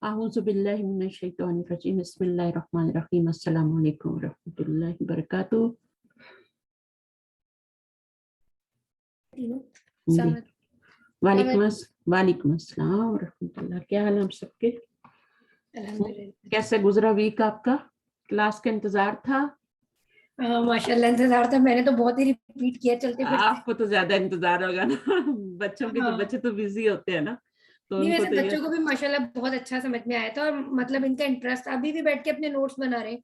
अऊज़ु बिल्लाहि मिनश शैतानिर रजीम बिस्मिल्लाहिर रहमानिर रहीम अस्सलामु अलैकुम रहमतुल्लाहि व बरकातुहू। जी वालेकुम अस्सलाम व रहमतुल्लाह। क्या हाल है आप सबके? कैसे गुजरा वीक आपका? क्लास का इंतजार था? माशाल्लाह इंतजार था। मैंने तो बहुत ही रिपीट किया चलते फिरते। आपको तो ज्यादा इंतजार होगा ना। बच्चों के तो बच्चे तो बिजी होते हैं ना, तो नहीं, उनको वैसे तो बच्चों को भी माशाल्लाह बहुत अच्छा समझ में आया था और मतलब इनका इंटरेस्ट अभी भी बैठ के अपने नोट्स बना रहे हैं।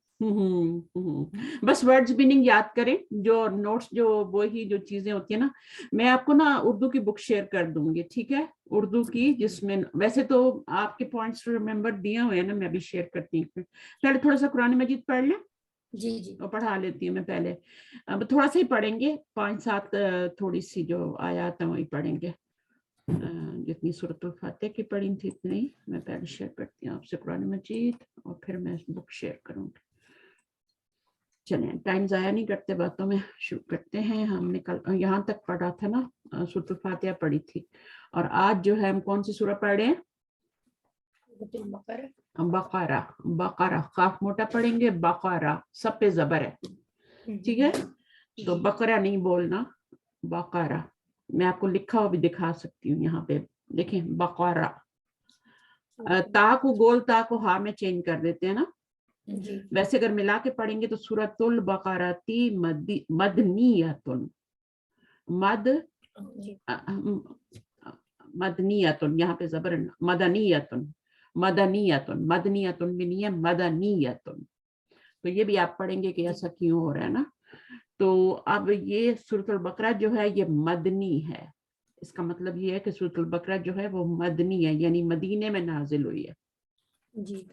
बस वर्ड्स मीनिंग याद करें, जो नोट्स जो वही जो चीजें होती है ना। मैं आपको ना उर्दू की बुक शेयर कर दूंगी, ठीक है? उर्दू की, जिसमें वैसे तो आपके पॉइंट्स रिमेम्बर दिए हुए हैं ना, मैं भी शेयर करती हूँ। पहले थोड़ा सा कुरान मजीद पढ़ लें। जी और पढ़ा लेती हूँ मैं पहले। अब थोड़ा सा ही पढ़ेंगे, 5-7 थोड़ी सी जो आयत है वही पढ़ेंगे। जितनी सूरतुल फातिहा की पढ़ी थी इतनी मैं पहले शेयर करती हूँ आपसे कुरान मजीद, और फिर मैं बुक शेयर करूंगी। चलें, टाइम ज़ाया नहीं करते, बातों में शुरू करते हैं। हमने कल यहाँ तक पढ़ा था ना, सूरतुल फातिहा पढ़ी थी। और आज जो है हम कौन सी सूरह पढ़ रहे हैं? बकरा। बकरा काफ मोटा पढ़ेंगे, बकरा सब पे जबर है, ठीक है? तो बकरा नहीं बोलना, बकरा। मैं आपको लिखा हुआ भी दिखा सकती हूँ यहाँ पे, देखें बकरा। ता को गोल ता को हा में चेंज कर देते हैं ना। वैसे अगर मिला के पढ़ेंगे तो सूरतुल बकराती मदनियतुन, मद मदनियतुन, यहाँ पे जबर मदनियतुन, मदनियतुन, मदनियतुन भी नहीं है, मदनियतुन। तो ये भी आप पढ़ेंगे कि ऐसा क्यों हो रहा है ना। तो अब ये सूरतुल बकरा जो है ये मदनी है। इसका मतलब ये है कि सूरतुल बकरा जो है वो मदनी है, यानी मदीने में नाजिल हुई है। जी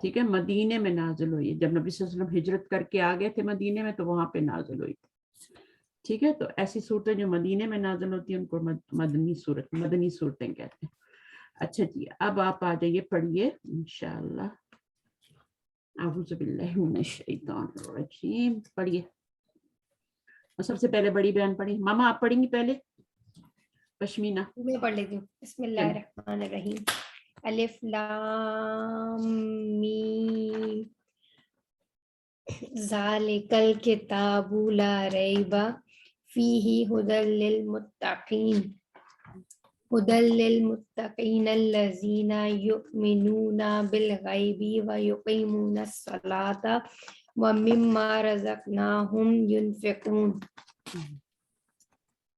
ठीक है, मदीने में नाजिल हुई है। जब नबी सल्लल्लाहु अलैहि वसल्लम हिजरत करके आ गए थे मदीने में, तो वहां पे नाजिल हुई थी। ठीक है, तो ऐसी सूरतें जो मदीने में नाजिल होती है उनको मदनी सूरत, मदनी सूरतें कहते हैं। अच्छा जी, अब आप आ जाइए, पढ़िए इंशाअल्लाह। अऊज़ु बिल्लाहि मिनश शैतानिर रजीम, पढ़िए। और सबसे पहले बड़ी बहन पढ़ी। मामा आप पढ़ेंगी पहले? पश्मीना मैं पढ़ लेती हूँ। बिस्मिल्लाहिर्रहमानिर्रहीम। अलिफ लाम मीम ज़ालिकल किताबु ला रैबा फीही हुदल लिल मुत्तक़ीन अल्लज़ीना युमिनूना बिल गैबि व युक़ीमूनस सलाता व मिम्मा रज़क़नाहुम युनफ़िक़ून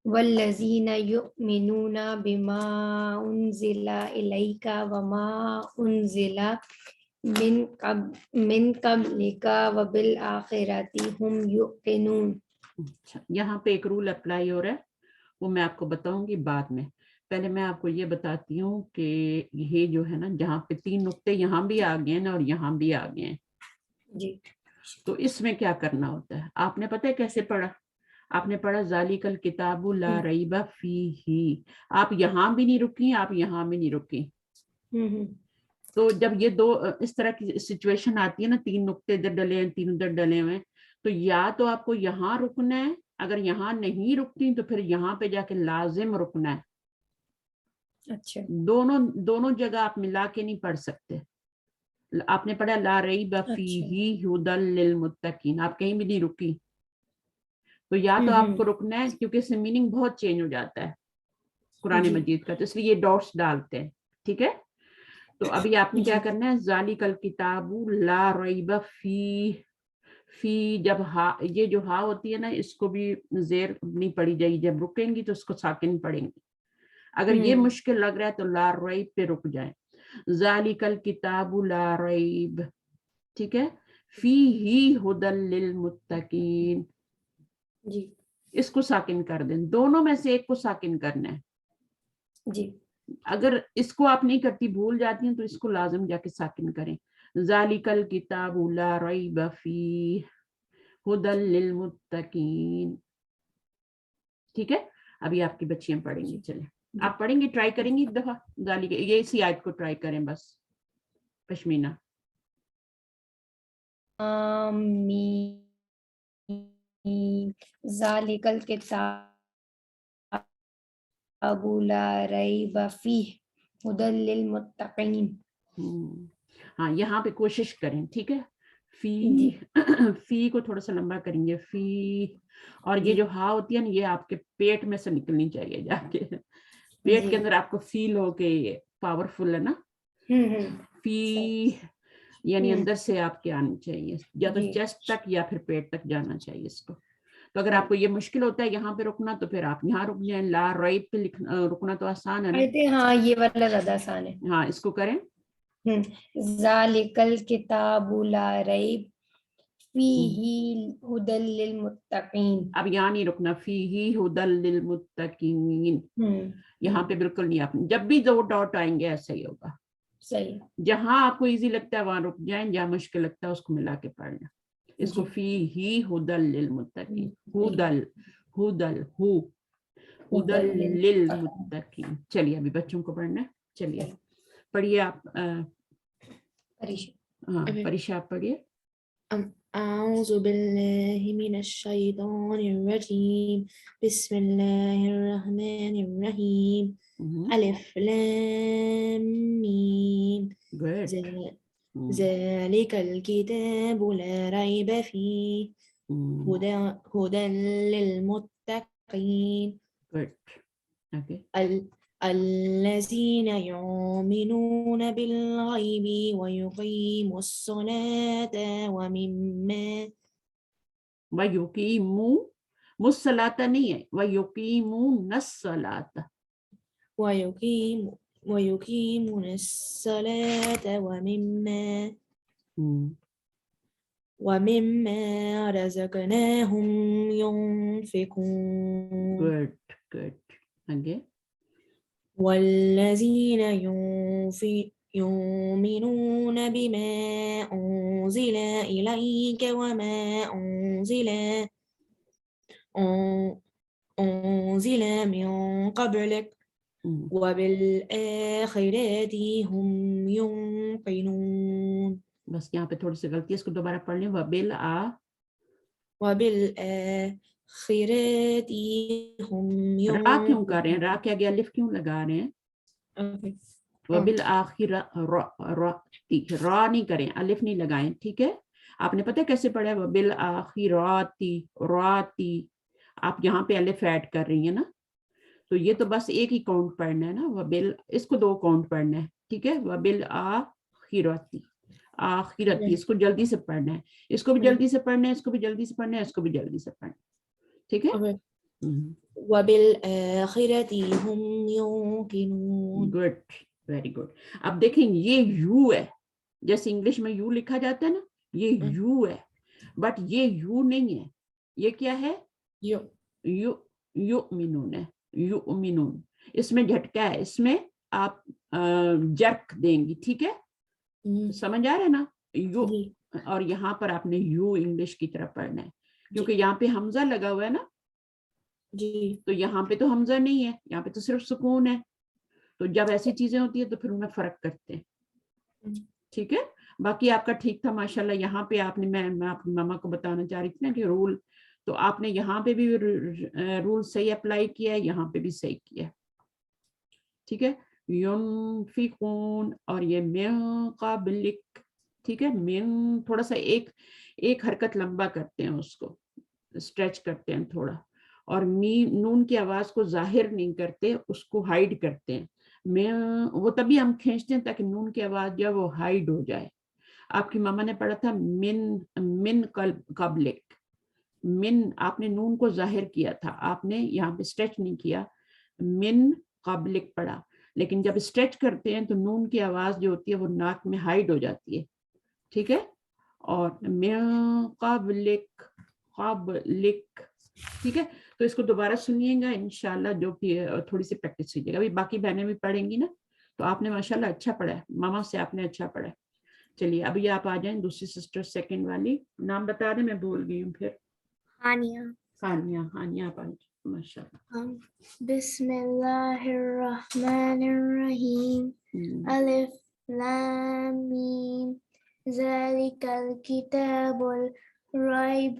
वल्लज़ीना युमिनूना बिमा उन्ज़िला इलैका व मा उन्ज़िला मिन क़ब्लिका व बिल आखिरति हुम युक़िनून। अच्छा, यहाँ पे एक रूल अप्लाई हो रहा है, वो मैं आपको बताऊंगी बाद में। पहले मैं आपको ये बताती हूँ कि ये जो है ना, जहाँ पे 3 नुक्ते यहाँ भी आ गए ना और यहाँ भी आ गए हैं जी, तो इसमें क्या करना होता है? आपने पता है कैसे पढ़ा? आपने पढ़ा ज़ालिकल किताबु ला रैबा फीही। आप यहाँ भी नहीं रुकी, आप यहाँ भी नहीं रुकी। तो जब ये दो इस तरह की सिचुएशन आती है ना, 3 नुक्ते इधर डले हैं, 3 उधर डले हुए हैं, तो या तो आपको यहाँ रुकना है, अगर यहाँ नहीं रुकती तो फिर यहाँ पे जाके लाजिम रुकना है। अच्छा, दोनों जगह आप मिला के नहीं पढ़ सकते। आपने पढ़ा ला रैबा फीही हुदल लिल मुत्तकीन, आप कहीं भी नहीं रुकी। तो या तो आपको रुकना है, क्योंकि इससे मीनिंग बहुत चेंज हो जाता है कुरान मजीद का, तो इसलिए ये डॉट्स डालते हैं, ठीक है? तो अभी आपने क्या करना है, ज़ालिकल किताबु ला रैबा फी जब हा, ये जो हा होती है ना, इसको भी जेर नहीं पड़ी जाएगी, जब रुकेंगी तो उसको साकिन पढ़ेंगे। अगर ये मुश्किल लग रहा है तो ला रैब पे रुक जाए। ज़ालिकल किताबु ला रैब, ठीक है? फीही हुदल लिल मुत्तकीन जी, इसको साकिन कर दें। दोनों में से एक को साकिन करना है जी। अगर इसको आप नहीं करती, भूल जाती हैं, तो इसको लाजिम जाके साकिन करें। ज़ालिकल किताबु ला रैब फीह हुदल लिल मुत्तकीन, ठीक है? अभी आपकी बच्चियां पढ़ेंगी, चले आप पढ़ेंगी, ट्राई करेंगी एक दफा ज़ालिक, ये इसी आयत को ट्राई करें बस। पश्मीना ज़ालिकल किताबु ला रैबा फीह हुदल लिल मुत्तक़ीन। हाँ यहाँ पे कोशिश करें, ठीक है, फी जी फी को थोड़ा सा लंबा करेंगे, फी, और ये जी जो हा होती है ना ये आपके पेट में से निकलनी चाहिए जाके, पेट जी के अंदर आपको फील हो के ये पावरफुल है ना, फी यानी हम्म, अंदर से आपके आनी चाहिए, या तो जी चेस्ट तक या फिर पेट तक जाना चाहिए इसको। तो अगर सही। आपको ये मुश्किल होता है यहाँ पे रुकना तो फिर आप यहाँ रुक जाएं, ला राइट पे रुकना तो आसान है ना। आई थिंक हाँ ये वाला ज्यादा आसान है। हाँ इसको करें, ज़ालिकल किताबु ला रैब फीही हुदल लिल मुत्तकीन। अब यहाँ नहीं रुकना, फी ही हुदल लिल मुत्तकीन, यहाँ पे बिल्कुल नहीं, आप जब भी दो डॉट आएंगे ऐसा ही होगा, सही है। जहां आपको इजी लगता है वहां रुक जाएं, जहां मुश्किल लगता है उसको मिला के पढ़ना। इसको जी फी ही हुदल लिल मुत्तकीन, हुदल, हुदल हु हुदल हुदल लिल लिल मुत्तकीन। मुत्तकीन। चलिए अभी बच्चों को पढ़ना है, चलिए पढ़िए आप, परीक्षा। हाँ परीक्षा आप पढ़िए। أعوذ بالله من الشيطان الرجيم بسم الله الرحمن الرحيم ألف لام ميم गुड, ذلك الكتاب لا ريب فيه هدى للمتقين गुड, ओके, الذين يؤمنون بالغيب ويقيموا الصلاة ومما वयुकीमू, मुस्सलाता नहीं है, वयुकीमू नस्सलाता, ويقيمون الصلاة ومما رزقناهم ينفقون गुड गुड, आगे, والذين يؤمنون بما أنزل إليك وما أنزل من قبلك وبالآخرة هم يوقنون. बस यहाँ पे थोड़ी सी गलती है, इसको दोबारा पढ़ लें, वबिल आ, وبالآخرة هم रा क्यों कर रहे हैं, रा يوقنون. के आगे अलिफ क्यों लगा रहे हैं, Okay. वबिल आखिरा, रा नहीं करें, अलिफ नहीं लगाएं, ठीक है। आपने पता है कैसे पढ़ा है, वबिल आखिराती, राती, आप यहाँ पे अलिफ ऐड कर रही है ना, तो ये तो बस एक ही काउंट पढ़ना है ना, वबिल, इसको दो काउंट पढ़ना है, ठीक है, वबिल आखिराती, आखिरती, इसको जल्दी से पढ़ना है, इसको भी जल्दी से पढ़ना है, इसको भी जल्दी से पढ़ना है, इसको भी जल्दी से पढ़ना है, ठीक है। Okay. وبالآخرة هم يوقنون. Good, very good. अब देखें ये यू है, जैसे इंग्लिश में यू लिखा जाता है ना, ये यू है, बट ये यू नहीं है, ये क्या है, यू युमिनून है, युमिनून, इसमें झटका है, इसमें आप जर्क देंगी, ठीक है, समझ आ रहा है ना, यू, और यहाँ पर आपने यू इंग्लिश की तरह पढ़ना है, क्योंकि यहाँ पे हमजा लगा हुआ है ना जी, तो यहाँ पे तो हमजा नहीं है, यहाँ पे तो सिर्फ सुकून है, तो जब ऐसी चीजें होती है तो फिर उन्हें फर्क करते हैं, ठीक है। बाकी आपका ठीक था माशाल्लाह, यहाँ पे आपने, मैं अपनी मामा को बताना चाह रही थी ना कि रूल, तो आपने यहाँ पे भी रूल सही अप्लाई किया है, यहाँ पे भी सही किया है, ठीक है। युनफिकून, और ये मिन क़ब्लिक, ठीक है, मिन थोड़ा सा एक हरकत लंबा करते हैं, उसको स्ट्रेच करते हैं थोड़ा, और नून की आवाज को जाहिर नहीं करते, उसको हाइड करते हैं, वो तभी हम खींचते हैं ताकि नून की आवाज जो है वो हाइड हो जाए। आपकी मामा ने पढ़ा था मिन क़ब्लिक, मिन आपने नून को जाहिर किया था, आपने यहाँ पे स्ट्रेच नहीं किया, मिन क़ब्लिक पढ़ा, लेकिन जब स्ट्रेच करते हैं तो नून की आवाज जो होती है वो नाक में हाइड हो जाती है, ठीक है। और मिन क़ब्लिक, ठीक है। तो इसको दोबारा सुनिएगा इंशाल्लाह, जो कि थोड़ी सी प्रैक्टिस कीजिएगा, अभी बाकी बहनें भी पढ़ेंगी ना, तो आपने माशाल्लाह अच्छा पढ़ा है, मामा से आपने अच्छा पढ़ा है। चलिए अभी आप आ जाएं, दूसरी सिस्टर सेकंड वाली, नाम बता दें, मैं भूल गई हूँ फिर। हानिया. हानिया, हानिया आप माशाल्लाह। बिस्मिल्लाहिर्रहमानिर्रहीम. अलिफ लाम मीम ज़ालिकल किताबुल रैब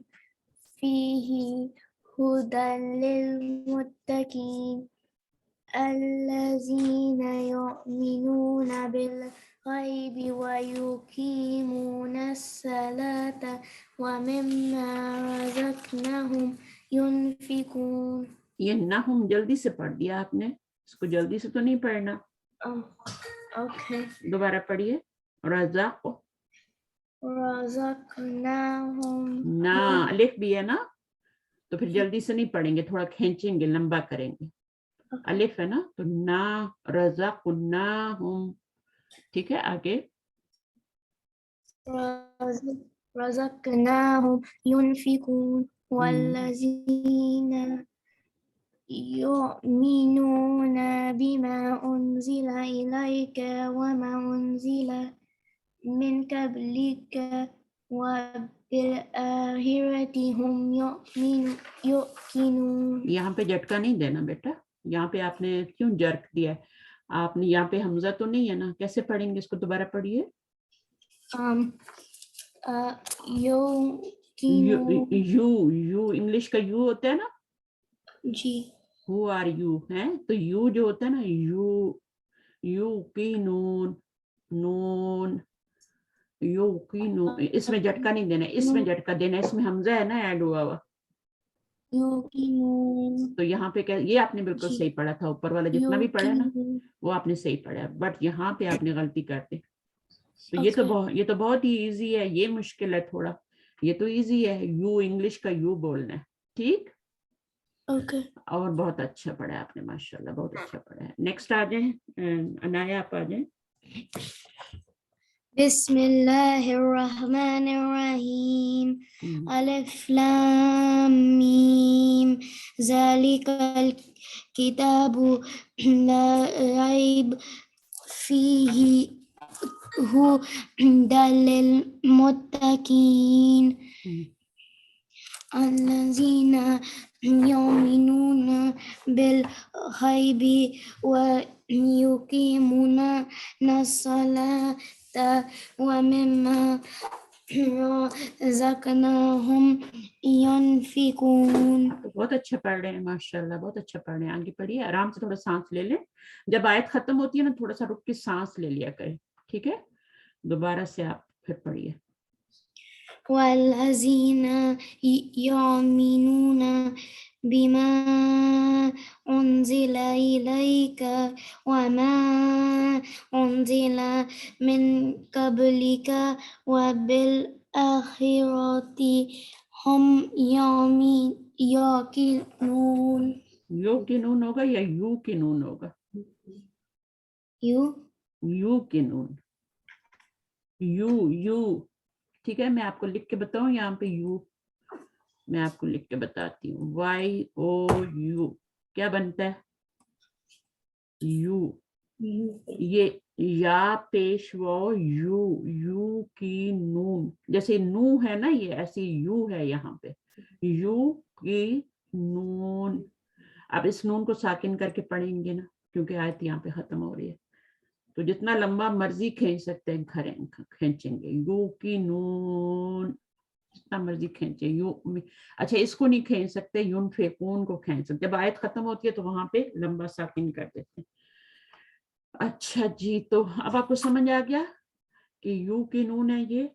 फीही हुदल लिल मुत्तकीन. الذين يؤمنون الغيب ويقيمون الصلاة ومما رزقناهم ينفقون. یہ نہم جلدی سے پڑھ دیا آپ نے, اس کو جلدی سے تو نہیں پڑھنا. Okay. دوبارہ پڑھیے. رزق رزقناهم. نا الف بھی ہے نا, تو پھر جلدی سے نہیں پڑھیں گے, تھوڑا کھینچیں گے, لمبا کریں گے. الف ہے نا, تو نا رزقناہم. ٹھیک ہے, آگے. رزقناهم ينفقون والذين يؤمنون بما أنزل إليك وما أنزل من قبلك وبالآخرة هم يوقنون. یہاں پہ جھٹکا نہیں دینا بیٹا, یہاں پہ آپ نے کیوں جرک دیا ہے؟ آپ نے یہاں پہ حمزہ تو نہیں ہے نا, کیسے پڑھیں گے اس کو؟ دوبارہ پڑھیے. یو انگلش کا یو ہوتا ہے نا, جی. ہو آر یو ہے, تو یو جو ہوتا ہے نا, یو کی نون, نون یو کی نون, اس میں جھٹکا نہیں دینا, اس میں جھٹکا دینا, اس میں حمزہ ہے نا ایڈ ہوا ہوا. تو یہاں پہ یہ آپ نے بالکل صحیح پڑھا تھا, اوپر والا جتنا بھی پڑھا نا وہ آپ نے صحیح پڑھا, بٹ یہاں پہ آپ نے غلطی کر دی. تو یہ تو بہت ہی ایزی ہے, یہ مشکل ہے تھوڑا, یہ تو ایزی ہے, یو انگلش کا یو بولنا ہے. ٹھیک, اوکے. اور بہت اچھا پڑھا ہے آپ نے, ماشاءاللہ بہت اچھا پڑھا ہے. نیکسٹ آ جائیں, عنایا آپ آ جائیں. بسم اللہ الرحمن الرحیم. الف لام میم ذالک الکتاب لا ریب فیہ ہدی للمتقین الذین یؤمنون بالغیب ویقیمون الصلاة ومما رزقناهم ينفقون. بہت اچھا پڑھ رہے ہیں ماشاءاللہ, بہت اچھا پڑھ رہے ہیں. آگے پڑھیے, آرام سے تھوڑا سانس لے لیں, جب آیت ختم ہوتی ہے نا تھوڑا سا رک کے سانس لے لیا کریں. ٹھیک ہے, دوبارہ سے آپ پھر پڑھیے. والذین یؤمنون بما انزل الیک وما انزل من قبلک وبالآخرة هم یوقنون. یو کی نون ہوگا یا یو کی نون ہوگا؟ یو کی نون, یو. ٹھیک ہے, میں آپ کو لکھ کے بتاؤں, یہاں پہ یو میں آپ کو لکھ کے بتاتی ہوں. وائی او یو کیا بنتا ہے؟ یو. یہ یا پیش و یو کی نون, جیسے نو ہے نا, یہ ایسی یو ہے یہاں پہ, یو کی نون. اب اس نون کو ساکن کر کے پڑھیں گے نا, کیونکہ آیت یہاں پہ ختم ہو رہی ہے, تو جتنا لمبا مرضی کھینچ سکتے ہیں کھینچیں گے. یو کی نون جتنا مرضی کھینچے. یو اچھا اس کو نہیں کھینچ سکتے, ینفقون کو کھینچ سکتے. جب آیت ختم ہوتی ہے تو وہاں پہ لمبا ساکن کر دیتے ہیں. اچھا جی, تو اب آپ کو سمجھ آ گیا کہ یو کی نون ہے یہ.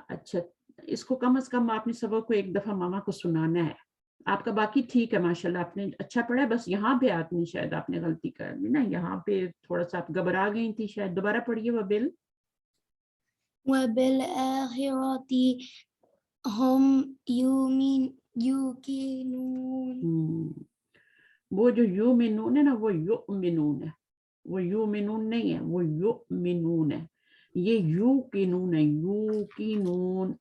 اچھا, اس کو کم از کم آپ نے سبق کو ایک دفعہ ماما کو سنانا ہے. آپ کا باقی ٹھیک ہے ماشاءاللہ, آپ نے اچھا پڑھا ہے, بس یہاں پہ آپ نے شاید آپ نے غلطی کر دی نا, یہاں پہ تھوڑا سا آپ گھبرا گئی تھی شاید. دوبارہ پڑھیے. وبالآخرة هم یوقنون. وہ جو یؤمنون ہے نا, وہ یؤمنون ہے, وہ یؤمنون نہیں ہے, وہ یؤمنون ہے. یہ یو کی نون ہے, یو کی نون.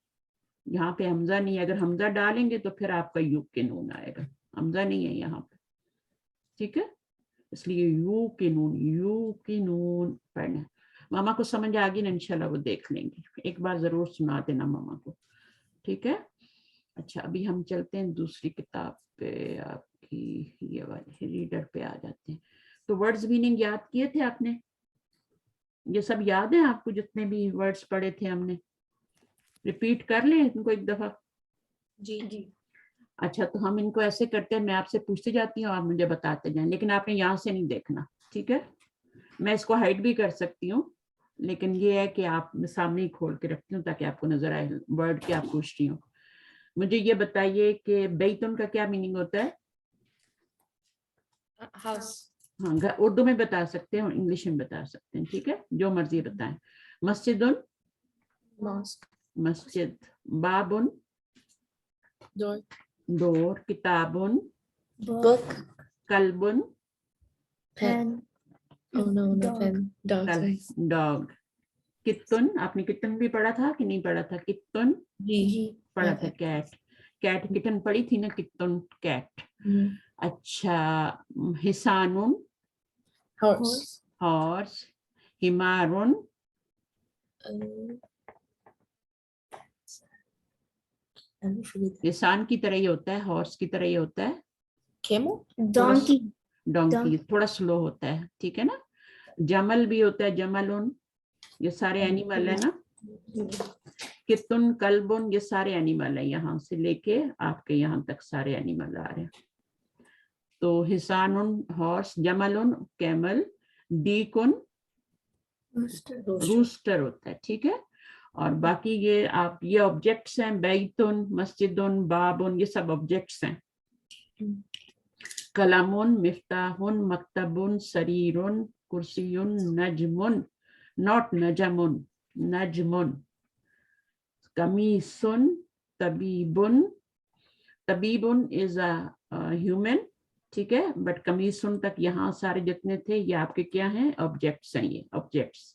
یہاں پہ حمزہ نہیں ہے, اگر حمزہ ڈالیں گے تو پھر آپ کا یو کی نون آئے گا, حمزہ نہیں ہے یہاں پہ. ٹھیک ہے, اس لیے یو کی نون پڑھنا. ماما کو سمجھ آ گئی نا, انشاءاللہ وہ دیکھ لیں گے, ایک بار ضرور سنا دینا ماما کو. ٹھیک ہے. اچھا, ابھی ہم چلتے ہیں دوسری کتاب پہ, آپ کی یہ والی ریڈر پہ آ جاتے ہیں. تو ورڈز میننگ یاد کیے تھے آپ نے؟ یہ سب یاد ہیں آپ کو جتنے بھی ورڈز پڑھے تھے ہم نے؟ ریپیٹ کر لیں ان کو ایک دفعہ. جی. اچھا, تو ہم ان کو ایسے کرتے ہیں, میں آپ سے پوچھتے جاتی ہوں, آپ مجھے بتاتے جائیں, لیکن آپ نے یہاں سے نہیں دیکھنا. ٹھیک ہے, میں اس کو ہائڈ بھی کر سکتی ہوں, لیکن یہ ہے کہ آپ سامنے ہی کھول کے رکھتی ہوں تاکہ آپ کو نظر آئے ورڈ کیا پوچھ رہی ہوں. مجھے یہ بتائیے کہ بیتن کا کیا میننگ ہوتا ہے؟ house. ہاں اردو میں بتا سکتے ہیں اور انگلش میں بتا سکتے ہیں, ٹھیک ہے, جو مرضی بتائیں. مسجدن Mosque. مسجد, بابن Door. ڈور, کتابن Book. کلبن pen, Oh no, no Dog. pen. Dog. Sorry. Dog. کتن, آپ نے کتن بھی پڑھا تھا کہ نہیں پڑھا تھا؟ کتن G, پڑھا تھا. کیٹ, کیٹ کٹن پڑھی تھی نا, کتن کیٹ. اچھا, حسانن Horse. ہارس, حمارن حسان کی طرح ہی ہوتا ہے, ہارس کی طرح ہی ہوتا ہے, Camel. donkey, ڈونکی تھوڑا سلو ہوتا ہے, ٹھیک ہے نا. جمل بھی ہوتا ہے, جملن, یہ سارے اینیمل ہے نا. کتن, کلبن, یہ سارے اینیمل ہیں, یہاں سے لے کے آپ کے یہاں تک سارے اینیمل آ رہے ہیں. تو حسانن ہارس, جملن کیمل, ڈیکن روسٹر ہوتا ہے, ٹھیک ہے. اور باقی یہ آپ یہ آبجیکٹس ہیں, بیتن, مسجدن, بابن, یہ سب آبجیکٹس ہیں. کلامن, مفتاحن, مکتبن, سریرن, کرسیون, نجمن, ناٹ نجمن, نجمن. قمیصن, طبیبن, طبیبن از اے ہیومن, ٹھیک ہے, بٹ قمیصن تک یہاں سارے جتنے تھے یہ آپ کے کیا ہیں, آبجیکٹس ہیں, یہ آبجیکٹس.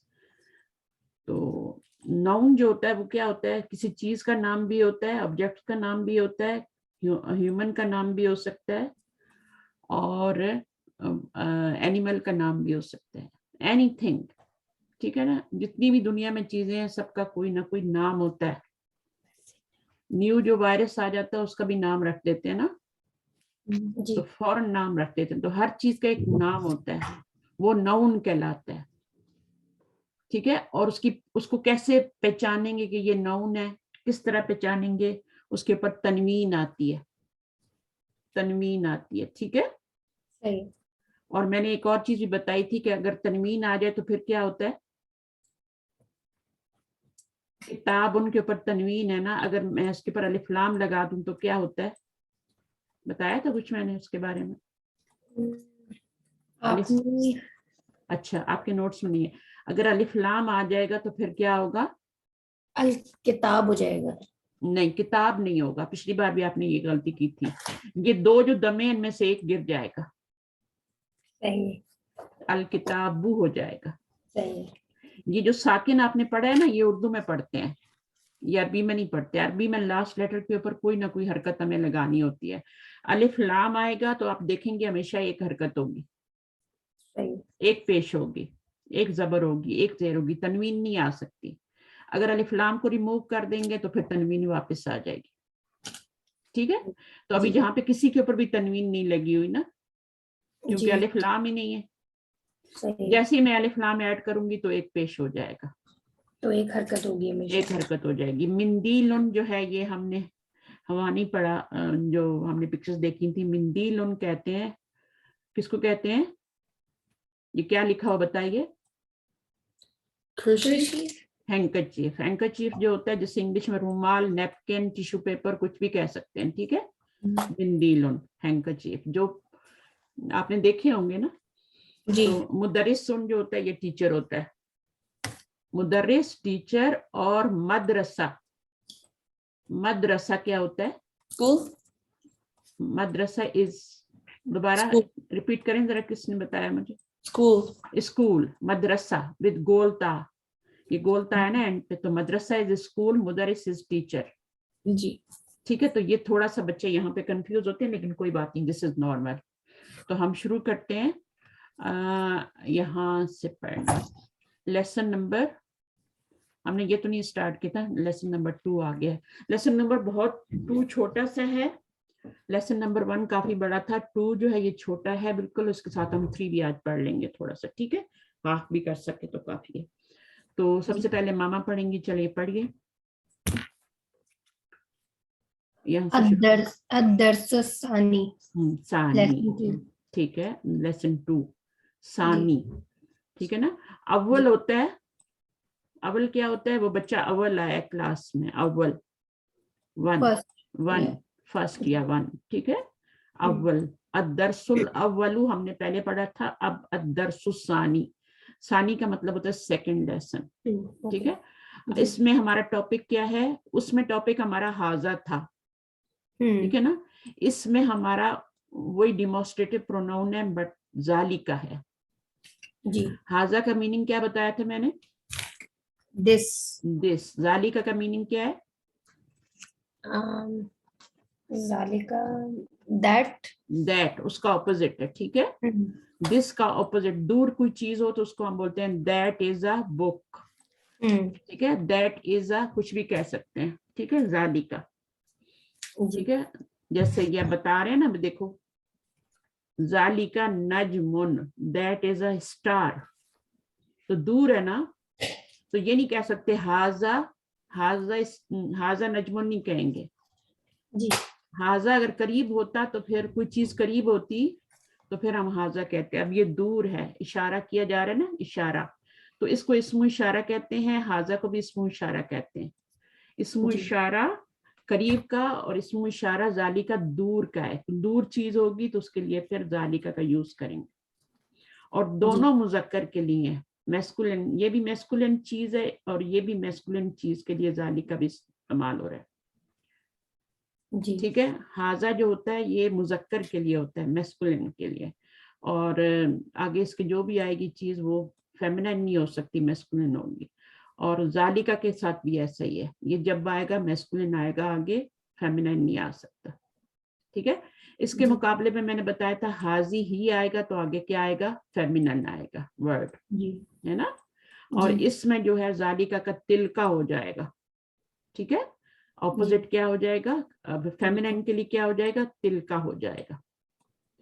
تو ناؤن جو ہوتا ہے وہ کیا ہوتا ہے, کسی چیز کا نام بھی ہوتا ہے, آبجیکٹ کا نام بھی ہوتا ہے, ہیومن کا نام بھی ہو سکتا ہے, اور اینیمل کا نام بھی ہو سکتا ہے, اینی تھنگ, ٹھیک ہے نا. جتنی بھی دنیا میں چیزیں ہیں سب کا کوئی نہ کوئی نام ہوتا ہے. نیو جو وائرس آ جاتا ہے اس کا بھی نام رکھ دیتے ہیں نا, تو فوراً نام رکھ دیتے ہیں. تو ہر چیز کا ایک نام ہوتا ہے, وہ ناؤن کہلاتا ہے, ٹھیک ہے. اور اس کو کیسے پہچانیں گے کہ یہ ناؤن ہے, کس طرح پہچانیں گے, اس کے اوپر تنوین آتی ہے, تنوین آتی ہے, ٹھیک ہے. صحیح. اور میں نے ایک اور چیز بھی بتائی تھی کہ اگر تنوین آ جائے تو پھر کیا ہوتا ہے, کتاب ان کے اوپر تنوین ہے نا, اگر میں اس کے اوپر الف لام لگا دوں تو کیا ہوتا ہے, بتایا تھا کچھ میں نے اس کے بارے میں. اچھا, آپ کے نوٹس میں نہیں ہے. اگر الف لام آ جائے گا تو پھر کیا ہوگا, الکتاب ہو جائے گا. نہیں, کتاب نہیں ہوگا. پچھلی بار بھی آپ نے یہ غلطی کی تھی. یہ دو جو دمے ان میں سے ایک گر جائے گا, صحیح. الکتاب ہو جائے گا. صحیح. یہ جو ساکن آپ نے پڑھا ہے نا, یہ اردو میں پڑھتے ہیں, یہ عربی میں نہیں پڑھتے. عربی میں لاسٹ لیٹر کے اوپر کوئی نہ کوئی حرکت ہمیں لگانی ہوتی ہے. الف لام آئے گا تو آپ دیکھیں گے ہمیشہ ایک حرکت ہوگی, ایک پیش ہوگی, ایک زبر ہوگی, ایک زیر ہوگی, تنوین نہیں آ سکتی. اگر الف لام کو ریموو کر دیں گے تو پھر تنوین واپس آ جائے گی, ٹھیک ہے. تو ابھی جہاں پہ کسی کے اوپر بھی تنوین نہیں لگی ہوئی نا, کیونکہ الف لام ہی نہیں ہے. جیسے ہی میں الف لام ایڈ کروں گی تو ایک پیش ہو جائے گا, تو ایک حرکت ہوگی, ایک حرکت ہو جائے گی. مندیلن جو ہے یہ ہم نے ہوا نہیں پڑھا, جو ہم نے پکچرز دیکھی تھی. مندیلن کہتے ہیں, کس کو کہتے ہیں, یہ کیا لکھا ہو بتائیے, ہینکرچیف. ہینکرچیف جو ہوتا ہے جسے انگلش میں رومال, نیپکن, ٹیشو پیپر کچھ بھی کہہ سکتے ہیں, ٹھیک ہے. مندیلن, ہینکرچیف, جو آپ نے دیکھے ہوں گے نا. تو مدرسن جو ہوتا ہے یہ ٹیچر ہوتا ہے, مدرس ٹیچر. اور مدرسہ, مدرسہ کیا ہوتا ہے, اسکول. مدرسہ از, دوبارہ ریپیٹ کریں ذرا, کس نے بتایا مجھے, اسکول. اسکول. مدرسہ ود گولتا, یہ گولتا ہے نا اینڈ پہ, تو مدرسہ از اسکول, مدرس از ٹیچر, جی ٹھیک ہے. تو یہ تھوڑا سا بچے یہاں پہ کنفیوز ہوتے ہیں, لیکن کوئی بات نہیں, دس از نارمل. تو ہم شروع کرتے ہیں یہاں سے پڑھنا. لیسن نمبر, ہم نے یہ تو نہیں اسٹارٹ کیا تھا, لیسن نمبر 2 آ گیا ہے. لیسن نمبر بہت 2 چھوٹا سا ہے, لیسن نمبر 1 کافی بڑا تھا, 2 جو ہے یہ چھوٹا ہے بالکل. اس کے ساتھ ہم 3 بھی آج پڑھ لیں گے تھوڑا سا, ٹھیک ہے, ہاف بھی کر سکے تو کافی ہے. تو سب سے پہلے ماما پڑھیں گی, چلیے پڑھیے. الدرس الثانی. ثانی, ٹھیک ہے. لیسن 2 ثانی, ٹھیک ہے نا. اول ہوتا ہے اول کیا ہوتا ہے؟ وہ بچہ اول آیا کلاس میں، اول، ون، ون، فرسٹ یا ون، ٹھیک ہے، اول. الدرس الاول ہم نے پہلے پڑھا تھا، اب الدرس الثانی، ثانی کا مطلب ہوتا ہے سیکنڈ لیسن، ٹھیک ہے. اس میں ہمارا ٹاپک کیا ہے؟ اس میں ٹاپک ہمارا حاضہ تھا، ٹھیک ہے نا. اس میں ہمارا وہی ڈیمونسٹریٹو پروناؤن ہے بٹ ذالکہ ہے. جی. حاضہ کا میننگ کیا بتایا تھا میں نے؟ دس. دس. ذالکہ کا میننگ کیا ہے؟ ذالکہ دیٹ. دیٹ اس کا اپوزٹ ہے، ٹھیک ہے. دس کا اپوزٹ، دور کوئی چیز ہو تو اس کو ہم بولتے ہیں دیٹ از اے بک، ٹھیک ہے. دیٹ از اے کچھ بھی کہہ سکتے ہیں، ٹھیک ہے. ذالکہ، ٹھیک ہے. جیسے یہ بتا رہے ہیں نا، دیکھو، ذالکہ نجم، دیٹ از اے اسٹار، تو دور ہے نا، تو یہ نہیں کہہ سکتے حاضہ نجم نہیں کہیں گے. جی. حاضہ اگر قریب ہوتا تو پھر کوئی چیز قریب ہوتی تو پھر ہم حاضہ کہتے ہیں. اب یہ دور ہے، اشارہ کیا جا رہا ہے نا، اشارہ، تو اس کو اسم اشارہ کہتے ہیں. حاضہ کو بھی اسم اشارہ کہتے ہیں. اسم اشارہ قریب کا اور اسم اشارہ ذالکہ دور کا ہے. دور چیز ہوگی تو اس کے لیے پھر ذالکہ کا یوز کریں گے. اور دونوں مذکر کے لیے میسکولن، یہ بھی میسکولن چیز ہے اور یہ بھی میسکولن چیز کے لیے ذالکہ بھی استعمال ہو رہا ہے، ٹھیک ہے. حاضہ جو ہوتا ہے یہ مذکر کے لیے ہوتا ہے، میسکولن کے لیے. اور آگے اس کی جو بھی آئے گی چیز وہ فیمینن نہیں ہو سکتی، میسکولن ہوگی. اور ذالکہ کے ساتھ بھی ایسا ہی ہے، یہ جب آئے گا میسکولن آئے گا، آگے فیمینن نہیں آ سکتا، ٹھیک ہے. اس کے مقابلے میں نے بتایا تھا حاضی ہی آئے گا تو آگے کیا آئے گا؟ فیمینن آئے گا ورڈ، ہے نا. اور اس میں جو ہے ذالکہ کا تلکا ہو جائے گا، ٹھیک ہے. اپوزٹ کیا ہو جائے گا؟ اب فیمینن کے لیے کیا ہو جائے گا؟ تلکا ہو جائے گا.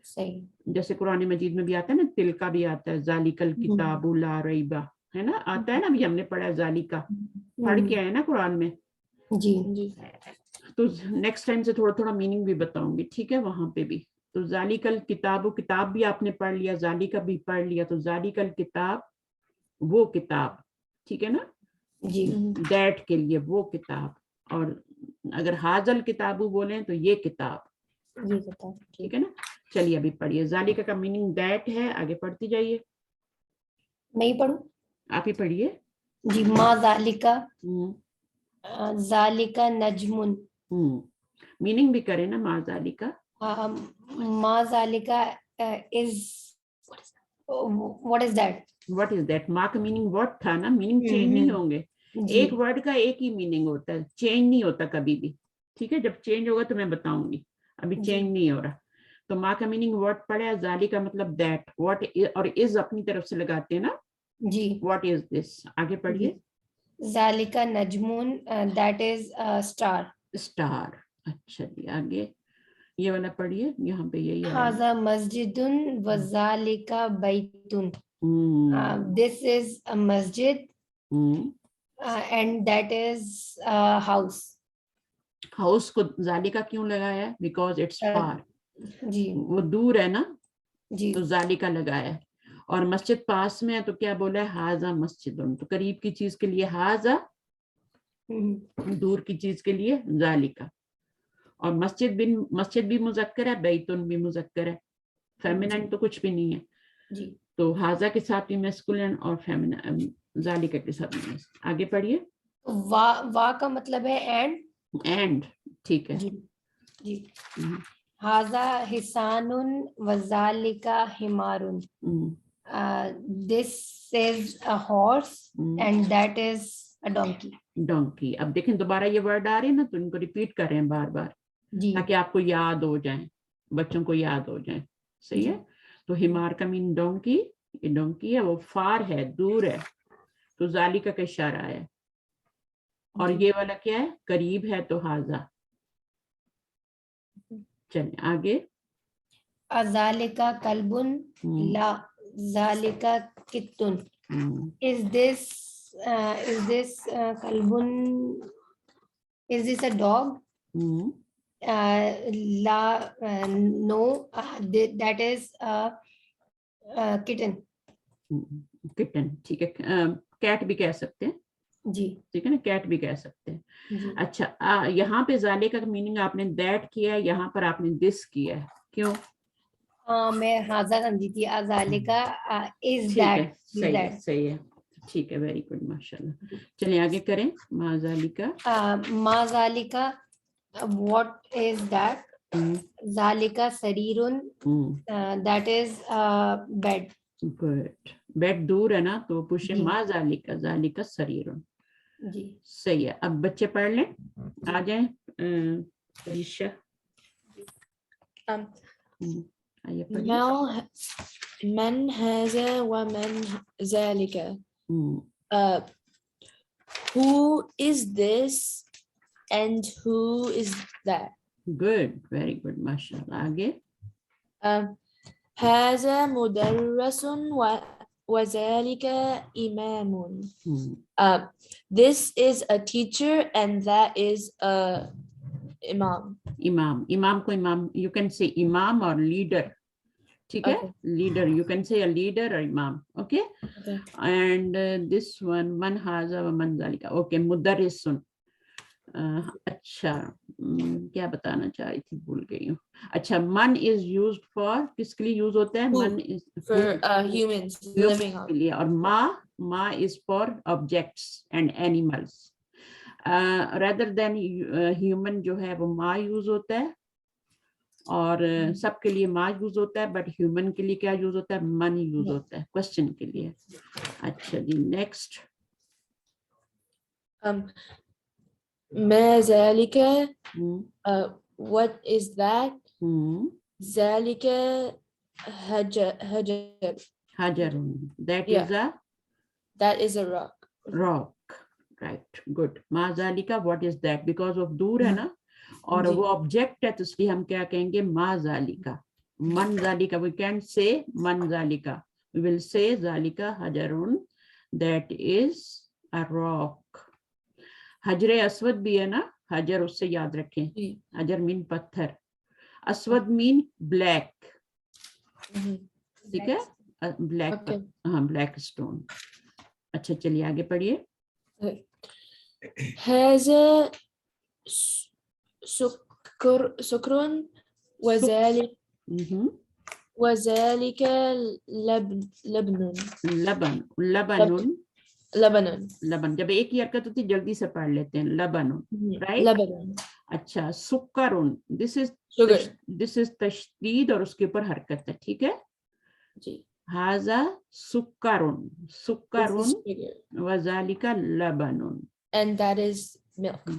صحیح. جیسے قرآن مجید میں بھی آتا ہے نا، تلکا بھی آتا ہے، ذالک الکتاب لا ریب، ہے نا، آتا ہے نا. ابھی ہم نے پڑھا ذالکہ، پڑھ کے آئے نا قرآن میں. جی. تو نیکسٹ ٹائم سے تھوڑا تھوڑا میننگ بھی بتاؤں گی، ٹھیک ہے. وہاں پہ بھی تو ذالک الکتاب، کتاب بھی آپ نے پڑھ لیا، ذالکہ بھی پڑھ لیا، تو ذالک الکتاب وہ کتاب، ٹھیک ہے نا. جی. دیٹ کے لیے وہ کتاب. اور اگر حاضل کتابو بولیں تو یہ کتاب، یہ بتا. ٹھیک ہے نا. چلیے ابھی پڑھیے. ذالکہ کا میننگ دیٹ ہے، آگے پڑھتی جائیے. میں ہی پڑھوں؟ آپ ہی پڑھیے. جی. ما ذالکہ، ذالکہ نجم. میننگ بھی کرے نا، ما ذالکہ. ما ذالکہ از، what is that? What is that؟ ما کا میننگ what تھا نا، میننگ چینج نہیں ہوں گے. ایک ورڈ کا ایک ہی میننگ ہوتا ہے، چینج نہیں ہوتا کبھی بھی، ٹھیک ہے. جب چینج ہوگا تو میں بتاؤں گی، ابھی چینج نہیں ہو رہا. تو ما کا میننگ واٹ پڑھا ہے، ذالک کا مطلب دیٹ، واٹ اور از اپنی طرف سے لگاتے ہیں نا. جی. واٹ از دس، آگے پڑھیے. ذالکہ نجمون، دیٹ از اسٹار. اسٹار. اچھا جی، آگے یہ والا پڑھیے. یہاں پہ یہی ہے. ھذا مسجد وذالکہ بیت. دس از a مسجد and that is a house. House کو ذالکہ کیوں لگایا؟ Because it's far. جی. وہ دور ہے نا، جی. تو ذالکہ لگایا ہے. اور مسجد پاس میں ہے تو کیا بولا ہے؟ ھذا مسجد. تو قریب کی چیز کے لیے ھذا، دور کی چیز کے لیے ذالکہ. اور مسجد بھی مذکر ہے، بیتن بھی مذکر ہے، فیمینن تو کچھ بھی نہیں ہے. جی. تو ھذا کے ساتھ بھی میسکولن اور فیمینن، ذالکہ کے ساتھ بھی. آگے پڑھیے. وا کا مطلب ہے اینڈ، ٹھیک ہے. جی. جی. ھذا حصان وذالکہ حمار. دس is a horse and that is a donkey. Donkey. اب دیکھیں دوبارہ یہ ورڈ آ رہے ہیں نا، تو ان کو ریپیٹ کر رہے ہیں بار بار، تاکہ آپ کو یاد ہو جائیں، بچوں کو یاد ہو جائیں. صحیح ہے. تو حمار کا مین ڈونکی، یہ ڈونکی ہے، وہ فار ہے، دور ہے، تو ذالکہ کا اشارہ ہے. اور یہ والا کیا ہے؟ قریب ہے، تو ھذا. چلیں آگے. ذالکہ کلب، لا ذالکہ کتن. is this kalbun, is this a dog? La no, that is a kitten. کٹن، ٹھیک ہے. کیٹ بھی کہہ سکتے ہیں. जी ठीक है ना, कैट भी कह सकते हैं. जी. अच्छा यहाँ पे ज़ालिका का मीनिंग आपने दैट किया है, यहाँ पर आपने दिस किया है, क्यों? मैं हाजा समझी थी. अजालिका इज ठीक है, दैट. सही है, सही है, ठीक है, वेरी गुड, माशाल्लाह. चलिए आगे करें. मा ज़ालिका. माजालिका, what is that? Zalika sarirun, that is bed. Good. Bed दूर है ना तो पूछे जी. मा ज़ालिका, ज़ालिका सरीरुन. जी. सही है. अब बच्चे पढ़ लें, आ जाए. परीक्षा. आइए पढ़िए. من هذا ومن ذلك. Who is this and who is that? Good, very good, mashallah. आगे. هذا مدرس وذلك إمام. This is a teacher and that is a imam. Imam. Imam को imam, you can say imam or leader. ठीक है? Okay. Leader, you can say a leader or imam. Okay? Okay. And this one, man haza wa man zalika. Okay, mudarrisun. अच्छा, क्या बताना चाह रही थी, भूल गई हूँ. अच्छा, man is used for, किसके लिए यूज होता है? Who? Man is For humans living on. के लिए. और ma is for objects and animals. Rather than human जो है वो ma यूज होता है, और सबके लिए मा यूज होता है, बट ह्यूमन के लिए क्या यूज होता है? मन यूज होता है क्वेश्चन के लिए. अच्छा जी, नेक्स्ट. ما ذلك, what is that? ذلك حجر. Hajarun. That Yeah. That is a rock. rock. Right, good. Ma zalika, what is that? Because of दूर है ना, और वो ऑब्जेक्ट है तो इसलिए हम क्या कहेंगे? मा ज़ालिका. मन ज़ालिका, we can't say man ज़ालिका, we will say ज़ालिका हजरुन, that is a rock. हजरे Aswad भी है ना, हजर, उससे याद रखें. हजर मीन पत्थर, अस्वद मीन ब्लैक. ठीक है, ब्लैक. हाँ, ब्लैक स्टोन. अच्छा चलिए आगे पढ़िए. هذا سكر وذلك لبن. लबन. जब एक ही हरकत होती जल्दी से पढ़ लेते हैं. लबन, राइट. अच्छा, सुक्करुन, दिस इज तशदीद और उसके ऊपर हरकत है. ठीक है जी. हाजा सुक्करुन वज़ालिका लबनुन, and that is milk.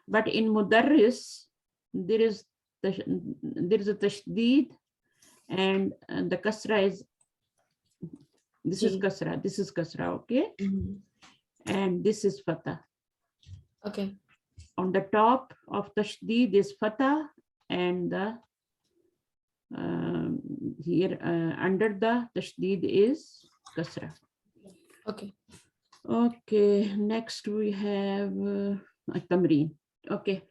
But in mudarris there is a tashdid, and the kasra is, this is kasra, okay. And this is fatah. Okay. On the top of tashdid is fatah, and the here under the tashdid is kasra. Okay. Okay, next we have tamreen. Okay,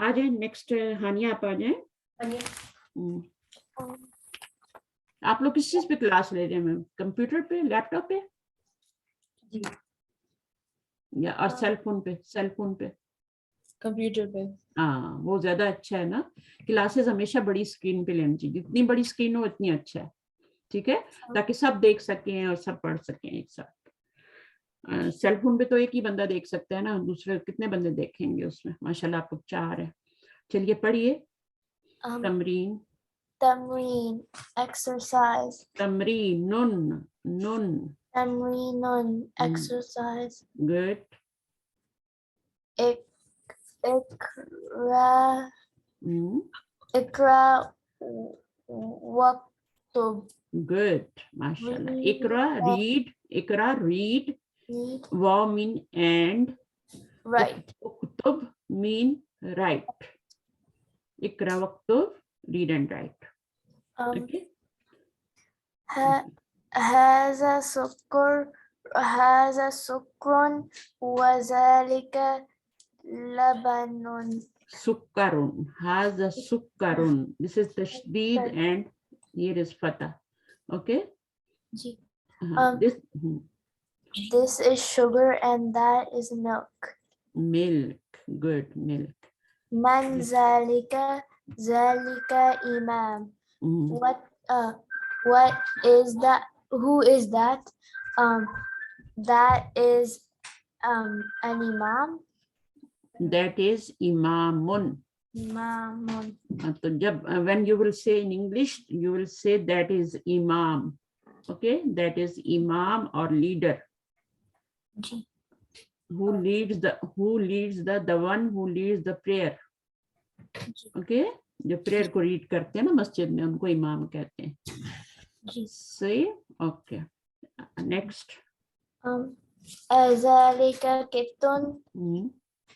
आ जाए next. हानिया आप आ जाए. आप लोग किस चीज पे class ले रहे हैं? कंप्यूटर पे, लैपटॉप पे जी, या और सेल फोन पे? कंप्यूटर पे. हाँ, वो ज्यादा अच्छा है ना. क्लासेस हमेशा बड़ी स्क्रीन पे लेनी चाहिए, जितनी बड़ी स्क्रीन हो उतनी अच्छा है. ठीक है, ताकि सब देख सकें और सब पढ़ सकें एक साथ. सेल फोन पे तो एक ही बंदा देख सकता है ना, दूसरे कितने बंदे देखेंगे उसमें? माशाल्लाह आप लोग 4 है. चलिए पढ़िए. Tamreen. Tamreen, exercise. तमरीनुन. Tamreenun, exercise. Good. Ikra waktub. Good, mashallah. Ikra, read. Wa mean and. Right. Uktub mean write. Ikra waktub, read and write. Okay. هذا سكر وذلك لبن. Sukkarun. Haza sukkarun. This is tashdid and here is fatah. Okay. Ji. This this is sugar and that is milk. Milk. Good. Milk. Man zalika, zalika imam. Mm. What is that? Who is that? That is an imam. That is imamun. Imamun. तो जब when you will say in English, you will say that is imam. Okay, that is imam or leader. Ji. Who leads the one who leads the prayer. Okay, जो prayer को read करते हैं ना मस्जिद में, उनको इमाम कहते हैं. Ji. See, okay. Next. Azalika kitun. Mm.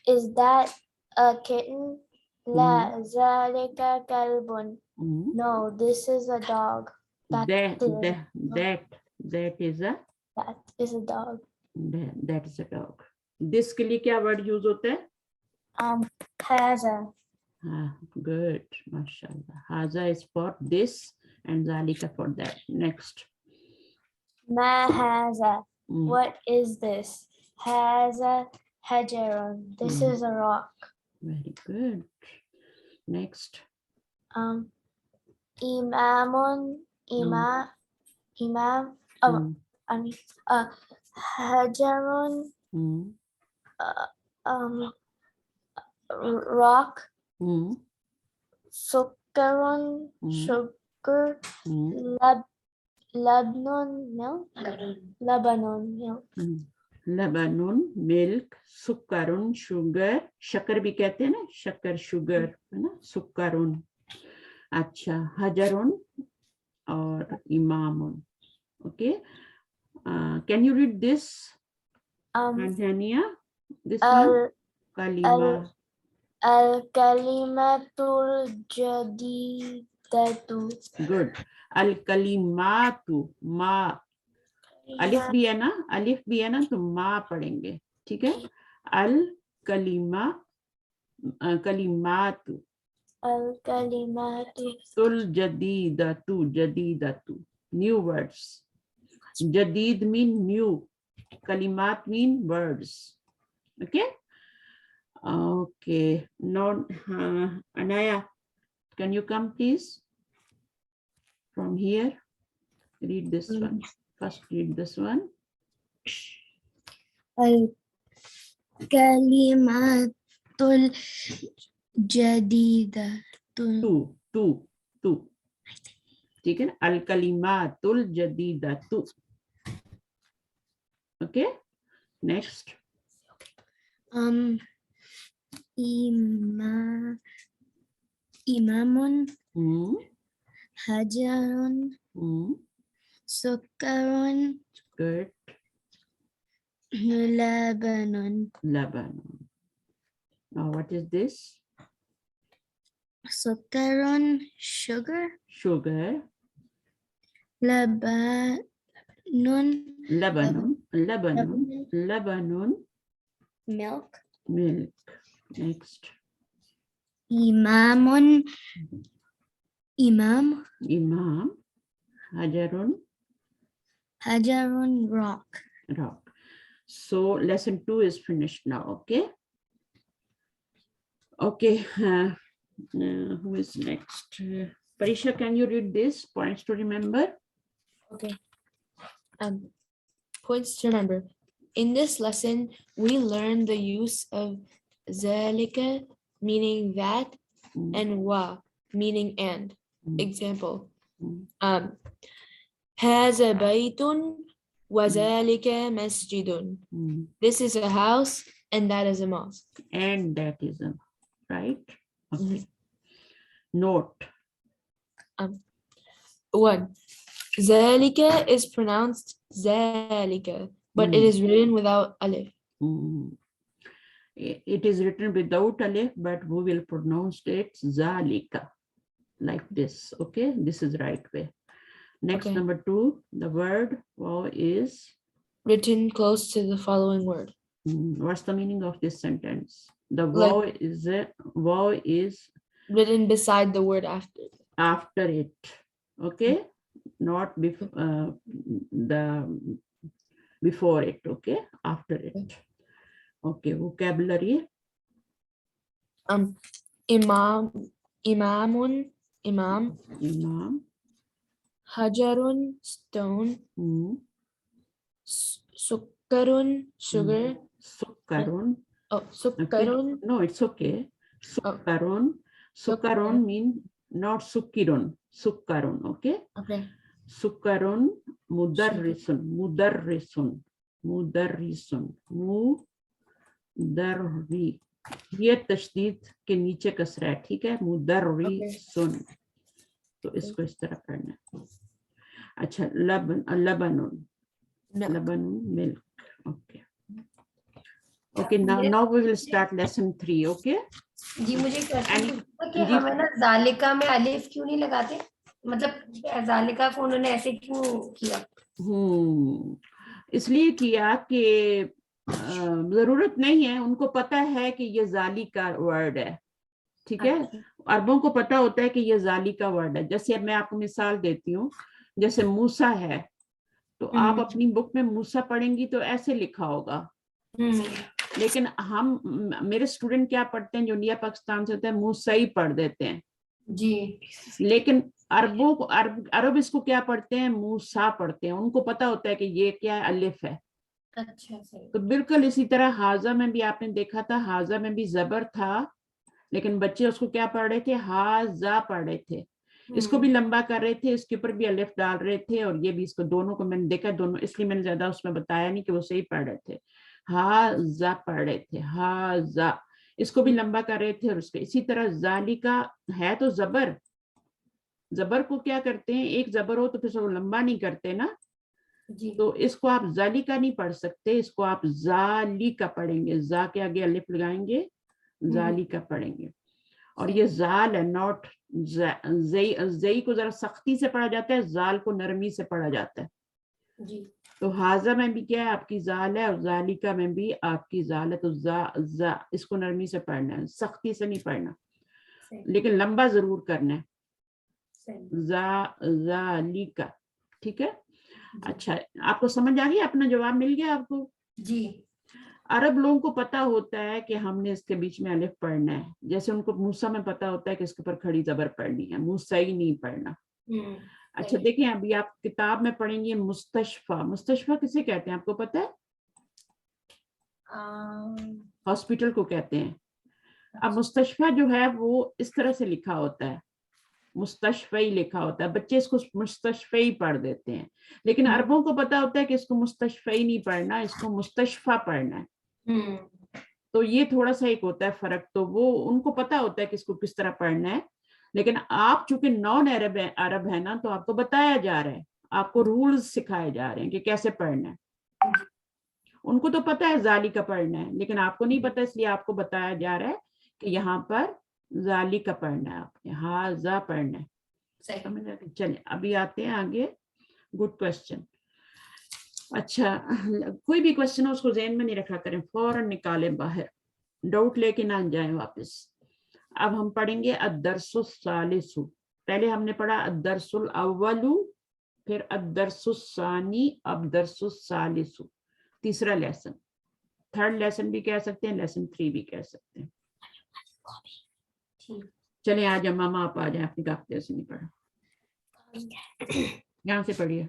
Is that a kitten? La zalika kalbun. Mm. No, this is a dog. That is a dog. that is a dog. This के लिए क्या word use होता है? Haza. Good, mashallah. Haza is for this and zalika for that. Next. Ma haza. Mm. What is this? Haza hajarun. This is a rock. Very good. Next. Imamun. Imam. Mm. Hajarun. Mm. Rock. Mm. Sukarun. Sugar. Mm. Lebanon milk. Lebanon milk. Mm. Lebanon milk. Sukarun sugar. शक्कर भी कहते हैं ना, शक्कर sugar है ना, सुकरुन. अच्छा, hajarun और imamun. Okay. Can you read this? Tanzania, this one. Kalima. Al-kalimatul jadidatu. Good. Al-kalimatu. Ma. अलिफ भी है ना, तो मा पढ़ेंगे. ठीक है. Al-kalimatu. Al-kalimatu. Jadidatu. New words. Jadid mean new. Kalimat mean words. Okay. Okay. Now, Anaya, can you come please? From here, read this one. First read this one. Al-kalimatul jadidatu. Two. ठीक है. Al-kalimatul jadidatu. Okay. Next. Imamun. Mm. Hajarun. Sukarun. Good. Lebanon. Now what is this? Sukarun sugar. Lebanon. Milk. Next. Imam. Hajarun rock. So lesson 2 is finished now. Okay. Who is next? Parisha, can you read this? Points to remember. Okay. Points to remember. In this lesson, we learn the use of zalika, meaning that, and wa, meaning and. Example. Haza baytun wa zalika masjidun. This is a house and that is a mosque. And that is a, right? Okay. Note. 1. Zalika is pronounced zalika, but it is written without alif. It is written without alif, but we will pronounce it zalika, like this. Okay, this is right way. Next, Okay. number 2, the word wow is Written close to the following word. what's the meaning of this sentence? The Like- wow is Written beside the word after. after it. Okay, not before before it, okay, after it. Okay, vocabulary. Imam, imam, Imam. hajarun, stone, sukkarun, sugar, Sukkarun. sukkarun, Okay. No, it's okay. Sukkarun. Sukkarun mean not sukkirun. Sukkarun, okay? okay, Sukkarun. Mudarrisun. Mudarrisun. Mudarrisun. Mudarri. ये तशदीद के नीचे कसरा है, ठीक है? मुदर्रिसुन, तो इसको इस तरह पढ़ना है. अच्छा, लबनुन. Labanun, milk. Okay. Okay, now we will start lesson 3, okay? जी मुझे क्वेश्चन कि जी. हमें ना जालिका में अलिफ क्यों नहीं लगाते, मतलब जालिका को उन्होंने ऐसे क्यों किया? इसलिए किया कि जरूरत नहीं है, उनको पता है कि ये जाली का वर्ड है, ठीक है? अरबों को पता होता है कि ये जाली का वर्ड है. जैसे मैं आपको मिसाल देती हूँ, जैसे मूसा है, तो आप अपनी बुक में मूसा पढ़ेंगी तो ऐसे लिखा होगा, लेकिन मेरे स्टूडेंट क्या पढ़ते हैं जो इंडिया पाकिस्तान से होते हैं, मूसा ही पढ़ देते हैं जी. लेकिन अरब इसको क्या पढ़ते हैं, मूसा पढ़ते हैं. उनको पता होता है कि ये क्या है, अलिफ है. अच्छा सही. तो बिल्कुल इसी तरह हाजा में भी आपने देखा था, हाजा में भी जबर था, लेकिन बच्चे उसको क्या पढ़ रहे थे, हाजा पढ़ रहे थे. इसको भी लंबा कर रहे थे, इसके ऊपर भी अलिफ डाल रहे थे, और ये भी, इसको दोनों को मैंने देखा, दोनों, इसलिए मैंने ज्यादा उसमें बताया नहीं कि वो सही पढ़ रहे थे. हाजा पढ़ रहे थे, हाजा, इसको भी लंबा कर रहे थे. और उसके इसी तरह जालिका है तो जबर, जबर को क्या करते हैं, एक जबर हो तो फिर वो लंबा नहीं करते ना, जी. तो इसको आप जालिका नहीं पढ़ सकते, इसको आप जालिका पढ़ेंगे. जा के आगे अलिफ लगाएंगे, जालिका पढ़ेंगे. और ये जाल है, नॉट जई को जरा सख्ती से पढ़ा जाता है, जाल को नरमी से पढ़ा जाता है. जी. तो हाजा में भी क्या है, आपकी जाल है, और जालिका में भी आपकी जाल है. तो जा इसको नरमी से पढ़ना है, सख्ती से नहीं पढ़ना, लेकिन लंबा जरूर करना है. जालिका, ठीक है? अच्छा, आपको समझ आ गया, अपना जवाब मिल गया आपको? जी. अरब लोगों को पता होता है कि हमने इसके बीच में अलिफ पढ़ना है, जैसे उनको मूसा में पता होता है कि इसके ऊपर खड़ी जबर पढ़नी है, मूसा ही नहीं पढ़ना. अच्छा देखिए, अभी आप किताब में पढ़ेंगे मुस्तशफा. मुस्तशफा किसे कहते हैं, आपको पता है? हॉस्पिटल को कहते हैं. अब मुस्तशफा जो है वो इस तरह से लिखा होता है, मुस्तशफा ही लिखा होता है. बच्चे इसको मुस्तशफा ही पढ़ देते हैं, लेकिन अरबों को पता होता है कि इसको मुस्तशफा ही नहीं पढ़ना, इसको मुस्तशफा पढ़ना है. तो ये थोड़ा सा एक होता है फर्क. तो वो उनको पता होता है कि इसको किस तरह पढ़ना है, लेकिन आप चूंकि नॉन अरब है ना, तो आपको बताया जा रहा है, आपको रूल्स सिखाए जा रहे हैं कि कैसे पढ़ना है. उनको तो पता है जाली का पढ़ना है, लेकिन आपको नहीं पता, इसलिए आपको बताया जा रहा है कि यहाँ पर जाली का पढ़ना है, आपने हाजा पढ़ना है. चलिए अभी आते हैं आगे. Good question. अच्छा, कोई भी क्वेश्चन हो उसको ज़हन में नहीं रखा करें, फौरन निकालें बाहर, डाउट लेके ना जाएं वापस. अब हम पढ़ेंगे अद्दरसुस सालिसु. पहले हमने पढ़ा अद्दरसुल अव्वलु, फिर अद्दरसुस सानी, अब दरसुस सालिसु. तीसरा लेसन, थर्ड लेसन भी कह सकते हैं, लेसन 3 भी कह सकते हैं. चलिए आज मामा आप आ जाए, अपनी काफते से नहीं पढ़ा, यहाँ से पढ़िए.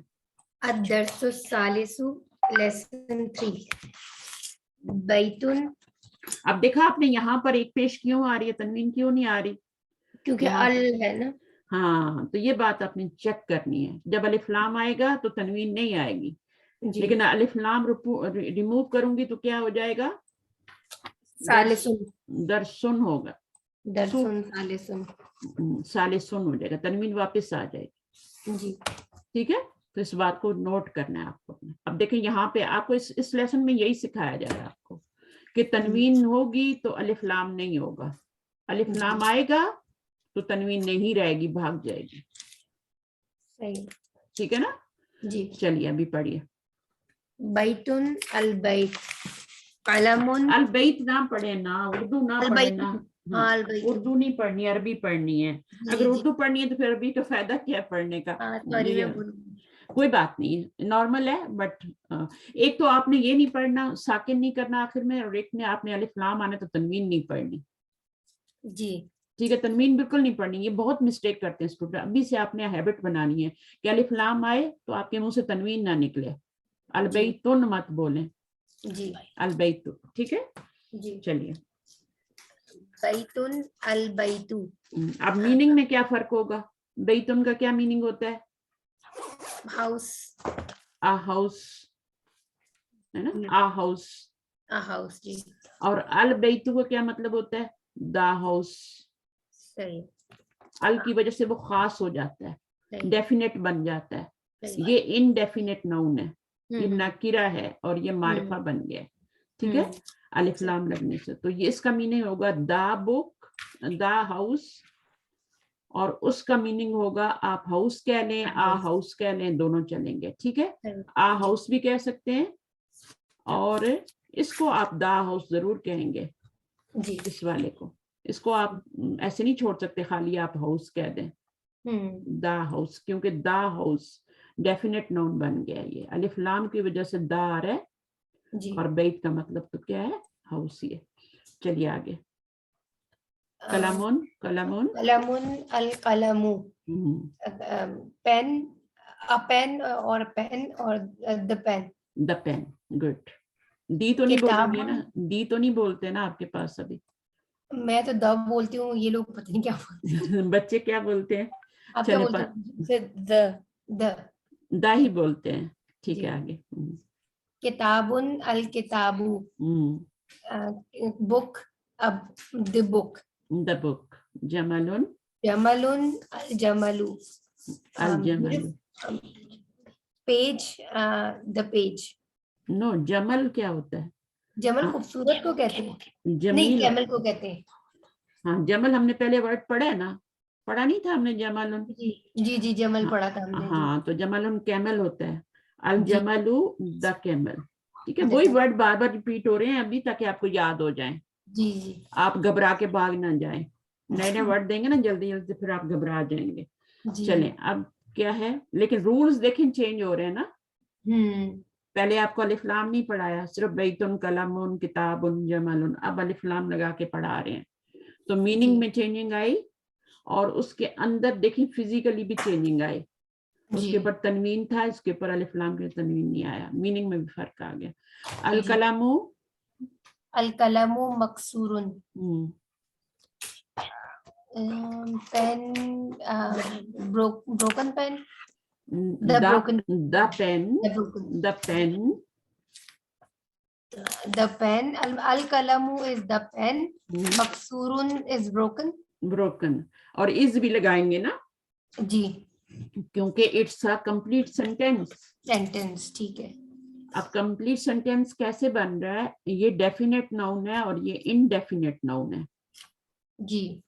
अद्दरसुस सालिसु लेसन 3 बैतुन. अब देखा आपने, यहाँ पर एक पेश क्यों आ रही है, तनवीन क्यों नहीं आ रही? क्योंकि अल है ना. हाँ, तो ये बात आपने चेक करनी है. जब अलिफ लाम आएगा तो तनवीन नहीं आएगी, लेकिन अलिफ लाम रिमूव करूंगी तो क्या हो जाएगा, सालिसुन, दरसुन होगा, दरसुन सालिसुन, सालिसुन हो जाएगा, तनवीन वापस आ जाएगी. जी ठीक है, तो इस बात को नोट करना है आपको. अब देखें यहाँ पे आपको इस लेसन में यही सिखाया जा रहा है आपको कि तनवीन होगी तो अलिफ लाम नहीं होगा, अलिफ लाम आएगा तो तनवीन नहीं रहेगी, भाग जाएगी. सही, ठीक है ना जी. चलिए अभी पढ़िए. बैतुन अल बैत, कलमुन अल बैत ना पढ़े ना, उर्दू ना पढ़े ना. हाँ, उर्दू नहीं पढ़नी, अरबी पढ़नी है. अगर उर्दू पढ़नी है तो फिर अरबी का फायदा क्या है पढ़ने का. कोई बात नहीं है, नॉर्मल है, बट एक तो आपने ये नहीं पढ़ना, साकिन नहीं करना आखिर में, और एक ने आपने अलिफ लाम आने तो तनवीन नहीं पढ़नी, जी ठीक है, तनवीन बिल्कुल नहीं पढ़नी, ये बहुत मिस्टेक करते हैं स्टूडेंट। अभी से आपने हैबिट बनानी है कि अलिफ लाम आए तो आपके मुंह से तनवीन ना निकले, अलबैतुन मत बोलें, जी अलबैतु, ठीक है। जी। चलिए बैतुन अल बैतु। अब मीनिंग में क्या फर्क होगा? बैतुन का क्या मीनिंग होता है? हाउस। आ हाउस, है ना, आ हाउस। अ हाउस जी। और अल बैतु का क्या मतलब होता है? The house. सही अल की वजह से वो खास हो जाता है, सही डेफिनेट बन जाता है। सही। ये इनडेफिनेट नाउन है, ये हम्म, नाकिरा है और ये मारिफा बन गया है, ठीक है, अलिफ लाम लगने से। तो ये इसका मीनिंग होगा द बुक, द हाउस, और उसका मीनिंग होगा आप हाउस कह लें, आ हाउस कह लें, दोनों चलेंगे, ठीक है। सही। आ हाउस भी कह सकते हैं, और इसको आप द हाउस जरूर कहेंगे, जी। इस वाले को, इसको आप ऐसे नहीं छोड़ सकते खाली आप हाउस कह दें, द हाउस, क्योंकि द हाउस डेफिनेट नाउन बन गया। ये अलिफ लाम की वजह से द आ रहा है, जी। और बैत का मतलब तो क्या है? हाउस ही है। चलिए आगे, कलमुन, कलमुन, कलमुन अल कलमु। हम्म, पेन, अ पेन और पेन और the pen. The pen, good. The तो नहीं बोलेंगे किताबुन, ना, दी तो नहीं बोलते ना आपके पास अभी? मैं तो द बोलती हूँ, ये लोग पता नहीं क्या बोलते हैं। बच्चे क्या बोलते हैं? आप क्या चले बोलते हैं? फिर द दा ही बोलते हैं, ठीक जी। है, आगे। किताबुन अल किताबु। बुक, अब द बुक। द बुक, जमलुन, जमलुन अल जमलु। अल जमलु। Page, the page. नो, जमल क्या होता है? जमल हाँ, खूबसूरत को कहते हैं, नहीं जमील। कैमल को कहते हैं। हाँ, जमल हमने पहले वर्ड पढ़ा है ना, पढ़ा नहीं था हमने जमलुन? जी जी जी, जमल हाँ, पढ़ा था हमने जी। हाँ, तो जमलुन कैमल होता है, अल जी जमलु द कैमल, ठीक है। द वही कैमल। वर्ड बार बार रिपीट हो रहे हैं अभी, ताकि आपको याद हो जाए, जी जी आप घबरा के भाग ना जाए। नए नए वर्ड देंगे ना जल्दी जल्दी, फिर आप घबरा जाएंगे। जी। चलें, अब क्या है, लेकिन रूल्स देखें चेंज हो रहे हैं ना। पहले आपको अलिफ लाम नहीं पढ़ाया, सिर्फ बैतुन, कलमुन, किताबुन, जमलुन, अब अलिफ लाम लगा के पढ़ा रहे हैं, तो मीनिंग जी में चेंजिंग आई, और उसके अंदर देखिए फिजिकली भी चेंजिंग आई। जी उसके ऊपर तनवीन था, इसके ऊपर अलिफ लाम के तनवीन नहीं आया, मीनिंग में भी फर्क आ गया। अल जी। कलमु, अल कलमु मकसूरुन। Pen, broken pen. The broken. The pen, The broken. The pen, The pen. Al kalamu is the pen. Maksurun is broken. Broken, और इज भी लगाएंगे ना, जी। क्योंकि it's a complete sentence. Sentence, ठीक है। अब कंप्लीट सेंटेंस कैसे बन रहा है? ये डेफिनेट नाउन है और ये इनडेफिनेट नाउन है। जी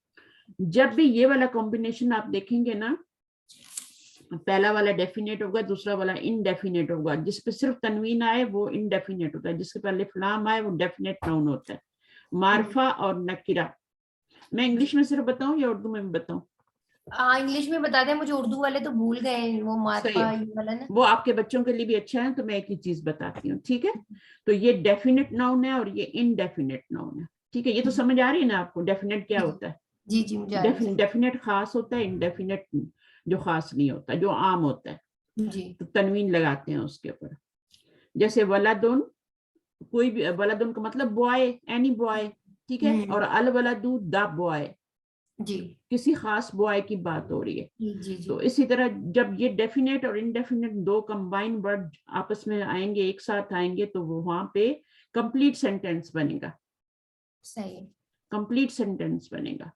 जब भी ये वाला कॉम्बिनेशन आप देखेंगे ना, पहला वाला डेफिनेट होगा, दूसरा वाला इनडेफिनेट होगा। जिस पे सिर्फ तनवीन आए वो इनडेफिनेट होता है, जिसके पे अलिफ लाम आए वो डेफिनेट नाउन होता है। मारफा और नकिरा, मैं इंग्लिश में सिर्फ बताऊं या उर्दू में भी बताऊं? इंग्लिश में बता दें, मुझे उर्दू वाले तो भूल गए हैं, वो सही मारफा है, ये वाला ना। वो आपके बच्चों के लिए भी अच्छा है, तो मैं एक ही चीज बताती हूँ, ठीक है। तो ये डेफिनेट नाउन है और ये इनडेफिनेट नाउन है, ठीक है। ये तो समझ आ रही है ना आपको, डेफिनेट क्या होता है? जी जी, मुझे आ रही है। डेफिनेट खास होता है, इनडेफिनेट जो खास नहीं होता, जो आम होता है, जी तो तनवीन लगाते हैं उसके ऊपर। जैसे वलादुन, कोई भी, वलादुन का मतलब बॉय, एनी बॉय, ठीक है। और अल वलादु द बॉय, जी किसी खास बॉय की बात हो रही है। जी जी जी। तो इसी तरह जब ये डेफिनेट और इनडेफिनेट दो कंबाइन वर्ड आपस में आएंगे, एक साथ आएंगे, तो वो वहां पे कंप्लीट सेंटेंस बनेगा, सही कंप्लीट सेंटेंस बनेगा।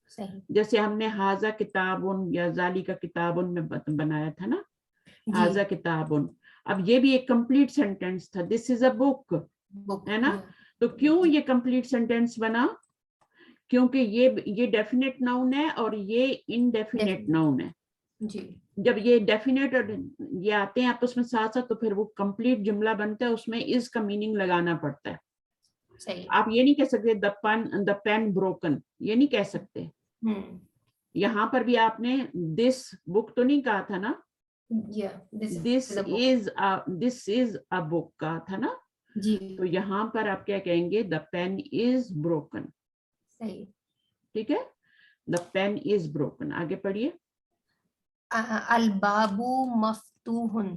सही। जैसे हमने हाजा किताबुन या जाली का किताबुन में बनाया था ना, जी हाजा किताबुन, अब ये भी एक कंप्लीट सेंटेंस था, this is a book, book है ना। तो क्यों ये कंप्लीट सेंटेंस बना? क्योंकि ये डेफिनेट नाउन है और ये इनडेफिनेट नाउन है। जी जब ये डेफिनेट और ये आते हैं आपस में साथ साथ, तो फिर वो कंप्लीट जुमला बनता है, उसमें इज का मीनिंग लगाना पड़ता है। सही। आप ये नहीं कह सकते द पेन ब्रोकन, ये नहीं कह सकते। यहाँ पर भी आपने दिस बुक तो नहीं कहा था ना, Yeah, this this is a book. Is a book का था ना, जी तो यहाँ पर आप क्या कहेंगे, द पेन इज ब्रोकन. सही. ठीक है, द पेन इज ब्रोकन. आगे पढ़िए. अल बाबू मफ्तूहुन.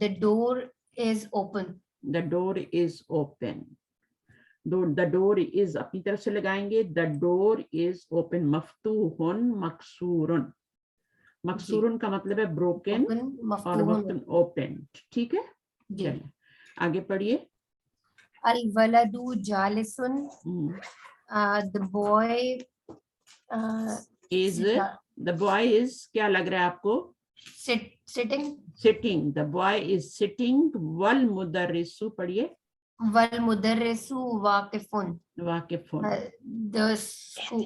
The door is open. The door is open. The door is अपनी तरफ से लगाएंगे, द डोर इज ओपन. मफ्तूहुन मकसूरन. मकसूरन का मतलब है ब्रोकन Open, और मफ्तूहुन. वक्तन ओपन. ठीक है, जी. चलिए आगे पढ़िए. अल वलदू जालिसुन. The boy is the boy is, क्या लग रहा है आपको, sitting. Sitting. The boy is sitting. वल मुदर्रिसु पढ़िए. वल मुदर्रिसु वाकिफुन. वाकिफुन. The school,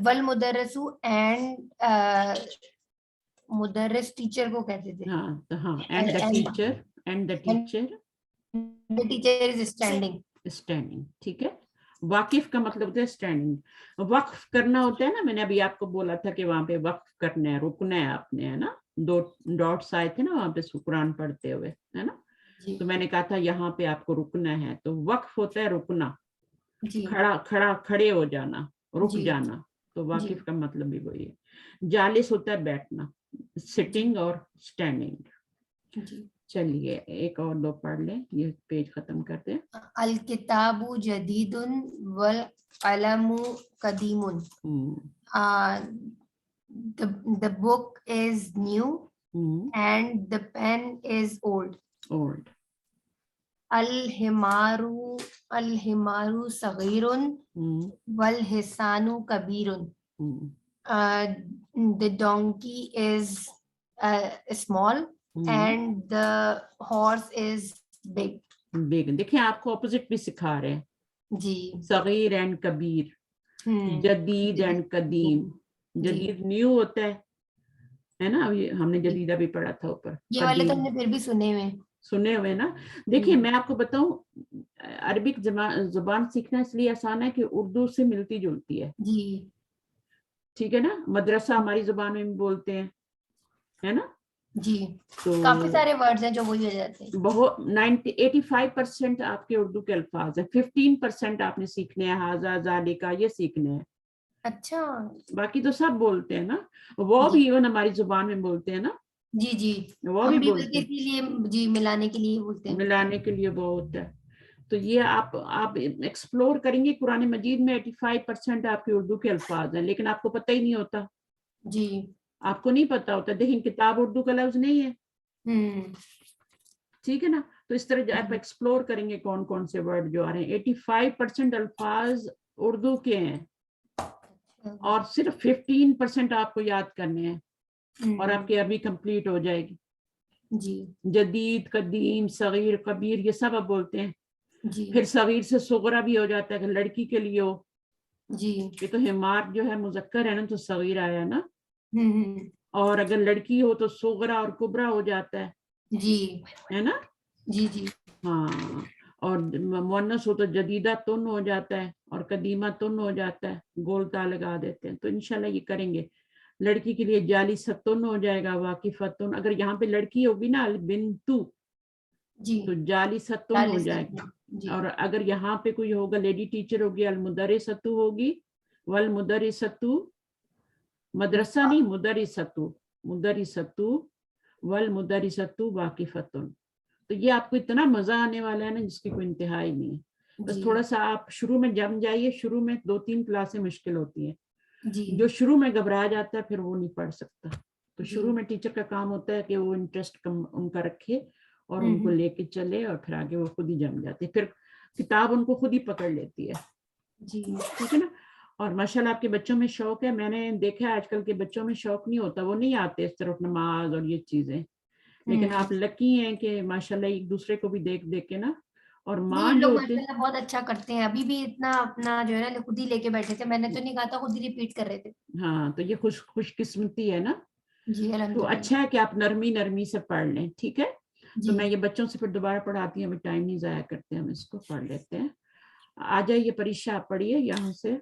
वल मुदर्रिसु and मुदर्रिस टीचर को कहते थे. हाँ तो हाँ, and the And- teacher, and the teacher The teacher is standing. Standing. ठीक है, वाकिफ का मतलब होता है स्टैंडिंग. वक्फ करना होता है ना, मैंने अभी आपको बोला था कि वहां पे वक्फ करना है, रुकना है आपने, है ना. 2 डॉट्स आए थे ना वहां पे कुरान पढ़ते हुए, है ना. जी. तो मैंने कहा था यहाँ पे आपको रुकना है, तो वक्फ होता है रुकना, जी. खड़े हो जाना, रुक जी. जाना. तो वाकिफ जी. का मतलब भी वही है. जालिस होता है बैठना, सिटिंग और स्टैंडिंग. जी. चलिए एक और 2 पढ़ लें, ये पेज खत्म करते हैं. अल किताबु जदीदुन वल कलमु कदीमुन. The book is new and the pen is old. Old. Al himaru saghirun wal hisanu kabirun. The donkey is small and the horse is big. Big. देखिए आपको ऑपोजिट भी सिखा रहे हैं, जी. सगीर एंड कबीर, जदीद एंड कदीम. जदीद न्यू होता है ना. अभी हमने जदीदा भी पढ़ा था ऊपर. ये वाले तो कदीम हमने फिर भी सुने हुए. सुने हुए ना. देखिए मैं आपको बताऊं, अरबिक जुबान सीखना इसलिए आसान है कि उर्दू से मिलती जुलती है. जी. ठीक है ना. मदरसा हमारी जुबान में भी बोलते हैं, है ना. जी. तो काफी सारे वर्ड्स हैं जो वही हो जाते हैं. बहुत 85% आपके उर्दू के अल्फाज है. 15% आपने सीखने हैं, हाजा जालिका ये सीखने हैं. अच्छा. बाकी तो सब बोलते हैं ना. वो भी इवन हमारी जुबान में बोलते हैं ना. जी. जी. वो हम भी भी बोलते बल्कि हैं, इसीलिए जी मिलाने के लिए बोलते हैं. मिलाने के लिए वो होता है. तो ये आप एक्सप्लोर करेंगे कुरान मजीद में 85% आपके उर्दू के अल्फाज हैं, लेकिन आपको पता ही नहीं होता. जी. आपको नहीं पता होता. देखिए किताब उर्दू का लफ्ज नहीं है. ठीक है ना. तो इस तरह आप एक्सप्लोर करेंगे कौन कौन से वर्ड जो आ रहे हैं. 85% अल्फाज उर्दू के हैं और सिर्फ 15% आपको याद करने हैं और आपकी अरबी कंप्लीट हो जाएगी. जी. जदीद, कदीम, सगीर, कबीर ये सब अब बोलते हैं. जी. फिर सगीर से सुगरा भी हो जाता है, लड़की के लिए हो. जी. ये तो हिमार जो है मुजक्कर है ना, तो सगीर आया ना. और अगर लड़की हो तो सुगरा और कुबरा हो जाता है. जी. है ना. जी. जी. हाँ. और मुअन्नस हो तो जदीदा तुन हो जाता है और कदीमा तुन हो जाता है, गोल ता लगा देते हैं. तो इंशाल्लाह ये करेंगे. लड़की के लिए जाली सतुन हो जाएगा, वाकिफतुन. अगर यहाँ पे लड़की होगी ना बिन्तु, जी. तो जाली सतुन हो जाएगा. और अगर यहाँ पे कोई होगा लेडी टीचर होगी, अल मुदर्रिसतु होगी, वल मुदर्रिसतु, मदरसा नहीं मुदर्रिसतु, मुदर्रिसतु वल मुदर्रिसतु वाकिफतुन. तो ये आपको इतना मजा आने वाला है ना जिसकी कोई इंतहा ही नहीं है. बस थोड़ा सा आप शुरू में जम जाइए. शुरू में 2-3 क्लासें मुश्किल होती हैं. जो शुरू में घबरा जाता है फिर वो नहीं पढ़ सकता. तो शुरू में टीचर का काम होता है कि वो इंटरेस्ट उनका रखे और उनको लेके चले और फिर आगे वो खुद ही जम जाते. फिर किताब उनको खुद ही पकड़ लेती है. जी. ठीक है ना. और माशाल्लाह आपके बच्चों में शौक है. मैंने देखा है आजकल के बच्चों में शौक नहीं होता, वो नहीं आते इस तरफ नमाज और ये चीजें. लेकिन आप लकी हैं कि माशाल्लाह एक दूसरे को भी देख देख के ना. और माँ जो होती है बहुत अच्छा करते हैं. अभी भी इतना अपना जो है ना खुद ही लेके बैठे थे. मैंने तो नहीं कहा था, खुद ही रिपीट कर रहे थे. हाँ. तो ये खुशकिस्मती है ना. जी. तो अल्हम्दुलिल्लाह. अच्छा है कि आप नरमी से पढ़ लें. ठीक है. तो मैं ये बच्चों से फिर दोबारा पढ़ाती हूँ. अभी टाइम नहीं जाया करते, हम इसको पढ़ लेते हैं. आ जाइए परीक्षा, आप पढ़िए यहाँ से.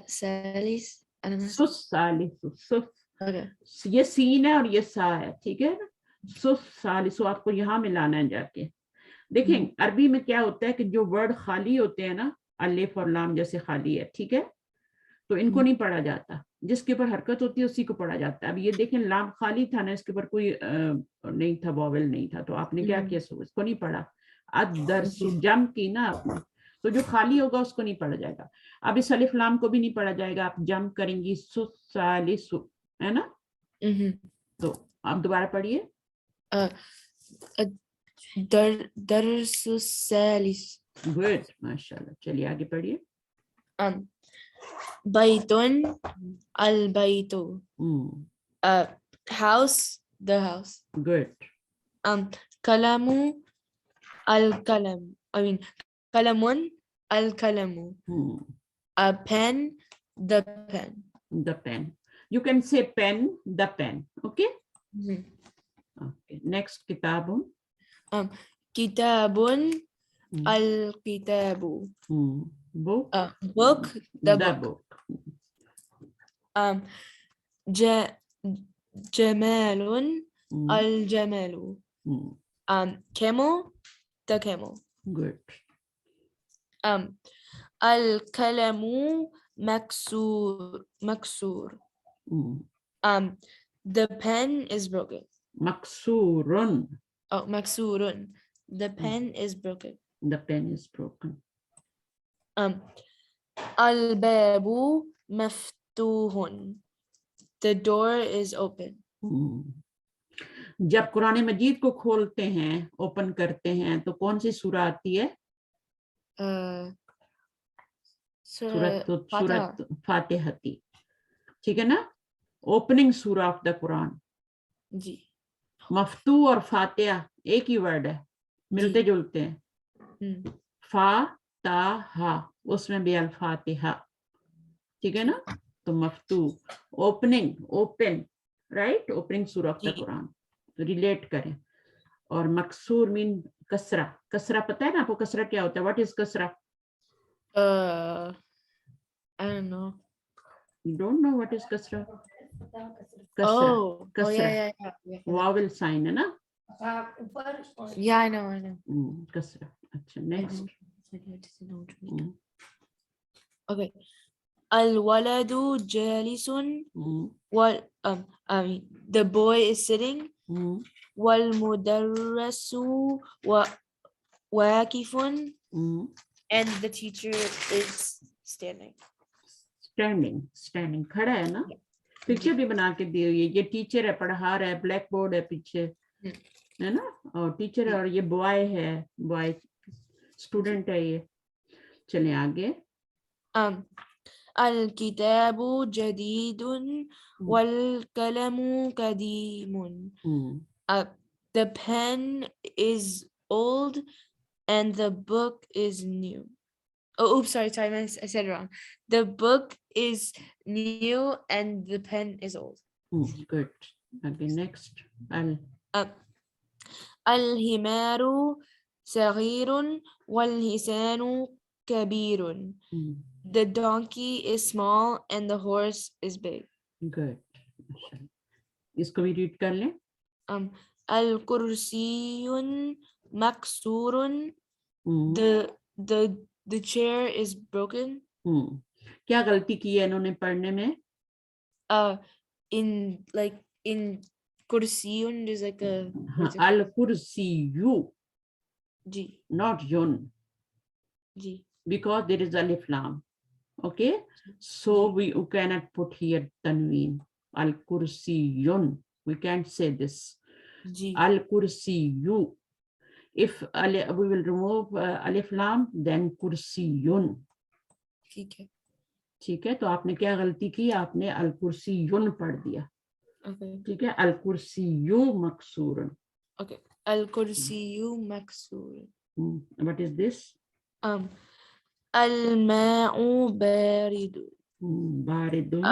salis. I don't know. सुस सालिसु सुस, Okay. ये सीन है और ये सा है, ठीक है ना। सुस सालिसु आपको यहाँ मिलाना है जाके। देखें अरबी में क्या होता है कि जो वर्ड खाली होते हैं ना, अलिफ और लाम जैसे खाली है, ठीक है, तो इनको नहीं पढ़ा जाता, जिसके ऊपर हरकत होती है उसी को पढ़ा जाता है। अब ये देखें लाम खाली था ना, इसके ऊपर कोई नहीं था, वॉवेल नहीं था, तो आपने क्या किया, इसको नहीं पढ़ा। अदरसु जम की ना आपने, तो जो खाली होगा उसको नहीं पढ़ा जाएगा। अब इस अलिफ लाम को भी नहीं पढ़ा जाएगा, आप जम करेंगी सुसालिसु, है ना। तो आप दोबारा पढ़िए। Darsu salis. गुड, माशाल्लाह। चलिए आगे पढ़िए। Baitun al baitu. House, the house. Good. Kalamu al kalam. I mean, kalamun al kalamu. A pen, the pen. The pen. You can say pen, the pen. Okay. Okay. Next, kitabun. Kitabun al kitabu. Book. Book, the book. book. Jamalun al jamalu. Camel, the camel. Good. Al kalamu maksur. The pen is broken. Maksurun. Oh, maksurun. The pen is broken. The pen is broken. Al babu maftuhun. The door is open. जब कुरान मजीद को खोलते हैं, open करते हैं, तो कौन सी सूरा आती है? सूरत फातिहती, ठीक है ना। ओपनिंग सूरा ऑफ द कुरान। जी। मफ्तू और फातिहा एक ही वर्ड है, मिलते जुलते हैं। फा ता हा, उसमें भी अल फातिहा, ठीक है ना। तो मफ्तू ओपनिंग, ओपन, राइट, ओपनिंग सूरा ऑफ द कुरान, रिलेट करें। और मकसूर मीन कसरा। कसरा पता है ना आपको, कसरा क्या होता है? व्हाट इज कसरा? I don't know. You don't know what is kasra? Kasra. Oh, kasra. yeah. Vowel sign है ना? Yeah, I know. Kasra. अच्छा, next. Okay. Al waladu jalisun. The boy is sitting. Wal mudarrasu waqifun. And the teacher is standing. Standing. खड़ा है ना? Picture भी बना के दी हुई है। ये टीचर है, पढ़ा रहा है, ब्लैक बोर्ड है पीछे, है ना। और टीचर है, और ये बॉय है, बॉय स्टूडेंट है ये। चलिए आगे। Al kitabu jadidun wal kalamu kadimun. The pen is old and the book is new. Oh, oops, sorry, I said it wrong. The book is new and the pen is old. Good. Okay, next. Al-himaru saghirun wal-hisanu kabirun. The donkey is small and the horse is big. Good. इसको भी read कर लें। Al-kursiyun maksurun. The chair is broken. क्या गलती की है इन्होंने पढ़ने में? In kursiyun is like a al kursiyu, G. not yun, G. because there is alif lam. Okay, so we cannot put here tanween. Al kursiyun, we can't say this. G. Al kursiyu. If we will remove alif lam, then kursiyun. ठीक है, तो आपने क्या गलती की? आपने अल कुर्सियुन पढ़ दिया। ठीक है, अल कुर्सियु मकसूरन। Okay, al kursiyu maksurun. What is this? Al ma'u baridun. Baridun.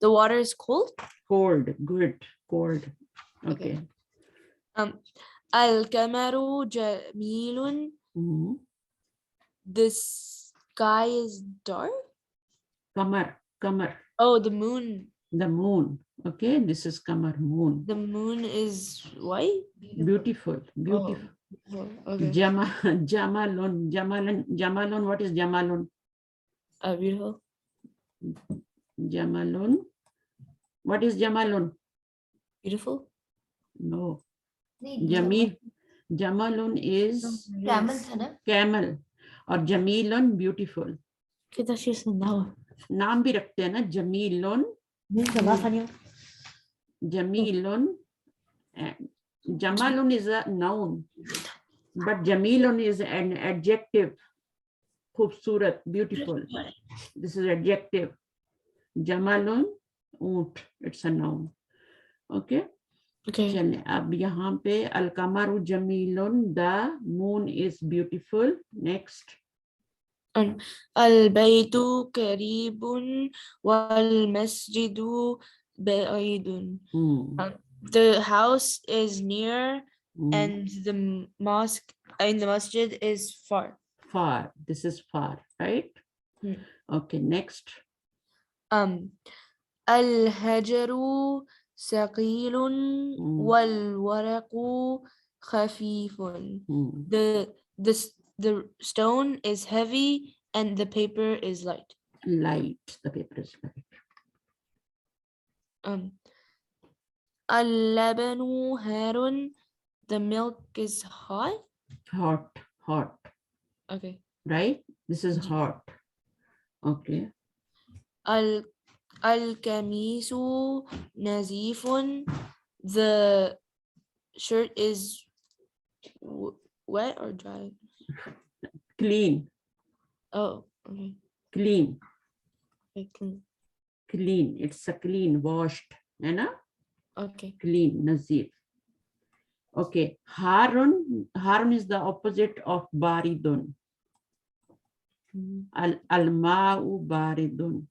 The water is cold. Cold. Good. Cold. Okay. القمر جميل. Mhm. The sky is dark. Kamar, kamar, Oh, the moon. the moon. Okay, this is kamar, moon. The moon is white. Beautiful, beautiful. Oh, okay. Jamalun, Jamalun. What is Jamalun? Beautiful. Jamalun. What is Jamalun? Beautiful. No. नहीं, Jamil. Jamalun is camel था ना? camel. और Jamilun, beautiful. كده شيء صنعه. नाम भी रखते हैं ना, Jamilun. Jamilun. Jamalun is a noun, but Jamilun is an adjective. Khubsurat, beautiful. This is adjective. Jamalun, oot, it's a noun. Okay. Okay. चलें अब यहाँ पे अलकमरु जमीलुन, the moon is beautiful. Next. البيت قريب والمسجد بعيد. The house is near and the mosque and the masjid is far. Far. This is far, right? Okay, next. الحجر ثقيل والورق خفيف. The stone is heavy and the paper is light. Light. The paper is light. اللبن هار. The milk is hot. Hot. Hot. Okay. Right? This is hot. Okay. القميص نظيف. The shirt is wet or dry? Clean. Oh, okay. Clean. Okay, clean. Clean. It's a clean, washed. है ना? Okay. Clean, nazif. Okay. Harun. Harun is the opposite of baridun. Al-ma'u baridun.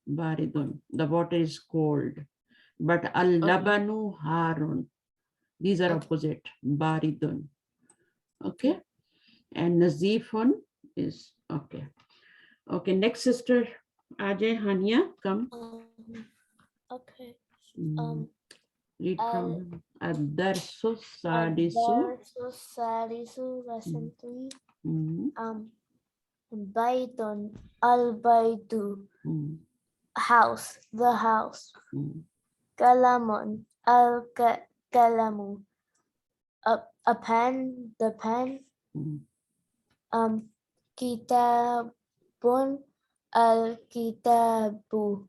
Baridun. The water is cold. But al-labanu harun. These are opposite. Baridun. Okay. And nazifun is okay. Okay. Next, sister Ajay, Hania, come. Okay. Read from Ad-Darsu Sadisu. Ad-Darsu Sadisu, lesson 3. Baytun, al-baytu, house, the house. Kalamun, al-kalamu, a pen, the pen. Kitabun, al-kitabu,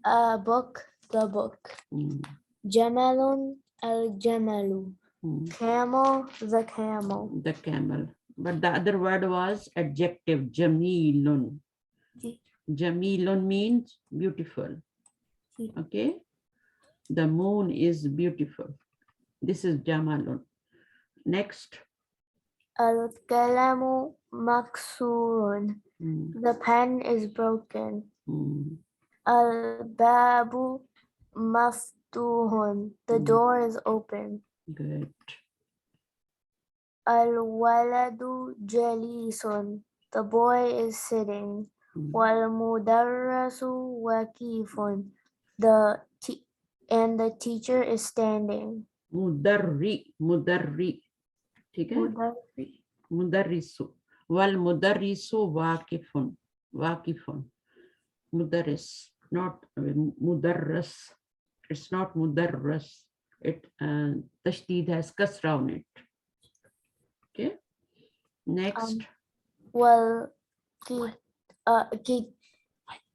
a book, the book. Jamalun, al-jamalu, camel, the camel. The camel. But the other word was adjective, jamilun. Jamilun means beautiful. Okay. The moon is beautiful. This is jamalun. Next. Al-kalamu maksurun. The pen is broken. Al-babu maftuhun. The door is open. Good. Al-waladu jalisun. The boy is sitting. Wal-mudarrasu wakifun. The teacher is standing. Mudarri. ठीक है? Mudarrisu. Wal mudarrisu wakifun. Mudarris. Not mudarras. It's not mudarras. It tashdid has kasra on it. Okay. Next.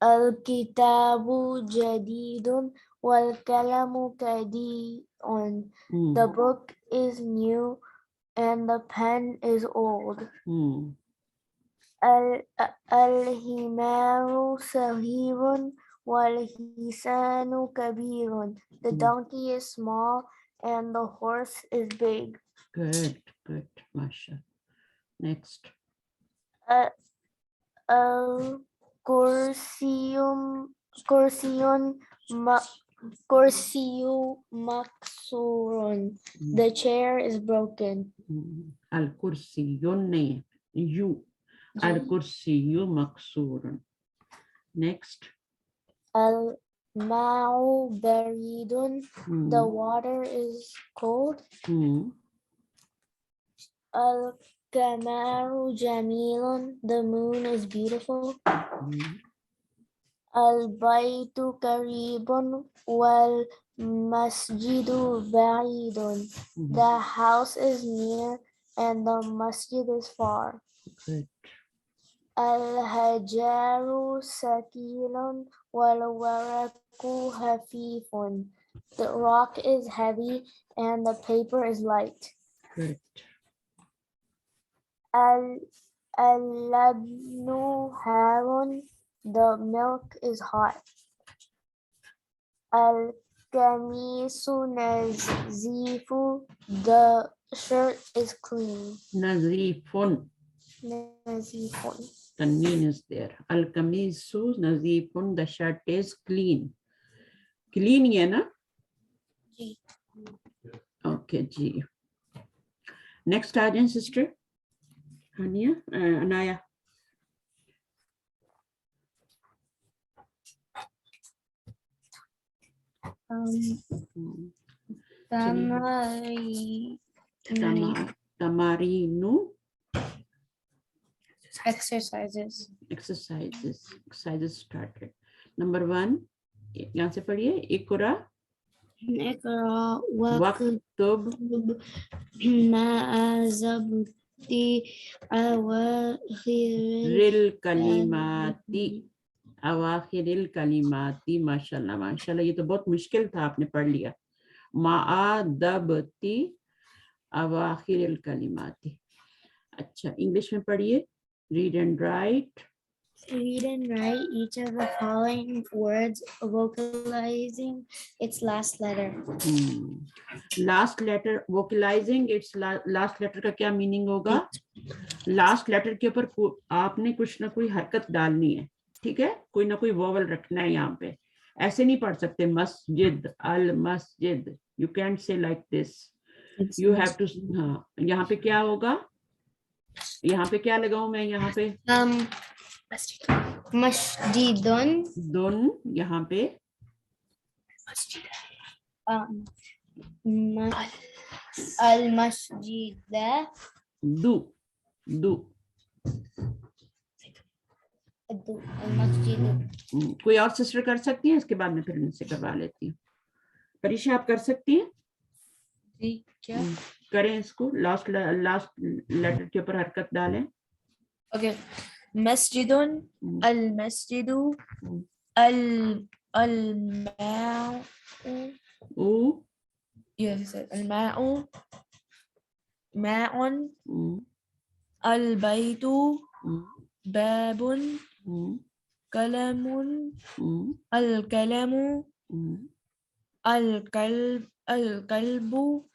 Al-kitabu jadidun wal kalamu kadi'un. The book is new and the pen is old. Al-himaru sahirun wal hisanu kabirun. The donkey is small and the horse is big. Good. Masha. Next. Kursiyun Kursiyu maksurun. The chair is broken. al kursiyun nahi hai, you. Al kursiyu maksurun. Next. Al-ma'u baridun. The water is cold. Al-kamaru jamilun. The moon is beautiful. Al-baytu karibun wal masjidu ba'idun. The house is near and the masjid is far. Good. Al-hajaru sakilun wal waraku hafifun. The rock is heavy and the paper is light. Good. Al-labnu harun. The milk is hot. Al-kamisu nazifu. The shirt is clean. Nazifun. Nazifun. Tanween is there. Al kamisu nazifun. The shirt is clean. Clean ye na? Ji. Okay, ji. Next Arjan sister. Hania, Anaya. Tamarinu. Exercises. Exercises started. Number 1. यहाँ से पढ़िए. Ikra. Iqra Waktub. ma'azabti Ril kalimati. Awakhiril kalimati. माशाल्लाह माशाल्लाह. ये तो बहुत मुश्किल था, आपने पढ़ लिया. Ma'adabti. Awakhiril kalimati. अच्छा, इंग्लिश में पढ़िए. Read and write. Read and write each of the following words, vocalizing its last letter. Last letter, vocalizing its last letter का क्या मीनिंग होगा? Last letter के ऊपर आपने कुछ ना कोई हरकत डालनी है, ठीक है? कोई ना कोई वोवल रखना है यहाँ पे. ऐसे नहीं पढ़ सकते मस्जिद, अल मस्जिद. You can't say like this. You have to. हाँ, यहाँ पे क्या होगा? यहाँ पे क्या लगाऊं मैं? यहाँ पे Masjidun. दोन. यहाँ पे Al masjida. दू. Al masjidu. कोई और सिस्टर कर सकती है? इसके बाद में फिर इनसे करवा लेती हूँ. परीक्षा आप कर सकती हैं? जी, क्या? करें इसको. लास्ट लेटर के ऊपर हरकत डालें. Okay. Masjidun, al-masjidu, al-ma'u. Yes, al-ma'u, ma'un, al-baytu, babun, kalamun, al-kalamu, al-kalbu,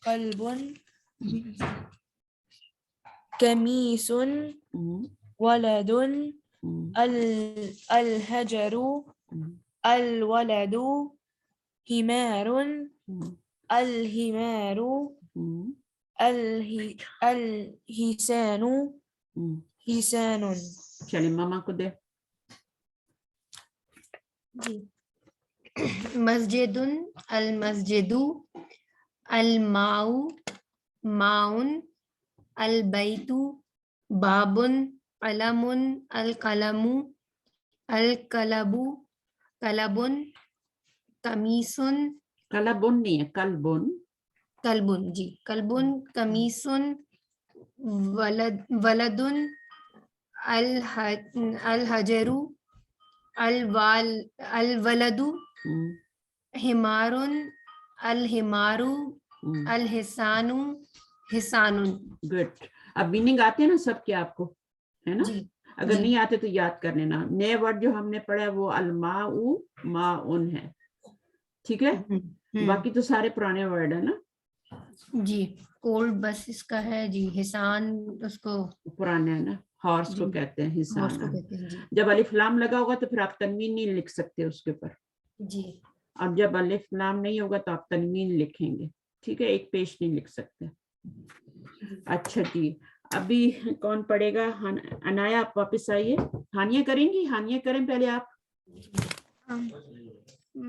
kalbun, kamisun, waladun, al-hajaru, al-waladu, himarun, al-himaru, al-hisanu, hisanun. चलिए मामा को दे. Masjidun, al-masjidu, al-ma'u, ma'un, al-baytu, babun, alamun, al-kalamu, al-kalabu, kalabun, kamisun, कलबुन नहीं है, कलबुन. kalbun, ji, kalbun, kamisun, waladun, al-hajaru, al-waladu, himarun, al-himaru, al-hisanu, hisanun. Good. अब meaning आते हैं ना सब के आपको, है ना? जी. अगर जी. नहीं आते तो याद कर लेना. नए वर्ड जो हमने पढ़ा है वो अलमाउ माउन है, ठीक है? बाकी तो सारे पुराने वर्ड है ना जी. कोल्ड बस इसका है जी. हिसान उसको पुराने है ना. हॉर्स को जी। कहते हैं हॉर्स को हिसाना। कहते हैं जी। जब अलिफ लाम लगा होगा तो फिर आप तनवीन नहीं लिख सकते उसके ऊपर, जी और जब अलिफ लाम नहीं होगा तो आप तनवीन लिखेंगे, ठीक है, एक पेश नहीं लिख सकते। अच्छा जी, अभी कौन पढ़ेगा? अनाया आप वापस आइए। हानिया करेंगी? हानिया करें पहले आप।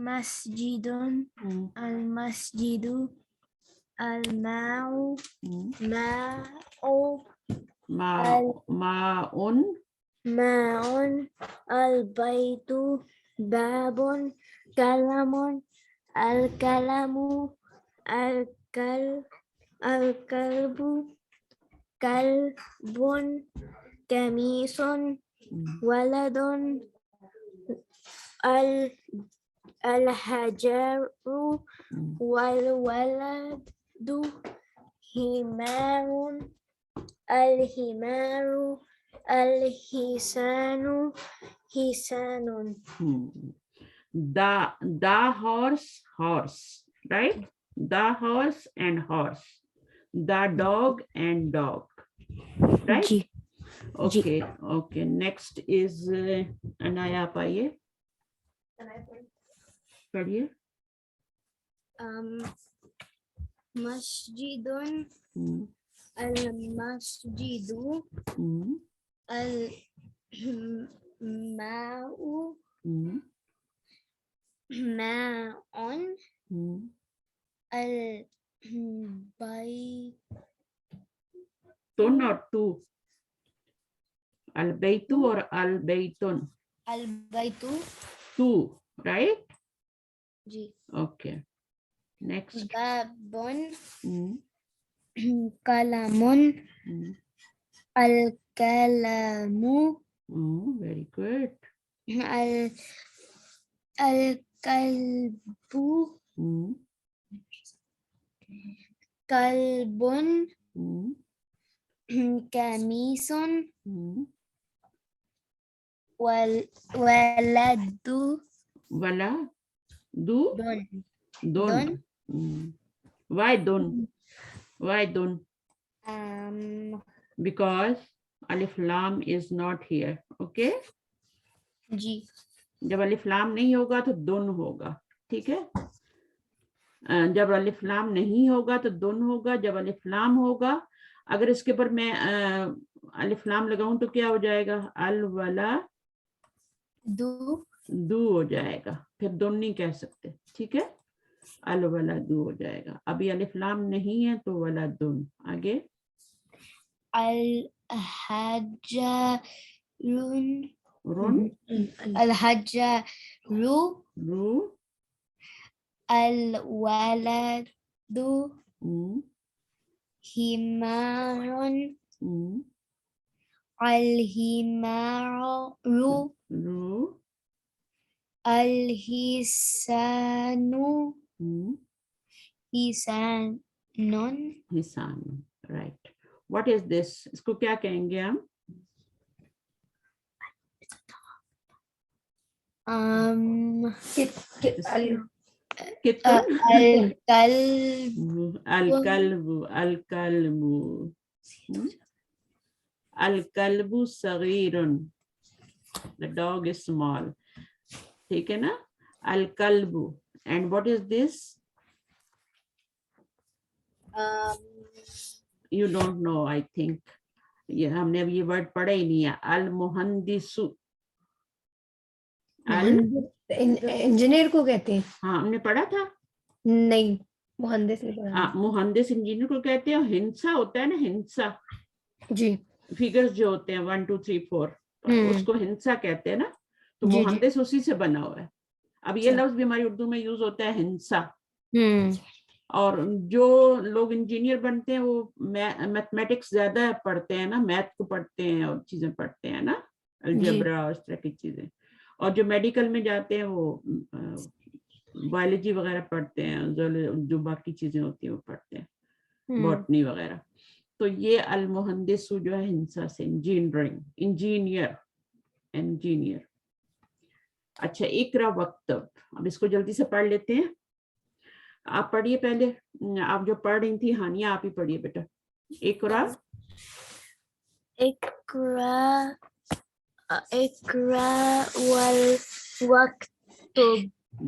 Masjidun, al-masjidu, al-ma'u, ma'u, माउन, ma'un, al-baytu, babun, kalamun, al-kalamu, al-kalbu, kalbun, kamisun, waladun, al-hajaru, wal-waladu, himarun, al-himaru, al-hisanu, hisanun. the horse, horse, right? The horse and horse, the dog and dog, right? Ji Okay, okay, next is Anaya, आप आइए, पढ़िए। masjidun, al-masjidu, al-ma'u, ma'un, al-bayt, तुन और तू, अलबैतु और अलबैतुन, al-baytu, तू, right? Ji Okay, next. babun, kalamun, al-kalamu, Very good. al-kalbu, kalbun, kamisun, waladu, Wala, du, don, don. Why don? Why don? Because alif lam is not here. Okay? जी जब अलिफ लाम नहीं होगा तो दुन होगा, ठीक है? जब अलिफ लाम नहीं होगा तो दुन होगा, जब अलिफ लाम होगा, अगर इसके ऊपर मैं अलिफ लाम लगाऊं तो क्या हो जाएगा? अल वाला दू दू हो जाएगा, फिर दुन नहीं कह सकते, ठीक है? अल वाला दू हो जाएगा। अभी अलिफ लाम नहीं है तो वाला दुन। आगे al-hajarun, रुन, al-hajaru, रू, al-waladu, himarun, al-himaru, रू, al-hisanu, hisanun, हिसान, राइट। What is this? इसको क्या कहेंगे हम? कितन, अलकल्बु, अलकल्बु, अलकल्बु सगीरुन, the dog is small, ठीक है ना? अलकल्बु, and what is this? You don't know, I think. ये हमने अभी ये वर्ड पढ़ा ही नहीं है। अल मुहंदिसु, इंजीनियर को कहते हैं। हाँ हमने पढ़ा था। नहीं, मुहंदिस नहीं पढ़ा। मुहंदिस इंजीनियर को कहते हैं। हिंसा होता है ना, हिंसा जी, फिगर्स जो होते हैं 1 2 3 4, उसको हिंसा कहते हैं ना, तो जी, मुहंदिस उसी से बना हुआ है। अब ये लफ्ज भी हमारी उर्दू में यूज होता है, हिंसा। और जो लोग इंजीनियर बनते हैं वो मैथमेटिक्स ज्यादा पढ़ते हैं ना, मैथ को पढ़ते हैं और चीजें पढ़ते हैं ना, अलजेब्रा और इस तरह की चीजें। और जो मेडिकल में जाते हैं वो बायोलॉजी वगैरह पढ़ते हैं, जो बाकी चीजें होती हैं वो पढ़ते हैं, बॉटनी वगैरह। तो ये अल मुहंदिसु जो है हिंसा से, इंजीनियरिंग, इंजीनियर, इंजीनियर। अच्छा, इकरा वक्तब, अब इसको जल्दी से पढ़ लेते हैं। आप पढ़िए पहले, आप जो पढ़ रही थी हानिया, आप ही पढ़िए बेटा। इकरा اقرأ اقرأ والوكتب.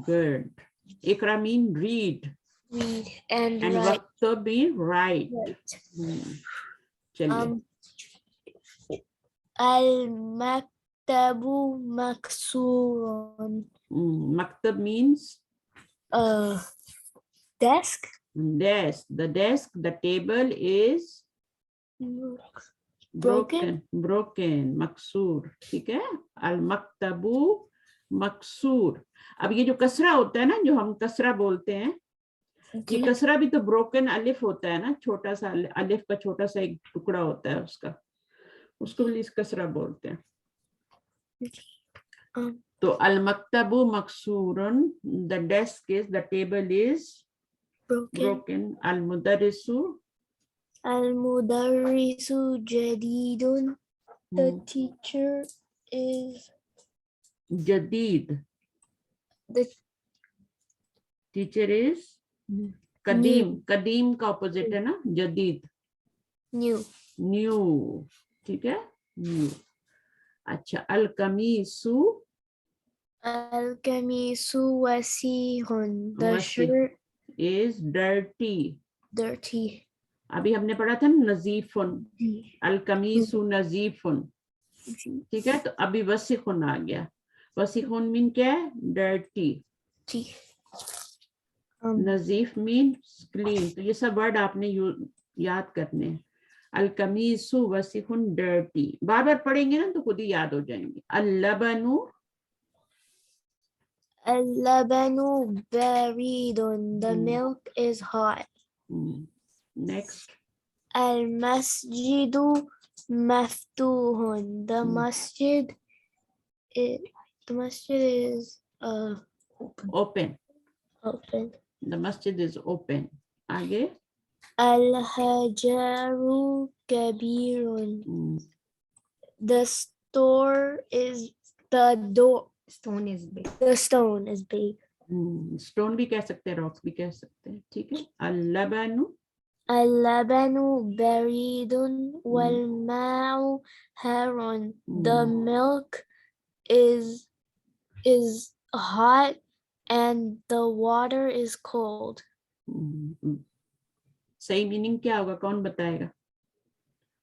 Good. Ikra mean read Read and and write. waktab mean write. چلیے. المكتب مكسور. Maktab means Desk. desk. The desk, the table is broken. مکسور. ٹھیک ہے. المکتبو مکسور. اب یہ جو کسرہ ہوتا ہے نا, جو ہم کسرہ بولتے ہیں, یہ کسرہ بھی تو بروکن الف ہوتا ہے نا, چھوٹا سا الف کا چھوٹا سا ایک ٹکڑا ہوتا ہے اس کا, اس کو بھی کسرہ بولتے ہیں. تو المکتب مکسورن, the desk is, the table is broken. المدرس المدرس جديد. The teacher is جدید. the teacher is قدیم. قدیم کا اپوزٹ ہے نا جدید. new. نیو. ٹھیک ہے, نیو. اچھا. القمیص القميص وسيح. The shirt is dirty. dirty. ابھی ہم نے پڑھا تھا نظیفن. القمیص نظیفن. ٹھیک ہے, تو ابھی وسیخن آ گیا. وسیخن مین کیا ہے؟ ڈرٹی. نظیف مین کلین. تو یہ سب ورڈ آپ نے یاد کرنے ہیں. القمیص وسیخن ڈرٹی. بار بار پڑھیں گے نا تو خود ہی یاد ہو جائیں گے. اللبن اللبن بارد. The milk is hot. next. المسجد مفتوح. The masjid is open. open. The masjid is open. آگے. الحجر كبير. The store is the door. Stone is big. The stone is big. Stone بھی کہہ سکتے ہیں, راکس بھی کہہ سکتے ہیں. ٹھیک ہے. اللبن اللبن بارد والماء حار. The milk is hot and the water is cold. صحیح میننگ کیا ہوگا, کون بتائے گا؟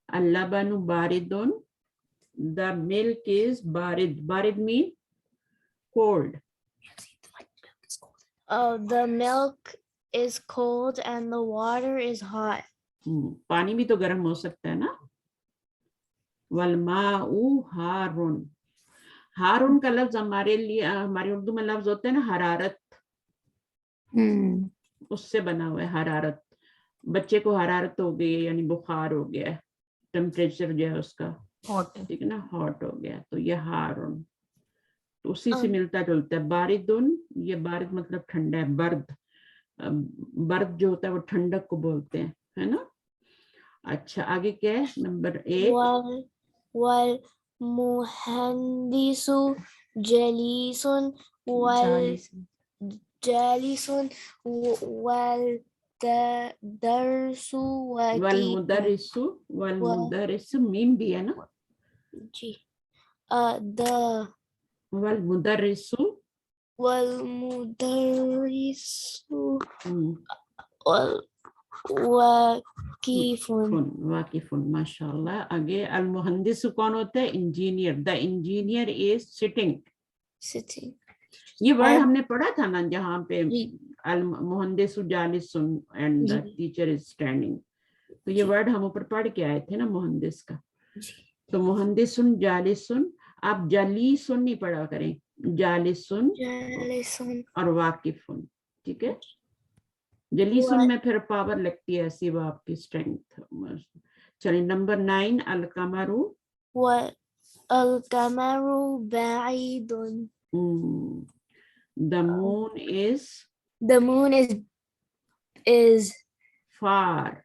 اللبن باردن, the milk is بارد. بارد mean cold. The milk is cold and the water is hot. پانی بھی تو گرم ہو سکتا ہے نا. والماء حارن. حارن کا لفظ ہمارے لیے, ہماری اردو میں لفظ ہوتا ہے نا حرارت, اس سے بنا ہوا ہے حرارت. بچے کو حرارت ہو گئی ہے یعنی بخار ہو گیا ہے, ٹیمپریچر جو ہے اس کا ٹھیک ہے نا, ہاٹ ہو گیا, تو یہ حارن. تو اسی سے ملتا جلتا ہے. باردن, یہ بارد مطلب ٹھنڈا ہے. برد, برد جو ہوتا ہے وہ ٹھنڈک کو بولتے ہیں, ہے نا. اچھا آگے کیا ہے؟ نمبر 8. والمهندس جليس جالس والدرس والمدرس. والمدرس میم بھی ہے نا. جی. والمدرس والمدرس واقف. واقف, ماشاء اللہ. آگے المہندس کون ہوتا ہے؟ Engineer. The engineer is sitting. sitting. یہ ورڈ ہم نے پڑھا تھا نا جہاں پہ المہندس جالس and the teacher is standing. تو یہ ورڈ ہم اوپر پڑھ کے آئے تھے نا مہندس کا. تو مہندسن جالسن, آپ جلیسن نہیں پڑھا کریں, جالسن اور واقفن. ٹھیک ہے. جلیسن میں پھر پاور لگتی ہے ایسی, وہ آپ کی اسٹرینتھ. چلیے نمبر 9. القمر. والقمر بعيد. The moon is. The moon is far.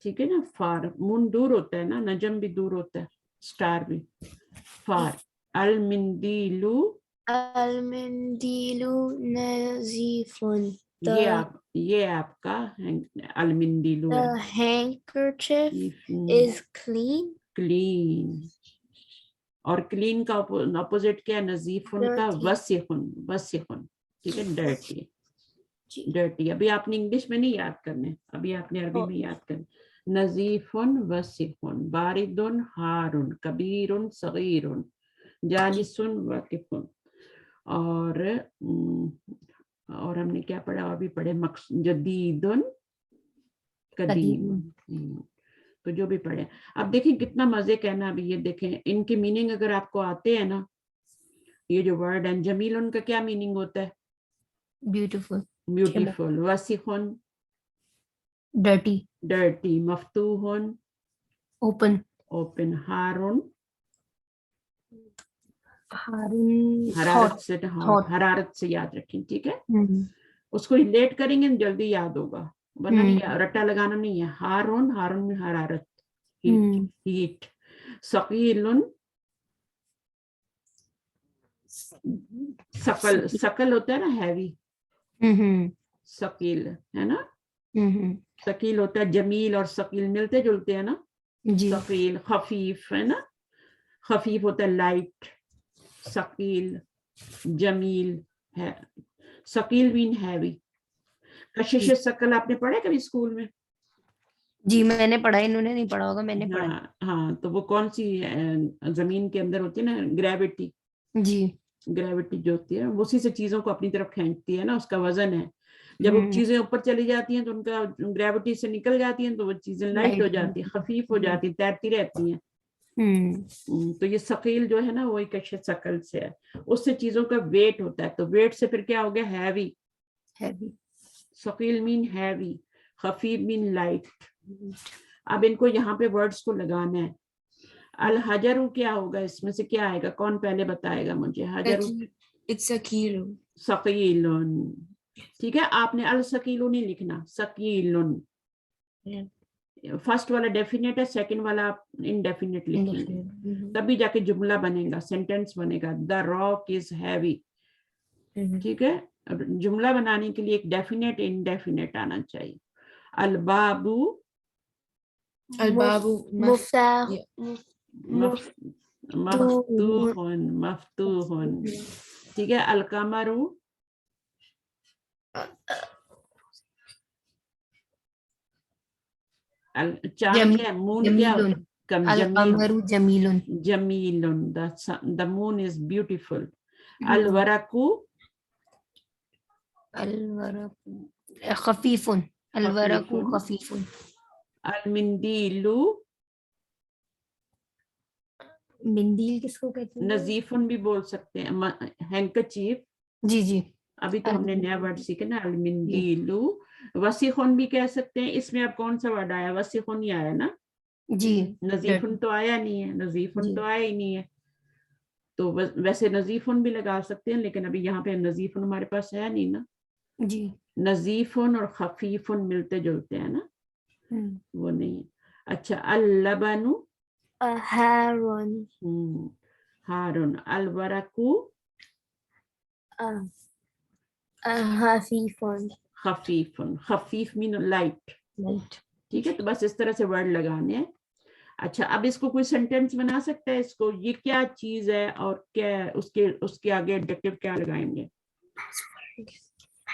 ٹھیک ہے نا. far moon دور ہوتا ہے نا, نجم بھی دور ہوتا ہے, star بھی. far. المندیل. المنديل نظيف. یہ آپ کا المندیلو ہے. The handkerchief is clean. Clean. اور کلین کا اپوزٹ کیا ہے؟ نظیفن کا Dirty. وسیخن. وسیخن ٹھیک ہے. ڈرٹی. ڈرٹی. ابھی آپ نے انگلش میں نہیں یاد کرنے, ابھی آپ نے عربی میں یاد کرنے. نظیفن وسیخن. باردن ہارن. کبیرن صغیرن. جالسن واقفن. اور ہم نے کیا پڑھا؟ ابھی پڑھے جدیدن قدیم. تو جو بھی پڑھے. اب دیکھیں کتنا مزے کہنا. ابھی یہ دیکھیں ان کی میننگ اگر آپ کو آتے ہیں نا, یہ جو ورڈ ہے جمیل, ان کا کیا میننگ ہوتا ہے؟ بیوٹیفل. بیوٹیفل. وسیخن ڈرٹی. ڈرٹی. مفتوحن اوپن. اوپن. ہارن ہارون حرارت سے. حرارت سے یاد رکھیں ٹھیک ہے. اس کو ریلیٹ کریں گے جلدی یاد ہوگا, ورنہ نہیں رٹا لگانا نہیں ہے. ہارون. ہارون میں حرارت, ہیٹ. ثقیل. ثقل ہوتا ہے نا ہیوی. ثقیل ہے نا. ثقیل ہوتا ہے. جمیل اور ثقیل ملتے جلتے ہیں نا. ثقیل. خفیف ہے نا. خفیف ہوتا ہے لائٹ. ثقیل. جمیل ہے. ثقیل مین ہیوی. کشش ثقل آپ نے پڑھا کبھی اسکول میں؟ جی میں نے پڑھا, انہوں نے نہیں پڑھا ہوگا, میں نے پڑھا. ہاں تو وہ کون سی زمین کے اندر ہوتی ہے نا, گریوٹی. جی گریوٹی جو ہوتی ہے اسی سے چیزوں کو اپنی طرف کھینچتی ہے نا, اس کا وزن ہے. جب وہ چیزیں اوپر چلی جاتی ہیں تو ان کا گریوٹی سے نکل جاتی ہیں تو وہ چیزیں لائٹ ہو جاتی ہیں, خفیف ہو جاتی ہیں, تیرتی رہتی ہیں. تو یہ ثقیل جو ہے نا وہی کشش ثقل سے ہے, اس سے چیزوں کا ویٹ ہوتا ہے. تو ویٹ سے پھر کیا ہو گیا؟ ہیوی. ثقیل مین ہیوی. خفیف مین لائٹ. اب ان کو یہاں پہ ورڈز کو لگانا ہے. الحجر کیا ہوگا اس میں سے, کیا آئے گا؟ کون پہلے بتائے گا مجھے؟ حجر ثقیل. ٹھیک ہے, آپ نے الثقیل نہیں لکھنا, ثقیل. فرسٹ والا ڈیفینیٹ ہے, سیکنڈ والا انڈیفینیٹ لکھیں گے, تبھی جا کے جملہ بنے گا, سینٹینس بنے گا. دا راک از ہیوی. ٹھیک ہے, جملہ بنانے کے لیے ایک ڈیفینیٹ انڈیفینیٹ آنا چاہیے. البابو. مفتاح. مفتوحن. مفتوحن. ٹھیک ہے. القمرو. چاند کیا ہے؟ مون کیا ہوتا ہے؟ جمیل. جمیل. The moon is beautiful. الورقو. خفیف. الورق خفیف. المندیلو. مندیل کس کو کہتے ہیں؟ نظیفن بھی بول سکتے ہیں. ہینکچیف. جی جی ابھی تو ہم نے نیا ورڈ سیکھا نا, المندیلو. وسیخن بھی کہہ سکتے ہیں. اس میں اب کون سا ورڈ آیا؟ وسیخن ہی آیا نا. جی نظیفن تو آیا نہیں ہے. نظیفن تو آیا ہی نہیں ہے. تو ویسے نظیفن بھی لگا سکتے ہیں, لیکن ابھی یہاں پہ نظیفن ہمارے پاس ہے نہیں نا. جی نظیفن اور خفیفن ملتے جلتے ہیں نا, وہ نہیں. اچھا. اللبن. Harun. ہارن. الورقو. Hafifun. خفیفن. خفیف مین لائٹ. ٹھیک ہے, تو بس اس طرح سے ورڈ لگانے ہیں. اچھا, اب اس کو کوئی سینٹینس بنا سکتا ہے؟ اس کو یہ کیا چیز ہے اور کیا اس کے آگے ایڈجیکٹو کیا لگائیں گے؟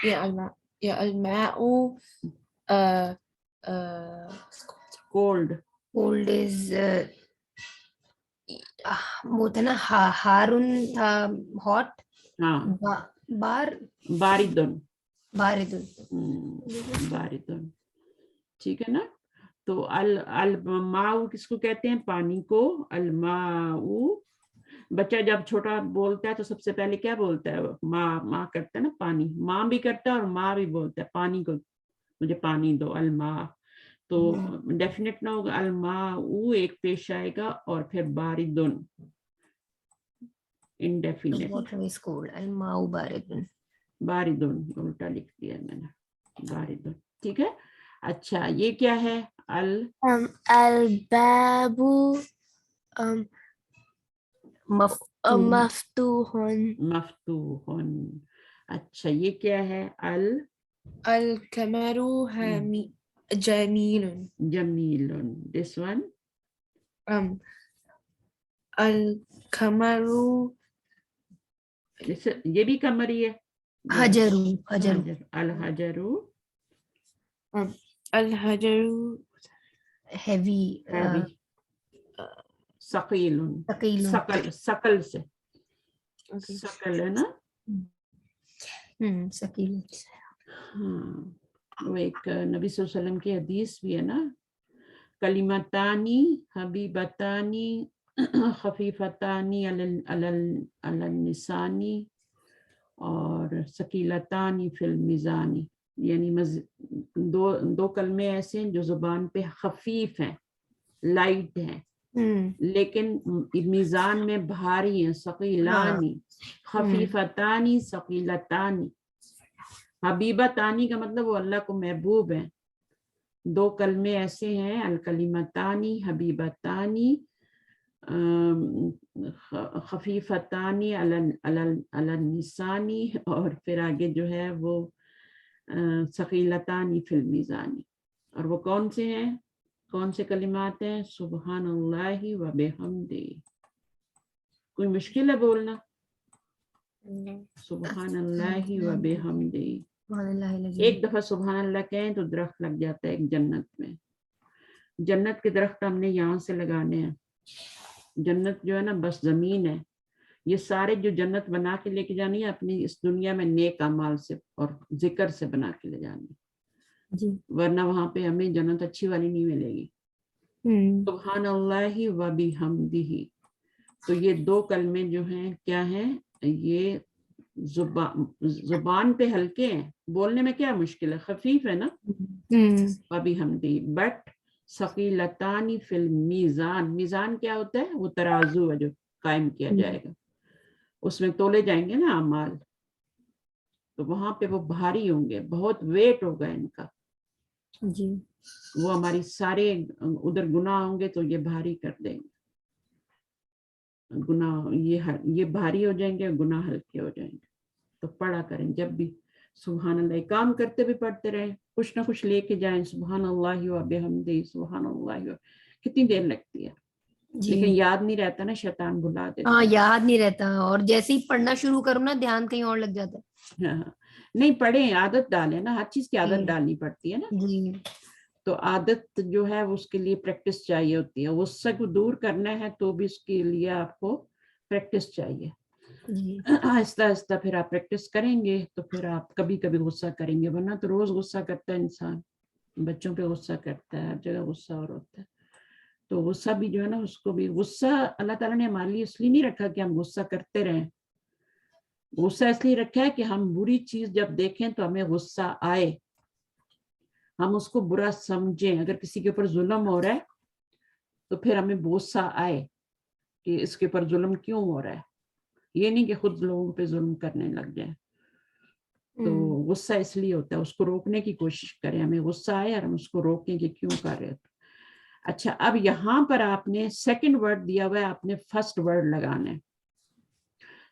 یا الماء کولڈ. کولڈ از وہ تھا نا, ہارون تھا ہاٹ. ہاں. باردن. باردن. ٹھیک ہے نا. تو الماء کس کو کہتے ہیں؟ پانی کو. الماء. بچہ جب چھوٹا بولتا ہے تو سب سے پہلے کیا بولتا ہے؟ ماں. ماں کرتا ہے نا, پانی. ماں بھی کرتا ہے اور ماں بھی بولتا ہے پانی کو, مجھے پانی دو. الماء. تو ڈیفینیٹ نہ ہوگا. الماء ایک پیش آئے گا اور پھر باردن انڈیفینیٹ. الماء باردن. باردن الٹا لکھ دیا میں نے, باردن. ٹھیک ہے. اچھا, یہ کیا ہے؟ البابو مفتوحن. مفتوحن. اچھا, یہ کیا ہے؟ Al-Kamaru Jamilun. Jamilun. This one? Al-Kamaru یہ بھی کمری ہے. حجرو حجرو الحجرو. Al-Hajaru heavy ثقیل. ثقیل ثقل سے Okay. ثقل ہے نا. ثقیل. ہاں وہ ایک نبی صلی اللہ علیہ وسلم کی حدیث بھی ہے نا, کلمتانی حبیبتانی خفیفتانی علی النسانی اور ثقیلتانی فی المیزانی, یعنی دو کلمے ایسے ہیں جو زبان پہ خفیف ہیں, لائٹ ہیں, لیکن میزان میں بھاری ہیں. ثقیلانی, خفیفتانی, ثقیلتانی. حبیبتانی کا مطلب وہ اللہ کو محبوب ہیں. دو کلمے ایسے ہیں, الکلمتانی حبیبتانی خفیفتانی علی النسانی, اور پھر آگے جو ہے وہ ثقیلتانی فی المیزانی. اور وہ کون سے ہیں, کون سے کلمات ہیں؟ سبحان اللہ و بحمدہ. کوئی مشکل ہے بولنا؟ سبحان اللہ و بحمدہ. ایک دفعہ سبحان اللہ کہیں تو درخت لگ جاتا ہے ایک جنت میں. جنت کے درخت ہم نے یہاں سے لگانے ہیں. جنت جو ہے نا بس زمین ہے. یہ سارے جو جنت بنا کے لے کے جانی ہے اپنی اس دنیا میں نیک اعمال سے اور ذکر سے بنا کے لے جانی, ورنہ وہاں پہ ہمیں جنت اچھی والی نہیں ملے گی. سبحان اللہ و بحمدہ. تو یہ دو کلمے جو ہیں کیا ہیں, یہ زبان پہ ہلکے ہیں, بولنے میں کیا مشکل ہے, خفیف ہے نا. و بحمدہ. بٹ ثقیلتانی فی المیزان. میزان کیا ہوتا ہے؟ وہ ترازو ہے جو قائم کیا جائے گا, اس میں تولے جائیں گے نا اعمال, تو وہاں پہ وہ بھاری ہوں گے, بہت ویٹ ہوگا ان کا. وہ ہماری سارے ادھر گناہ ہوں گے تو یہ بھاری کر دیں گے. گناہ یہ بھاری ہو جائیں گے, گناہ ہلکے ہو جائیں گے. تو پڑھا کریں جب بھی سبحان اللہ, کام کرتے بھی پڑھتے رہیں, کچھ نہ کچھ لے کے جائیں. سبحان اللہ و بحمدہ, سبحان اللہ. کتنی دیر لگتی ہے, لیکن یاد نہیں رہتا نا, شیطان بھلا دیتا. ہاں یاد نہیں رہتا, اور جیسے ہی پڑھنا شروع کروں نا دھیان کہیں اور لگ جاتا ہے. ہاں نہیں پڑھیں, عادت ڈالیں نا, ہر چیز کی عادت ڈالنی پڑتی ہے نا. تو عادت جو ہے اس کے لیے پریکٹس چاہیے ہوتی ہے. غصے کو دور کرنا ہے تو بھی اس کے لیے آپ کو پریکٹس چاہیے. آہستہ آہستہ پھر آپ پریکٹس کریں گے تو پھر آپ کبھی کبھی غصہ کریں گے, ورنہ تو روز غصہ کرتا ہے انسان. بچوں پہ غصہ کرتا ہے, ہر جگہ غصہ اور ہوتا ہے. تو غصہ بھی جو ہے نا, اس کو بھی غصہ اللہ تعالیٰ نے ہمارے لیے اس لیے نہیں رکھا کہ ہم غصہ کرتے رہیں. غصہ اس لیے رکھا ہے کہ ہم بری چیز جب دیکھیں تو ہمیں غصہ آئے, ہم اس کو برا سمجھیں. اگر کسی کے اوپر ظلم ہو رہا ہے تو پھر ہمیں غصہ آئے کہ اس کے اوپر ظلم کیوں ہو رہا ہے. یہ نہیں کہ خود لوگوں پہ ظلم کرنے لگ جائیں. تو غصہ اس لیے ہوتا ہے, اس کو روکنے کی کوشش کریں. ہمیں غصہ آئے اور ہم اس کو روکیں کہ کیوں کر رہے تھے. اچھا, اب یہاں پر آپ نے سیکنڈ ورڈ دیا ہوا ہے, آپ نے فرسٹ ورڈ لگانا ہے.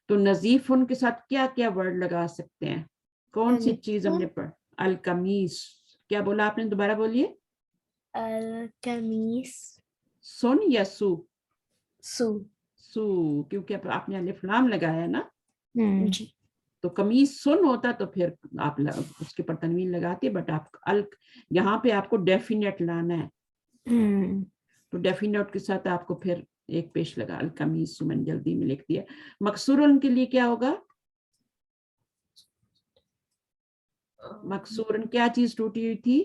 تو نظیف ان کے ساتھ کیا کیا ورڈ لگا سکتے ہیں؟ کون سی چیز ہم نے پڑھ؟ القمیص. کیا بولا آپ نے, دوبارہ بولیے. القمیص. سن یا سو؟ سو. سو, کیونکہ آپ نے الف لام لگایا ہے نا. جی. تو قمیص سن ہوتا تو پھر آپ اس کے پر تنوین لگاتے, بٹ آپ یہاں پہ آپ کو ڈیفینیٹ لانا ہے. تو ڈیفینیٹ کے ساتھ آپ کو پھر ایک پیش لگا, القمیص. میں نے جلدی میں لکھ دیا. مکسورن کے لیے کیا ہوگا؟ مکسورن کیا چیز ٹوٹی ہوئی تھی؟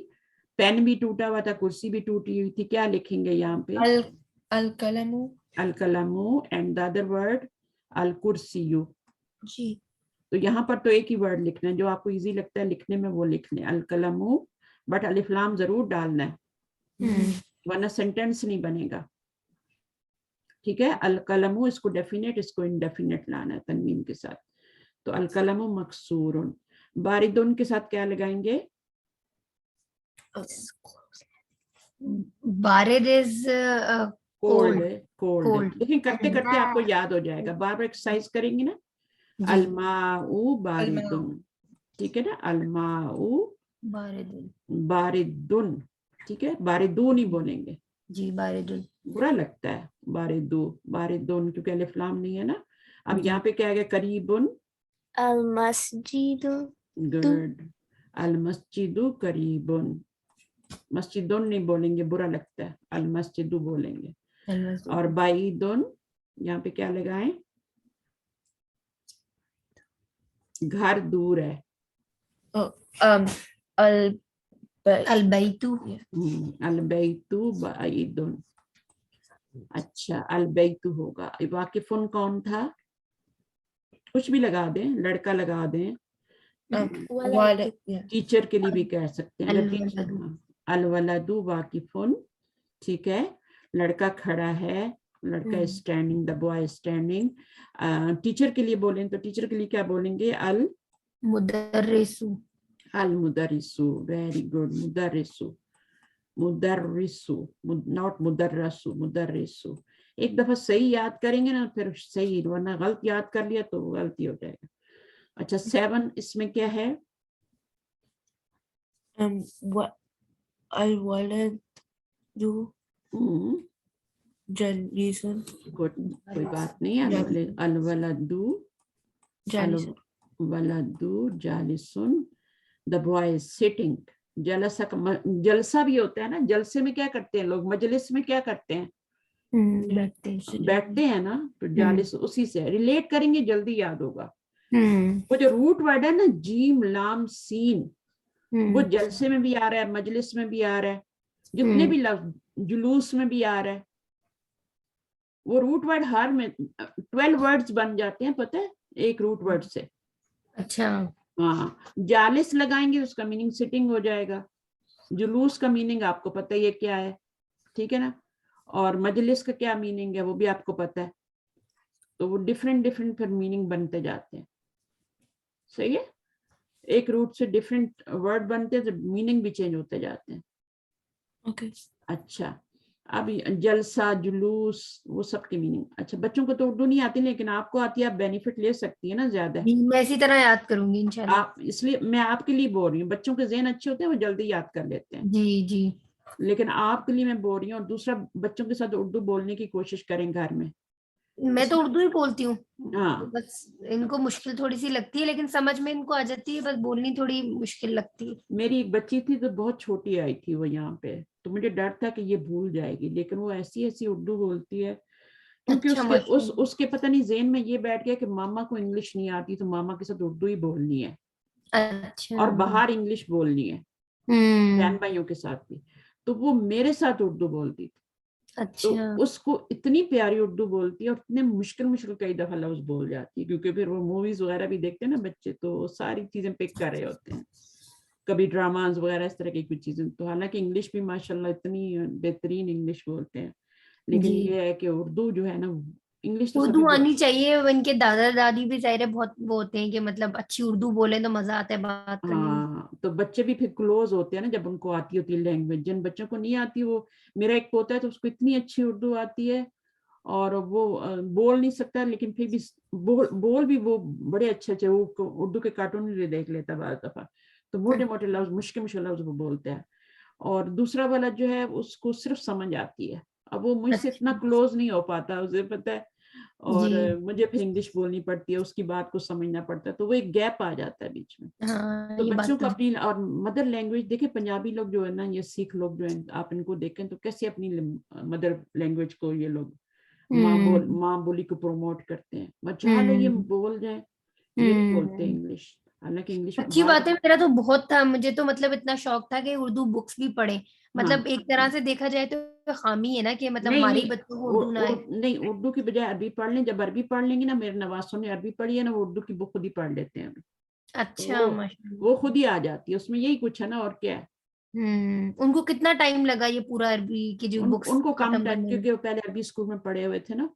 پین بھی ٹوٹا ہوا تھا, کرسی بھی ٹوٹی ہوئی تھی. کیا لکھیں گے یہاں پہ؟ القلمو. القلمو. اینڈ the other word الکرسیو. جی. تو یہاں پر تو ایک ہی ورڈ لکھنا ہے, جو آپ کو ایزی لگتا ہے لکھنے میں وہ لکھ لیں, القلمو. بٹ الف لام ضرور ڈالنا ہے, ورنہ سینٹینس نہیں بنے گا. ٹھیک ہے, القلمو اس کو ڈیفینیٹ, اس کو انڈیفینیٹ لانا ہے تنوین کے ساتھ. تو القلمو مکسورن. باردن کے ساتھ کیا لگائیں گے؟ بارد از کولڈ. کولڈ. لیکن کرتے کرتے آپ کو یاد ہو جائے گا, بار بار ایکسرسائز کریں گے نا. الماء باردن. ٹھیک ہے نا, الماء बारिदुन, बारिदुन, ठीक है, बारिदू नहीं बोलेंगे, जी बारिदुन, बुरा लगता है बारिदू, बारिदुन, क्योंकि अलिफ लाम नहीं है ना. अब जी. यहाँ पे क्या आ गया, करीबुन, Al masjidu गुड, अल मस्जिदु करीबुन, मस्जिदुन नहीं बोलेंगे, बुरा लगता है, अल मस्जिदु बोलेंगे. अलमस्जिद, और बाईदुन, यहाँ पे क्या लगाएं, घर दूर है. al अलबैतु, अलबैतु बाईदुन. अच्छा, अलबैतु होगा. वाकिफुन कौन था, कुछ भी लगा दें, लड़का लगा दें, waladu. टीचर के लिए भी कह सकते हैं. अगर अलवलदु, अलवलदु वाकिफुन, ठीक है, लड़का खड़ा है, लड़का standing, the boy standing. Teacher के लिए बोलें तो टीचर के लिए क्या बोलेंगे, अल मुदर्रिसु, अल मुदर्रिसु. वेरी गुड, मुदर्रिसु, मुदर्रिसु, नॉट मुदर्रसु, मुदर्रिसु. एक दफा सही याद करेंगे ना फिर सही, वरना गलत याद कर लिया तो गलती हो जाएगा. अच्छा, 7 इसमें क्या है, al waladu jalisun, कोई बात नहीं है. अलवलदु, jalisun, अलवलदु जालिसुन, द बॉय इज सिटिंग. जलसा जलसा भी होता है ना, जलसे में क्या करते हैं लोग, मजलिस में क्या करते हैं, बैठते हैं ना, तो जालिस उसी से रिलेट करेंगे, जल्दी याद होगा. वो जो रूट वर्ड है ना, जीम लाम सीन, वो जलसे में भी आ रहा है, मजलिस में भी आ रहा है, जितने भी लफ्ज, जुलूस में भी आ रहा है. वो रूट वर्ड हर में 12 वर्ड्स बन जाते हैं, पता है, एक रूट वर्ड से. अच्छा, हाँ, जालिस लगाएंगे उसका मीनिंग सिटिंग हो जाएगा. जुलूस का मीनिंग आपको पता ही है क्या है, ठीक है ना, और मजलिस का क्या मीनिंग है वो भी आपको पता है. तो वो डिफरेंट डिफरेंट फिर मीनिंग बनते जाते हैं. सही है, एक रूट से डिफरेंट वर्ड बनते हैं तो मीनिंग भी चेंज होते जाते हैं. okay. अच्छा, अब जलसा, जुलूस, वो सब की मीनिंग. अच्छा, बच्चों को तो उर्दू नहीं आती, लेकिन आपको आती है, आप बेनिफिट ले सकती है ना ज्यादा. मैं इसी तरह याद करूंगी इंशाल्लाह. आप, इसलिए मैं आपके लिए बोल रही हूँ, बच्चों के ज़हन अच्छे होते हैं, वो जल्दी याद कर लेते हैं. जी जी, लेकिन आपके लिए मैं बोल रही हूँ. और दूसरा, बच्चों के साथ उर्दू बोलने की कोशिश करें घर में. मैं तो उर्दू ही बोलती हूँ. हाँ, बस इनको मुश्किल थोड़ी सी लगती है, लेकिन समझ में इनको आ जाती है, बस बोलनी थोड़ी मुश्किल लगती है. मेरी एक बच्ची थी तो बहुत छोटी आई थी वो यहाँ पे, तो मुझे डर था कि ये भूल जाएगी, लेकिन वो ऐसी ऐसी उर्दू बोलती है, क्योंकि अच्छा, उसके पता नहीं ज़हन में ये बैठ गया कि मामा को इंग्लिश नहीं आती तो मामा के साथ उर्दू ही बोलनी है, अच्छा, और बाहर इंग्लिश बोलनी है, बहन भाइयों के साथ भी. तो वो मेरे साथ उर्दू बोलती थी. तो अच्छा, उसको इतनी प्यारी उर्दू बोलती है, और इतने मुश्किल मुश्किल कई दफा लफ्ज बोल जाती है, क्योंकि फिर वो मूवीज वगैरह भी देखते हैं ना बच्चे, तो सारी चीजें पिक कर रहे होते हैं, कभी ड्रामाज वगैरह इस तरह की कुछ चीजें. तो हालांकि इंग्लिश भी माशाल्लाह इतनी बेहतरीन इंग्लिश बोलते हैं, लेकिन जी. ये है कि उर्दू जो है ना, इंग्लिश तो उर्दू सभी आनी चाहिए. इनके दादा दादी भी ज़ाहिर है बहुत वो होते हैं कि मतलब अच्छी उर्दू बोले तो मजा आता है बात करने में. हाँ, तो बच्चे भी फिर क्लोज होते हैं ना जब उनको आती होती है लैंग्वेज. जिन बच्चों को नहीं आती, वो, मेरा एक पोता है तो उसको इतनी अच्छी उर्दू आती है, और वो बोल नहीं सकता, लेकिन फिर भी बोल भी वो बड़े अच्छे अच्छे, वो उर्दू के कार्टून भी देख लेता बार दफा, तो मोटे मोटे लफ्ज, मुश्किल मुश्किल लफ्ज वो बोलता है. और दूसरा वाला जो है उसको सिर्फ समझ आती है. अब वो मुझसे इतना अच्छा, क्लोज नहीं हो पाता, उसे पता है, और जी. मुझे फिर इंग्लिश बोलनी पड़ती है, उसकी बात को समझना पड़ता है, तो वो एक गैप आ जाता है बीच में. हाँ, तो ये बच्चों बात को तो अपनी और मदर लैंग्वेज देखे, पंजाबी लोग जो है ना, ये सिख लोग जो हैं, आप इनको देखें तो कैसे अपनी मदर लैंग्वेज को ये लोग माँ बोली को प्रमोट करते हैं. बच्चा लो ये बोल जाए, ये नहीं बोलते इंग्लिश, हालांकि इंग्लिश अच्छी बात है. मेरा तो बहुत था, मुझे तो मतलब इतना शौक था कि उर्दू बुक्स भी पढ़े. मतलब हाँ, एक तरह से देखा जाए तो खामी है ना कि मतलब नहीं हमारे ही नहीं, बच्चों को उर्दू ना आए. नहीं, उर्दू की बजाय अरबी पढ़ लें. जब अरबी पढ़ लेंगे ना, मेरे नवासों ने अरबी पढ़ी है ना, वो उर्दू की बुक खुद ही पढ़ लेते हैं. तो अच्छा, माशाल्लाह. वो खुद ही आ जाती है, उसमें यही कुछ है ना, और क्या है. उनको कितना टाइम लगा ये पूरा अरबी की जो बुक्स उनको कम खत्म टाइम, करने में? क्योंकि वो पहले अरबी स्कूल में पढ़े हुए थे ना,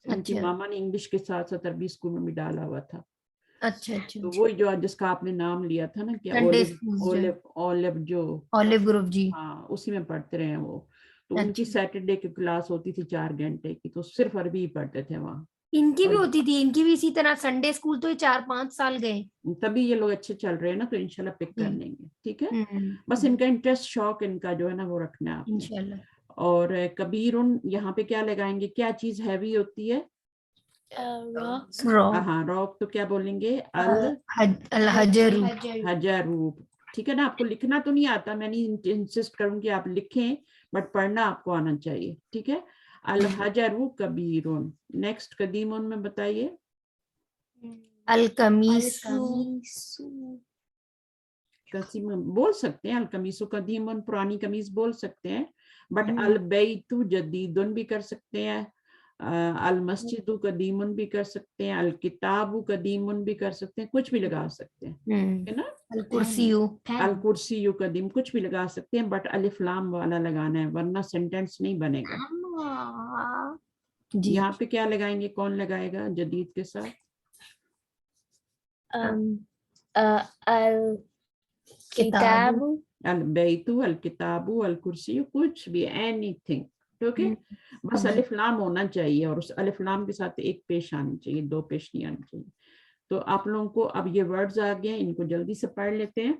उनकी अच्छा, मामा ने इंग्लिश के साथ साथ अरबी स्कूल में भी डाला हुआ था. अच्छा, अच्छा, तो अच्छा. वही जो जिसका आपने नाम लिया था ना, क्या, संडे ओलिव, स्कूल जो ओलिव जो, ऑलिव ग्रुप जी. हाँ, उसी में पढ़ते रहे हैं वो. तो उनकी अच्छा, सैटरडे की क्लास होती थी 4 घंटे की, तो सिर्फ अरबी ही पढ़ते थे वहाँ. इनकी भी और- होती थी, इनकी भी इसी तरह संडे स्कूल तो ये 4-5 साल गए। तभी ये लोग अच्छे चल रहे हैं ना, तो इंशाल्लाह पिक कर लेंगे, ठीक है। हम्म, बस इनका इंटरेस्ट, शौक इनका जो है ना वो रखना है आपने। इंशाल्लाह। और कबीरुन यहाँ पे क्या लगाएंगे, क्या चीज हैवी होती है? rock, हाँ, रॉक तो क्या बोलेंगे? अल हजरू। हजरू, ठीक है ना। आपको लिखना तो नहीं आता, मैं नहीं इंसिस्ट करूंगी आप लिखें, बट पढ़ना आपको आना चाहिए, ठीक है। अल हजरू कबीरुन। नेक्स्ट कदीमुन में बताइए। अल कमीस। कसीम बोल सकते हैं, अल कमीसु कदीमुन पुरानी कमीज बोल सकते हैं, बट हम्म। अल बैतु जदीदुन भी कर सकते हैं, अल मस्जिदु कदीमुन भी कर सकते हैं, अल किताबु कदीमुन भी कर सकते हैं, कुछ भी लगा सकते हैं, है ना। अल कुर्सियु। अल कुर्सियु कदीम, कुछ भी लगा सकते हैं, बट अलिफ लाम वाला लगाना है, वरना सेंटेंस नहीं बनेगा। जी। यहाँ पे क्या लगाएंगे, कौन लगाएगा जदीद के साथ? किताब, अल बैतु, अल किताबु, अल कुर्सियु, कुछ भी, एनीथिंग, ओके। बस अलिफ लाम होना चाहिए, और उस अलिफ लाम के साथ एक पेश आनी चाहिए, दो पेश नहीं आनी चाहिए। तो आप लोगों को अब ये वर्ड्स आ गए, इनको जल्दी से पढ़ लेते हैं।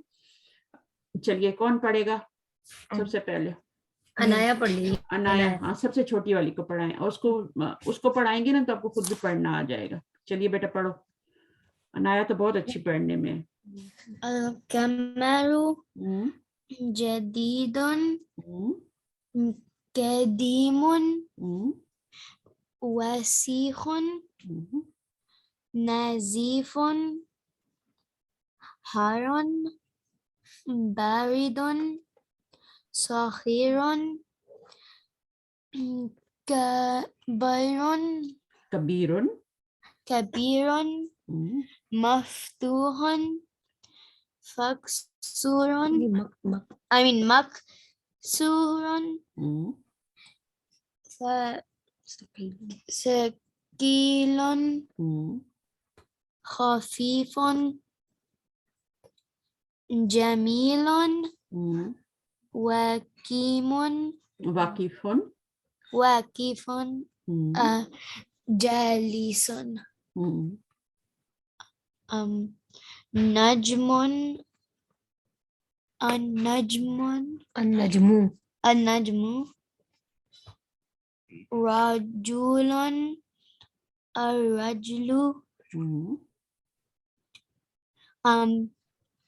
चलिए, कौन पढ़ेगा सबसे पहले? अनाया पढ़ ली। अनाया, हाँ, सबसे छोटी वाली को पढ़ाएं, और उसको पढ़ाएंगे ना तो आपको खुद भी पढ़ना आ जाएगा। चलिए बेटा पढ़ो। अनाया तो बहुत अच्छी पढ़ने में है। الكمال جديد قديم وسيخ نزيف حار بارد صغير कबीरुन, كبير مفتوح مكسور مكسور ثقيل خفيف جميل وكيم वाकिफुन, واقف جالس نجم النجم رجل الرجل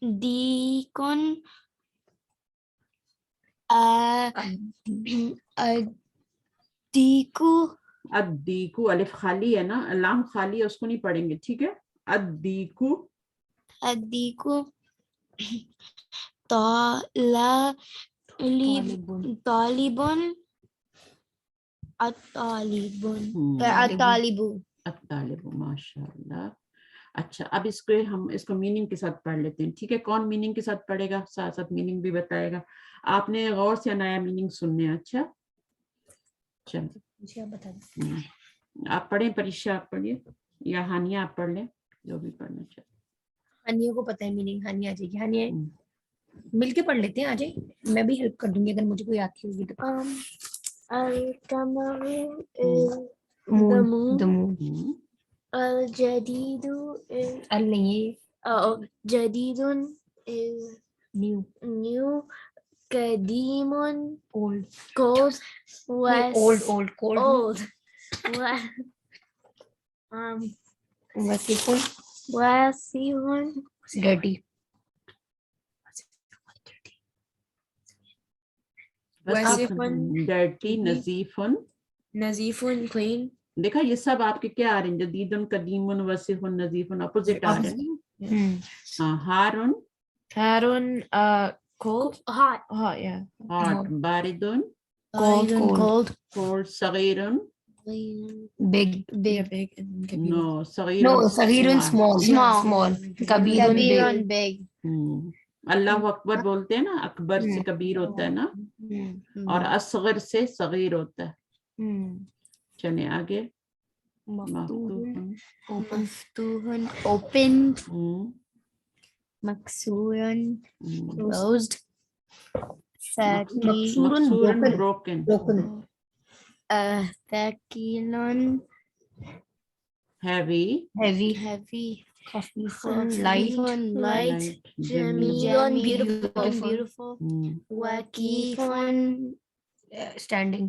ديك الديك अद्दीकु, अलिफ खाली है ना, लाम खाली है, उसको नहीं पढ़ेंगे, ठीक है। अद्दीकु, الديك طالب الطالب अत्तालिबु, माशाअल्लाह। अच्छा, अब इसको मीनिंग के साथ पढ़ लेते हैं, ठीक है। कौन मीनिंग के साथ पढ़ेगा, साथ साथ मीनिंग भी बताएगा। आपने गौर से नया मीनिंग सुनने हैं। अच्छा, चलो आप पढ़ें, परीक्षा आप पढ़िए, या हानिया आप पढ़ लें, जो भी पढ़ना चाहे। हानिया को पता है मीनिंग, हानिया आ जाएगी। हानिया मिलके पढ़ लेते हैं, आ जाए, मैं भी हेल्प कर दूंगी अगर मुझे कोई आती होगी तो। القمر is the moon. الجديد is अल नहीं, جديد is न्यू। قديم old cold old cold old वसीफुन واسع डर्टी। डर्टी, नजीफुन, Nazifun, clean. देखा ये सब आपके क्या आ रहे हैं, जदीदुन, कदीमुन, वसीफुन, नजीफुन, अपोजिट आ रहे हैं। हाँ, हारुन, Harun, cold. hot Hot, yeah. Hot, बारिदुन, cold कोल्ड, सगीरुन, big. Yeah, big and kabir. No, no, सगीरुन सगीरुन स्मॉल। Small. स्मॉल। कबीरुन كبير बिग। big अल्लाह अकबर बोलते हैं ना, अकबर से कबीर होता है ना, और असगर से सगीर होता है। चले आगे। मफ्तूहन, مفتوح open مكسور closed मकसूरन मकसूरन, broken. ब्रोकन, ثقيل heavy, heavy, خفيف, light, light, jamilun, جميل, beautiful, وكيف, standing,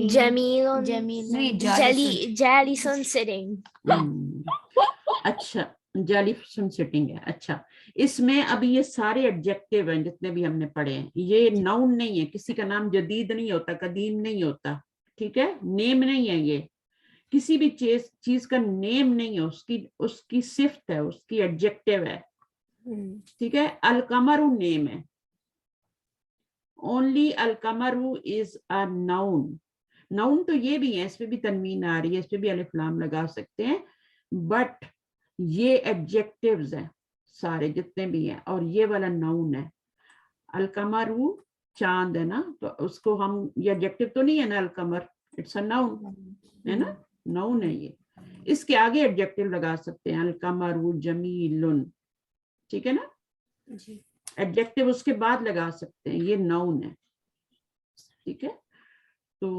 جميل, نہیں, جالس, جالس sitting. اچھا جالیسن سٹنگ ہے. اچھا اس میں ابھی یہ سارے ایڈجیکٹیو ہیں جتنے بھی ہم نے پڑھے ہیں, یہ ناؤن نہیں ہے, کسی کا نام جدید نہیں ہوتا, قدیم نہیں ہوتا, ٹھیک ہے, نیم نہیں ہے, یہ کسی بھی چیز کا نیم نہیں ہے, اس کی صفت ہے, اس کی ایڈجیکٹیو ہے, ٹھیک ہے. القمر نیم ہے, only القمر is a noun. ناؤن تو یہ بھی ہے, اس پہ بھی تنوین آ رہی ہے, اس پہ بھی الف لام لگا سکتے ہیں, بٹ یہ ایڈجیکٹیوز ہیں سارے جتنے بھی ہیں, اور یہ والا ناؤن ہے. القمر چاند ہے نا, تو اس کو ہم, یہ ایڈجیکٹیو تو نہیں ہے نا, القمر اٹس اے ناؤن ہے نا, ناؤن ہے یہ. اس کے آگے ایڈجیکٹیو لگا سکتے ہیں, القمر جمیل, ٹھیک ہے نا, ایڈجیکٹیو اس کے بعد لگا سکتے ہیں, یہ ناؤن ہے, ٹھیک ہے. تو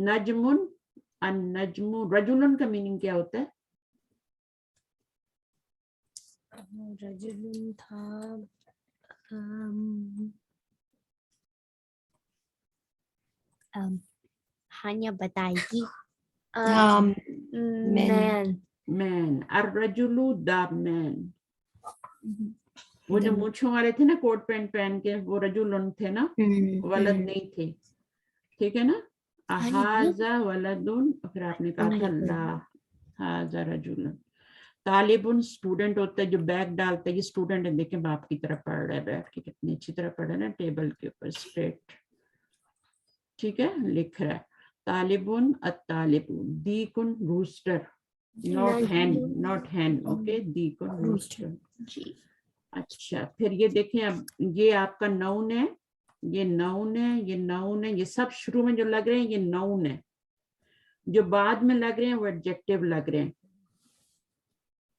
نجم, النجم, رجل کا میننگ کیا ہوتا ہے؟ رجل تھا, ہانیہ بتائے گی. man, مین, الرجل دا مین. وہ جو مونچھوں والے تھے نا کوٹ پینٹ پہن کے, وہ رجل تھے نا, ولد نہیں تھے, ٹھیک ہے نا. ہاذا ولد, پھر آپ نے کہا تھا لا ہاذا رجل. طالب اسٹوڈنٹ ہوتا ہے جو بیگ ڈالتا ہے, یہ اسٹوڈنٹ ہے, دیکھیں باپ کی طرح پڑھ رہا ہے بیٹھ کے, کتنی اچھی طرح پڑھ رہا ہے نا, ٹیبل کے اوپر اسٹریٹ, ٹھیک ہے, لکھ رہا ہے. طالب الطالب, دیکن روسٹر, not hen, اوکے, دیکن روسٹر. اچھا پھر یہ دیکھیں, اب یہ آپ کا ناؤن ہے, یہ ناؤن ہے, یہ ناؤن ہے, یہ سب شروع میں جو لگ رہے ہیں یہ ناؤن ہے, جو بعد میں لگ رہے ہیں وہ ایڈجیکٹیو لگ رہے ہیں.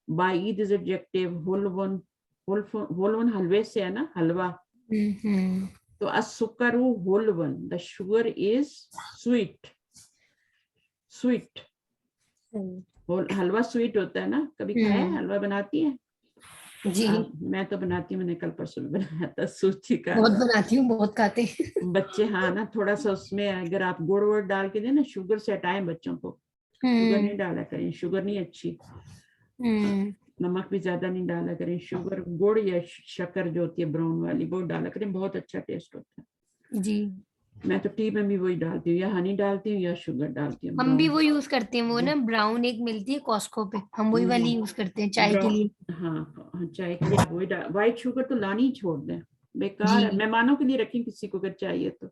بعید از ایڈجیکٹیو, حلون حلوے سے ہے نا, حلوہ, تو السکر حلون, the sugar is sweet, sweet, حلوہ سویٹ ہوتا ہے نا, کبھی کھایا ہے حلوہ؟ بناتی ہے؟ جی میں تو بناتی ہوں, میں نے کل پرسوں بھی بنایا تھا سوچی کا, بہت بناتی ہوں, بہت کھاتے ہیں بچے. ہاں نا, تھوڑا سا اس میں اگر آپ گڑ وڑ ڈال کے دیں نا, شوگر سے ہٹائیں بچوں کو, شوگر نہیں ڈالا کریں, شوگر نہیں اچھی, نمک بھی زیادہ نہیں ڈالا کریں, شوگر, گڑ یا شکر جو ہوتی ہے براؤن والی وہ ڈالا کریں, بہت اچھا ٹیسٹ ہوتا ہے. جی میں تو ٹی میں بھی وہی ڈالتی ہوں, یا ہنی ڈالتی ہوں یا شوگر ڈالتی ہوں. ہم بھی وہ یوز کرتے ہیں, وہ نا براؤن ایک ملتی ہے کاسکو پہ, ہم وہی والی یوز کرتے ہیں چائے کے لیے. ہاں چائے کے لیے وہی, وائٹ شوگر تو لانی ہی چھوڑ دیں, بیکار ہے, مہمانوں کے لیے رکھیں کسی کو اگر چاہیے تو,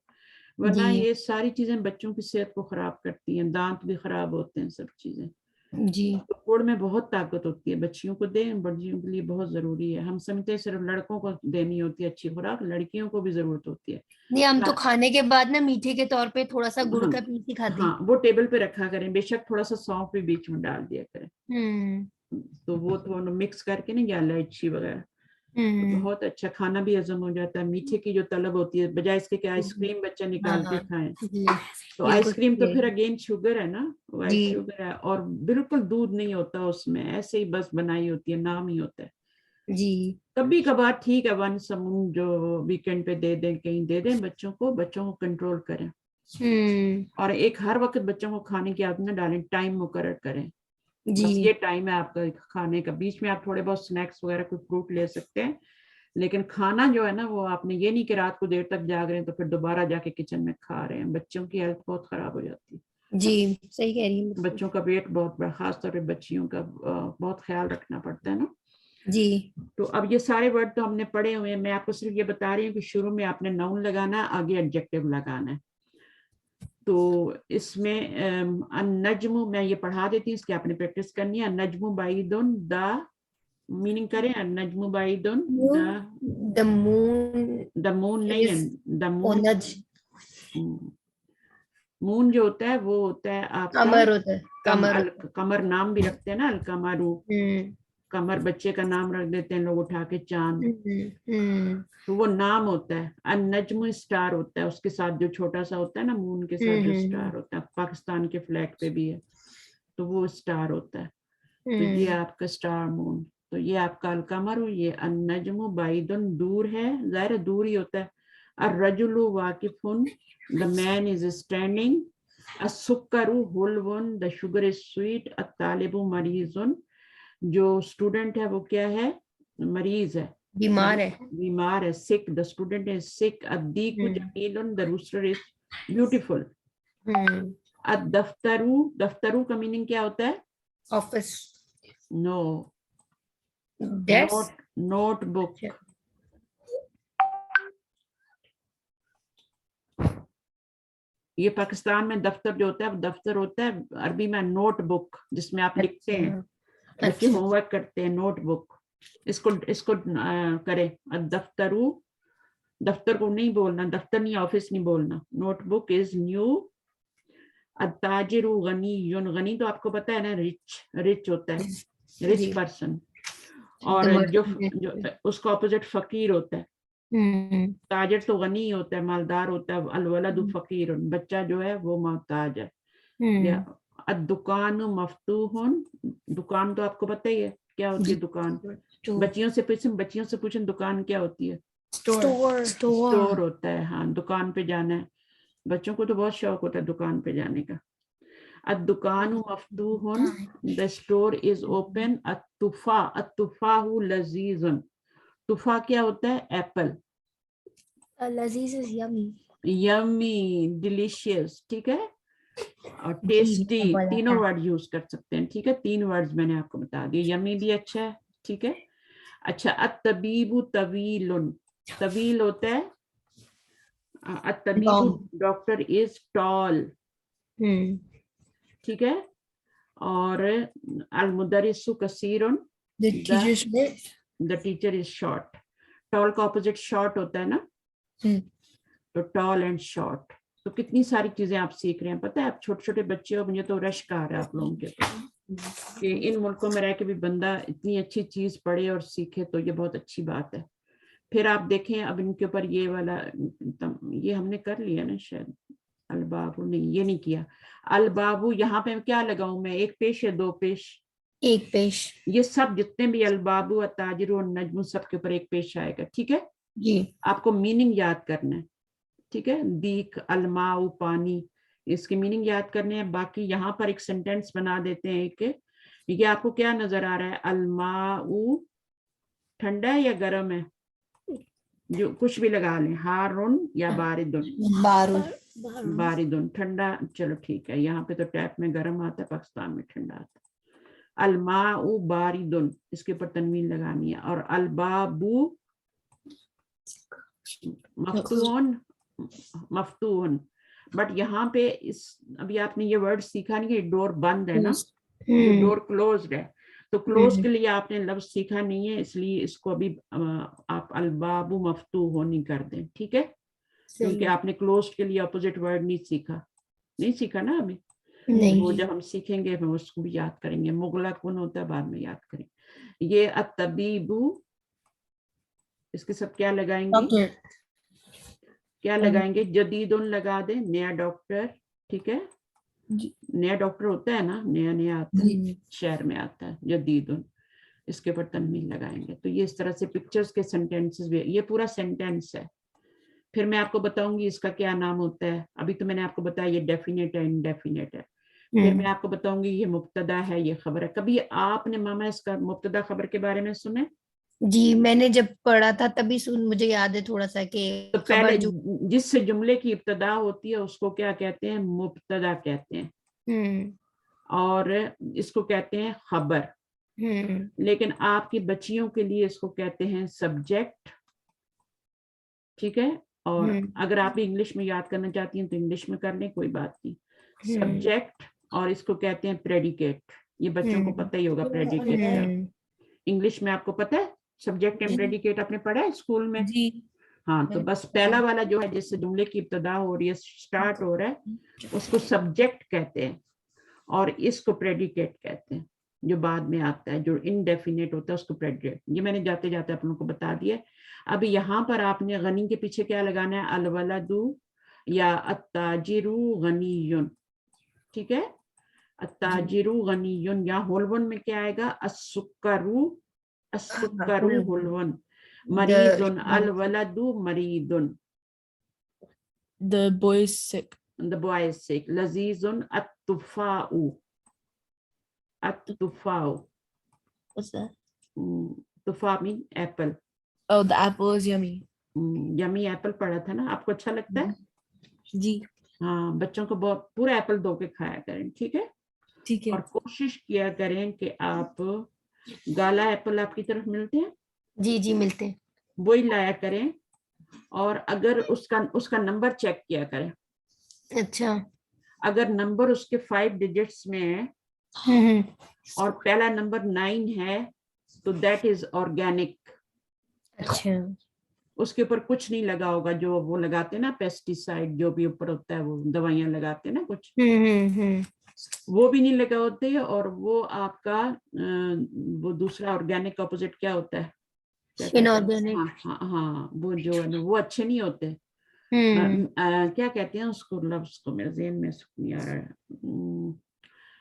ورنہ یہ ساری چیزیں بچوں کی صحت کو خراب کرتی ہیں, دانت بھی خراب ہوتے ہیں, سب چیزیں. جی گڑ میں بہت طاقت ہوتی ہے, بچیوں کو دیں, بڑیوں کے لیے بہت ضروری ہے. ہم سمجھتے ہیں صرف لڑکوں کو دینی ہوتی ہے اچھی خوراک, لڑکیوں کو بھی ضرورت ہوتی ہے. نہیں, ہم تو کھانے کے بعد نا میٹھے کے طور پہ تھوڑا سا گڑ کا پیس ہی کھاتے ہیں. ہاں وہ ٹیبل پہ رکھا کریں, بے شک تھوڑا سا سونف بھی بیچ میں ڈال دیا کریں, تو وہ تھوڑا مکس کر کے نا, یا الائچی وغیرہ, بہت اچھا, کھانا بھی ہضم ہو جاتا ہے. میٹھے کی جو طلب ہوتی ہے, بجائے اس کے کہ آئس کریم بچہ نکال کے کھائیں, تو آئس کریم تو پھر اگین شوگر ہے نا, وائٹ شوگر ہے, اور بالکل دودھ نہیں ہوتا اس میں, ایسے ہی بس بنائی ہوتی ہے, نام ہی ہوتا ہے. جی کبھی کبھار ٹھیک ہے, ون سمون جو ویکینڈ پہ دے دیں, کہیں دے دیں بچوں کو کنٹرول کریں. اور ایک ہر وقت بچوں کو کھانے کی عادت نہ ڈالیں, ٹائم مقرر کریں, بس یہ ٹائم ہے آپ کا کھانے کا. بیچ میں آپ تھوڑے بہت سنیکس وغیرہ کوئی فروٹ لے سکتے ہیں, لیکن کھانا جو ہے نا وہ آپ نے یہ نہیں کہ رات کو دیر تک جاگ رہے ہیں تو پھر دوبارہ جا کے کچن میں کھا رہے ہیں. بچوں کی ہیلتھ بہت خراب ہو جاتی ہے. جی صحیح کہہ رہی ہیں, بچوں کا ویٹ بہت بڑا, خاص طور پہ بچیوں کا بہت خیال رکھنا پڑتا ہے نا. جی تو اب یہ سارے ورڈ تو ہم نے پڑھے ہوئے ہیں, میں آپ کو صرف یہ بتا رہی ہوں کہ شروع میں آپ نے ناؤن لگانا ہے, آگے ایڈجیکٹیو لگانا ہے. تو اس میں النجم, میں یہ پڑھا دیتی ہوں, اس کی آپ نے پریکٹس کرنی ہے. النجم بعیدن, دا میننگ کریں, النجم بعیدن, the moon, دا مون نہیں ہے, دا مون, مون جو ہوتا ہے وہ ہوتا ہے آپ کا قمر ہوتا ہے, قمر نام بھی رکھتے ہیں نا, القمر, قمر بچے کا نام رکھ دیتے ہیں لوگ اٹھا کے, چاند, تو وہ نام ہوتا ہے. النجم اسٹار ہوتا ہے, اس کے ساتھ جو چھوٹا سا ہوتا ہے نا مون کے ساتھ جو اسٹار ہوتا ہے, پاکستان کے فلیگ پہ بھی ہے. तो वो स्टार होता है, तो ये आपका स्टार मून। तो ये आपका अलकमर, ये अन्नजमु बाइदुन दूर है, ज़ाहिर दूर ही होता है। अर्रजुलु वाकिफुन, द मैन इज स्टैंडिंग। अस्सुक्करु हुलवुन, द शुगर इज स्वीट। अत्तालिबु मरीजुन, जो स्टूडेंट है वो क्या है, मरीज है, बीमार है। बीमार है, sick, the student is sick. अद्दीकु जमीलुन, द रूस्टर इज ब्यूटीफुल। अद्दफ्तरु, दफ्तरु का मीनिंग क्या होता है, ऑफिस, नो, डेस्क, नोटबुक। ये पाकिस्तान में दफ्तर जो होता है, दफ्तर होता है, अरबी में नोटबुक, जिसमें आप लिखते हैं, बच्चे होमवर्क करते हैं, नोटबुक। इसको करें, दफ्तरू, दफ्तर को नहीं बोलना, दफ्तर नहीं, ऑफिस नहीं बोलना, नोटबुक इज न्यू। अत्ताजिरु गनीयुन, गनी तो आपको पता है ना, रिच, रिच होता है, रिच पर्सन। और जो उसका ऑपोजिट फकीर होता है, ताजिर तो गनी होता है, मालदार होता है। अलवलदु फकीर, बच्चा जो है वो मोहताज है। या अद्दुकान मफ्तूहुन, दुकान तो आपको पता ही है क्या होती है दुकान। बच्चियों से पूछें दुकान क्या होती है, स्टोर होता है। हाँ, दुकान पे जाना है, बच्चों को तो बहुत शौक होता है दुकान पे जाने का। अद्दुकानु मफ्तूहुन, द स्टोर इज ओपन। अत्तुफाहु लजीजुन, तुफा क्या होता है, एप्पल। लजीज इज यमी, यम्मी, डिलीशियस, ठीक है, और टेस्टी, तीनों वर्ड यूज कर सकते हैं, ठीक है। 3 वर्ड्स मैंने आपको बता दिए, यम्मी भी अच्छा है, ठीक है। अच्छा, अत्तबीबु तवीलुन, तवील होता है, अत्तबीबु डॉक्टर इज टॉल, ठीक है। और अलमुदरिसु कसीरुन, the teacher is short. Tall का ऑपोजिट शॉर्ट होता है ना, तो टॉल एंड शॉर्ट। तो कितनी सारी चीजें आप सीख रहे हैं, पता है। आप छोटे छोटे बच्चे हो, मुझे तो रश का आ रहा है आप लोगों के कि इन मुल्कों में रह के भी बंदा इतनी अच्छी चीज पढ़े और सीखे, तो ये बहुत अच्छी बात है। फिर आप देखें अब इनके ऊपर ये वाला, ये हमने कर लिया ना शायद, अलबाबू नहीं, ये नहीं किया। अलबाबू यहाँ पे क्या लगाऊं मैं, 1 पेश या 2 पेश? 1 पेश। ये सब जितने भी अलबाबू, अताजिर और नजमू, सब के ऊपर 1 पेश आएगा, ठीक है जी। आपको मीनिंग याद करना है, ठीक है। दीक, अलमाऊ, पानी, इसके मीनिंग याद करने हैं। बाकी यहाँ पर एक सेंटेंस बना देते हैं एक, ये आपको क्या नजर आ रहा है, अलमाऊ ठंडा है या गर्म है, जो कुछ भी लगा लें, हारुन या बारिदुन, बारिदुन ठंडा, चलो ठीक है। यहाँ पे तो टैप में गर्म आता है, पाकिस्तान में ठंडा आता है। अलमाऊ बारिदुन, इसके ऊपर तनवीन लगानी है। और अलबाबू मफ्तून, मफ्तून, बट यहाँ पे इस, अभी आपने ये वर्ड सीखा नहीं है, डोर बंद है ना, ये डोर क्लोज्ड है, तो क्लोज के लिए आपने लफ्ज सीखा नहीं है, इसलिए इसको अभी आप अलबाबू मफ्तू हो नहीं कर दें, ठीक है, क्योंकि आपने क्लोज के लिए अपोजिट वर्ड नहीं सीखा ना अभी। वो जब हम सीखेंगे हम उसको भी याद करेंगे। मुगलक कौन होता है, बाद में याद करेंगे। ये अत्तबीबू, इसके सब क्या लगाएंगे, क्या लगाएंगे, जदीदुन लगा दे, नया डॉक्टर, ठीक है। नया डॉक्टर होता है ना, नया आता है, शहर में आता है, जदीदुन, इसके ऊपर तनवीन लगाएंगे। तो ये इस तरह से पिक्चर्स के सेंटेंसेस भी, ये पूरा सेंटेंस है। फिर मैं आपको बताऊंगी इसका क्या नाम होता है। अभी तो मैंने आपको बताया ये डेफिनेट है, इनडेफिनेट है। फिर मैं आपको बताऊंगी ये मुब्तदा है, ये खबर है। कभी आपने मामा इसका मुब्तदा खबर के बारे में सुने? जी, मैंने जब पढ़ा था तभी मुझे याद है थोड़ा सा कि तो पहले जिस जुमले की इब्तदा होती है उसको क्या कहते हैं, मुब्तदा कहते हैं, और इसको कहते हैं खबर। लेकिन आपकी बच्चियों के लिए इसको कहते हैं सब्जेक्ट, ठीक है। और अगर आप इंग्लिश में याद करना चाहती हैं तो इंग्लिश में कर लें, कोई बात नहीं। सब्जेक्ट, और इसको कहते हैं प्रेडिकेट। ये बच्चों को पता ही होगा प्रेडिकेट क्या, इंग्लिश में आपको पता है सब्जेक्ट एंड प्रेडिकेट, आपने पढ़ा है स्कूल में जी। हाँ, तो बस पहला वाला जो है जिससे जुमले की इब्तदा हो रही है, स्टार्ट हो रहा है, उसको सब्जेक्ट कहते हैं, और इसको प्रेडिकेट कहते हैं जो बाद में आता है, जो इनडेफिनेट होता है उसको प्रेडिकेट। ये मैंने जाते जाते आप लोगों को बता दिया। अब यहाँ पर आपने गनी के पीछे क्या लगाना है, अलवलदु या अत्ताजिरु गनीयुन, ठीक है। अत्ताजिरु गनियुन, यहाँ हुलवन में क्या आएगा, अस्सुकरु, अस्सुकरु हुलवन, मरीदुन, अल वलदु मरीदुन, The boy is sick. the boy is sick, लजीजुन अत्तुफाउ, अत्तुफाउ, What's that? तुफा मीन apple, Oh, the apple is yummy. Yummy apple पढ़ा था ना, आपको अच्छा लगता है? जी हाँ, बच्चों को बहुत पूरा एप्पल धो के खाया करें, ठीक है? ठीक है. और कोशिश किया करें कि आप गाला एप्पल आपकी तरफ मिलते हैं, जी जी मिलते हैं. वही लाया करें, और अगर उसका नंबर चेक किया करें, अच्छा. अगर नंबर उसके 5 डिजिट्स में है हम्म. और पहला नंबर 9 है तो दैट इज ऑर्गेनिक. अच्छा. उसके ऊपर कुछ नहीं लगा होगा, जो वो लगाते हैं ना पेस्टिसाइड, जो भी ऊपर होता है वो दवाइयां लगाते हैं ना कुछ, वो भी नहीं लगा होते. और वो आपका वो दूसरा ऑर्गेनिक का ऑपोजिट क्या होता है, इनऑर्गेनिक. हाँ हाँ हाँ, वो जो है ना वो अच्छे नहीं होते. क्या कहते हैं उसको, लफ्ज को मेरे ज़हन में नहीं आ रहा है.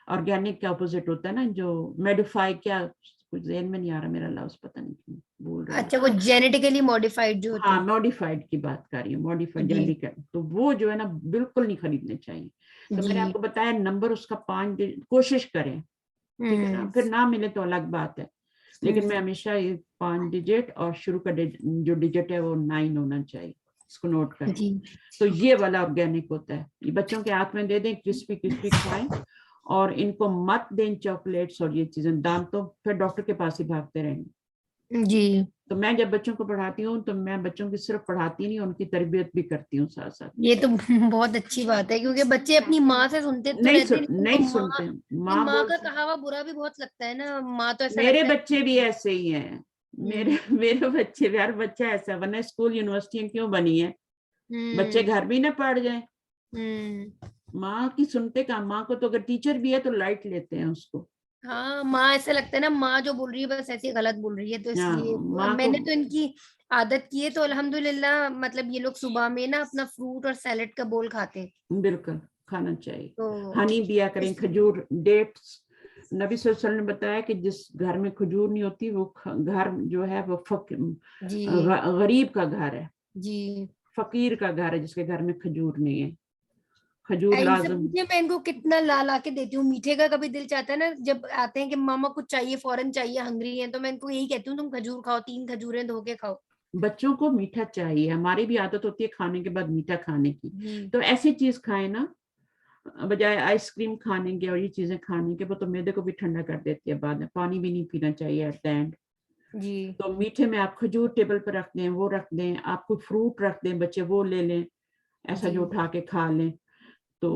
ऑर्गेनिक का ऑपोजिट होता है ना जो मॉडिफाई, क्या कुछ ज़हन में नहीं आ रहा मेरा लफ्ज, पता नहीं क्यों बोल रहा. अच्छा, वो जेनेटिकली मॉडिफाइड जो होते हाँ, हैं. मॉडिफाइड की बात कर रही हूँ, मॉडिफाइड जी. जेनेटिक, तो वो जो है ना बिल्कुल नहीं खरीदने चाहिए. तो मैंने जी. आपको बताया नंबर उसका 5 कोशिश करें, ठीक है ना, फिर ना मिले तो अलग बात है, लेकिन मैं हमेशा ये 5 डिजिट और शुरू का जो डिजिट है वो 9 होना चाहिए, इसको नोट करें. जी. तो ये वाला ऑर्गेनिक होता है. ये बच्चों के हाथ में दे दें, क्रिस्पी क्रिस्पी खाएं, और इनको मत दें चॉकलेट्स और ये चीजें, दाम तो फिर डॉक्टर के पास ही भागते रहेंगे. जी. तो मैं जब बच्चों को पढ़ाती हूँ तो मैं बच्चों की सिर्फ पढ़ाती नहीं, उनकी तरबियत भी करती हूँ साथ साथ. ये तो बहुत अच्छी बात है, क्योंकि बच्चे अपनी माँ से सुनते तो रहते हैं, नहीं उनको सुनते. माँ माँ का कहावा बुरा भी बहुत लगता है ना. माँ तो ऐसा मेरे लगता है. बच्चे भी ऐसे ही हैं, मेरे बच्चे भी, हर बच्चा ऐसा, वरना स्कूल यूनिवर्सिटी क्यों बनी है, बच्चे घर भी ना पढ़ जाए. माँ की सुनते का, माँ को तो अगर टीचर भी है तो लाइट लेते हैं उसको. हाँ, माँ ऐसा लगता है ना, माँ जो बोल रही है बस ऐसी गलत बोल रही है, तो इसलिए माँ मैंने तो इनकी आदत की है, तो अल्हम्दुलिल्लाह, मतलब ये लोग सुबह में ना अपना फ्रूट और सैलेड का बोल खाते हैं. बिल्कुल खाना चाहिए. तो हनी दिया करें, खजूर, डेट्स. नबी सल्लल्लाहु अलैहि वसल्लम ने बताया कि जिस घर में खजूर नहीं होती वो घर जो है वो जी. गरीब का घर है, जी. फकीर का घर है, जिसके घर में खजूर नहीं है. खजूर इनसे लाजम. पूछिए, मैं इनको कितना ला के देती हूँ. मीठे का कभी दिल चाहता है ना, जब आते हैं कि मामा कुछ चाहिए, फौरन चाहिए, हंग्री है, तो मैं इनको यही कहती हूँ, तुम खजूर खाओ, 3 खजूरें धो के खाओ. बच्चों को मीठा चाहिए, हमारी भी आदत होती है खाने के बाद मीठा खाने की. तो ऐसी चीज खाएं ना, बजाय आइसक्रीम खाने के और ये चीजें खाने के, वो तो मैदे को भी ठंडा कर देती है बाद में. पानी भी नहीं पीना चाहिए एट द एंड. जी. तो मीठे में आप खजूर टेबल पर रख दें, वो रख दें, आप कोई फ्रूट रख दें, बच्चे वो ले लें, ऐसा जो उठा के खा लें. तो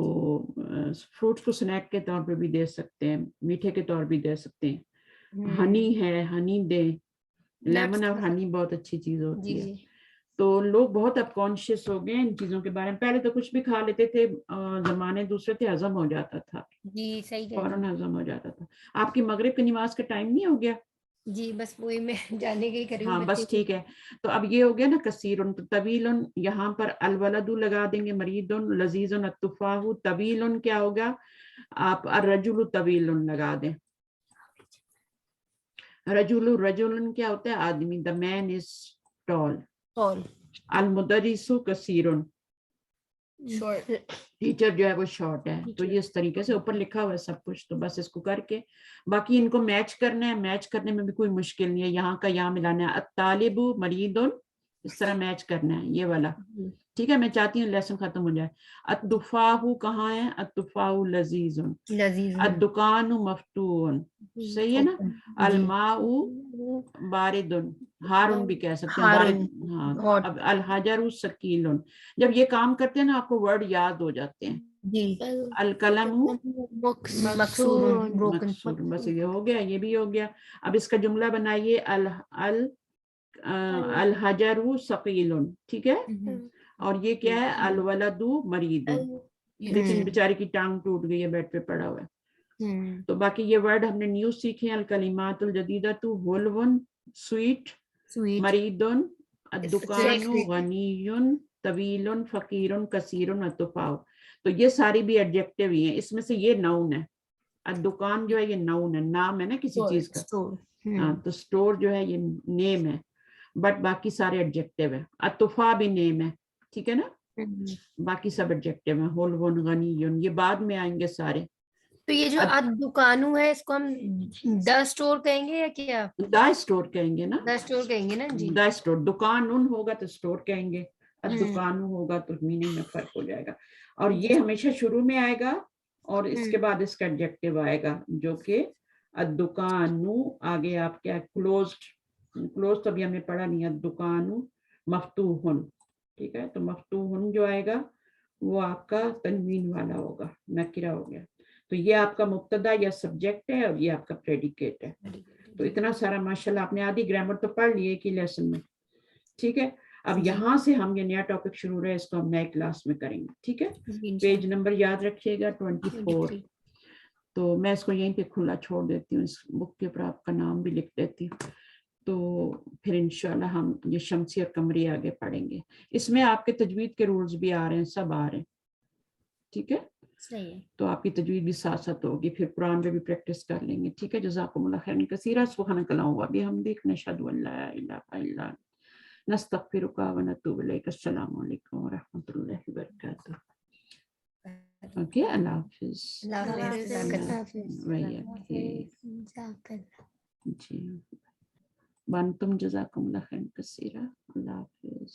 फ्रूट्स को स्नैक के तौर पे भी दे सकते हैं, मीठे के तौर भी दे सकते हैं. हनी है, हनी दें. लेमन और हनी बहुत अच्छी चीज होती है. तो लोग बहुत अब कॉन्शियस हो गए इन चीजों के बारे में. पहले तो कुछ भी खा लेते थे, जमाने दूसरे थे, हजम हो जाता था. जी, सही कह फौरन हजम हो जाता था. आपकी मगरिब की नमाज का टाइम नहीं हो गया? जी, बस वही मैं जाने के ही कर रही हूँ. हाँ बस ठीक है. तो अब ये हो गया ना कसीरुन, तो तवीलुन, यहाँ पर अलवलदु लगा देंगे, मरीदुन, लजीजुन, अत्तुफाहु. तवीलुन क्या होगा, आप अर्रजुलु तवीलुन लगा दें. रजुलु, रजुलन क्या होता है, आदमी. The man is tall. अल मुदरिसु कसीरुन, टीचर जो है वो शॉर्ट है. तो ये इस तरीके से ऊपर लिखा हुआ है सब कुछ. तो बस इसको करके बाकी इनको मैच करना है. मैच करने में भी कोई मुश्किल नहीं है, यहाँ का यहाँ मिलाना है. अत्तालिबु मरीदुन, इस तरह मैच करना है ये वाला. ठीक है, मैं चाहती हूँ लेसन खत्म हो जाए. अत्तुफाहु कहाँ है, अत्तुफाहु लजीजुन. अद्दुकानु मफ्तून, सही है ना. अलमाउ बारिदुन, हारून भी कह सकते हैं, बारिद. हाँ, अब अल हजरु सकीलुन. जब ये काम करते हैं ना आपको वर्ड याद हो जाते हैं. अल कलमु मकसूर. बस ये हो गया, ये भी हो गया. अब इसका जुमला बनाइए. अल हजरु सकीलुन, ठीक है. और ये क्या है, अल वलदु मरीदुन. लेकिन बेचारे की टांग टूट गई है, बेड पे पड़ा हुआ है. तो बाकी ये वर्ड हमने न्यू सीखे. अल कलिमातुल जदीदतु हुलवन, स्वीट, मरीदुन, अद्दुकानु गनीयुन, तवीलुन, फकीरुन, कसीरुन, अत्तुफाउ. तो ये सारी भी एडजेक्टिव ही हैं. इसमें से ये नाउन है. दुकान जो है ये नाउन है, नाम है ना किसी चीज का, हाँ, तो स्टोर जो है ये नेम है, बट बाकी सारे एडजेक्टिव है। अतुफा भी नेम है, ठीक है ना, बाकी सब एडजेक्टिव है। हुल्वुन, गनियुन, ये बाद में आएंगे सारे। तो ये जो दुकानू है इसको हम द स्टोर कहेंगे या क्या? द स्टोर कहेंगे ना, द स्टोर कहेंगे ना जी। द स्टोर, दुकान उन होगा तो स्टोर कहेंगे, दुकानू होगा तो मीनिंग में फर्क हो जाएगा। और ये हमेशा शुरू में आएगा और इसके बाद इसका एडजेक्टिव आएगा जो कि दुकानू, आगे आप क्या, क्लोज्ड, क्लोज तो अभी हमने पढ़ा नहीं है, दुकानू मफ्तूहुन, ठीक है, तो मफ्तूहुन जो आएगा वो आपका तनवीन वाला होगा, नकिरा हो गया। तो ये आपका मुब्तदा या सब्जेक्ट है और ये आपका प्रेडिकेट है। तो इतना सारा माशाल्लाह आपने आधी ग्रामर तो पढ़ लिए कि लेसन में, ठीक है। अब यहाँ से हम ये नया टॉपिक शुरू रहे, इसको हम नए क्लास में करेंगे, ठीक है। पेज नंबर याद रखिएगा 24। तो मैं इसको यहीं पे खुला छोड़ देती हूँ, इस बुक के ऊपर आपका नाम भी लिख देती हूँ। तो फिर इंशाल्लाह हम ये शमसी और कमरी आगे पढ़ेंगे। इसमें आपके तजवीद के रूल्स भी आ रहे हैं, सब आ रहे हैं, ठीक है। सही है। तो आपकी तजवीद भी साथ साथ होगी, फिर कुरान में भी प्रैक्टिस कर लेंगे, ठीक है। जज़ाकुमुल्लाह खैरन कसीरा, सुब्हानकल्लाहु व बिहम्दिक, नशहदु अन ला इलाहा इल्ला अंत, नस्तगफिरुका व नतूबु इलैक। अस्सलामु अलैकुम व रहमतुल्लाहि व बरकातुहू। ओके, अल्लाह हाफिज़। जी, वअंतुम जज़ाकुमुल्लाह खैरन कसीरा। अल्लाह हाफिज़।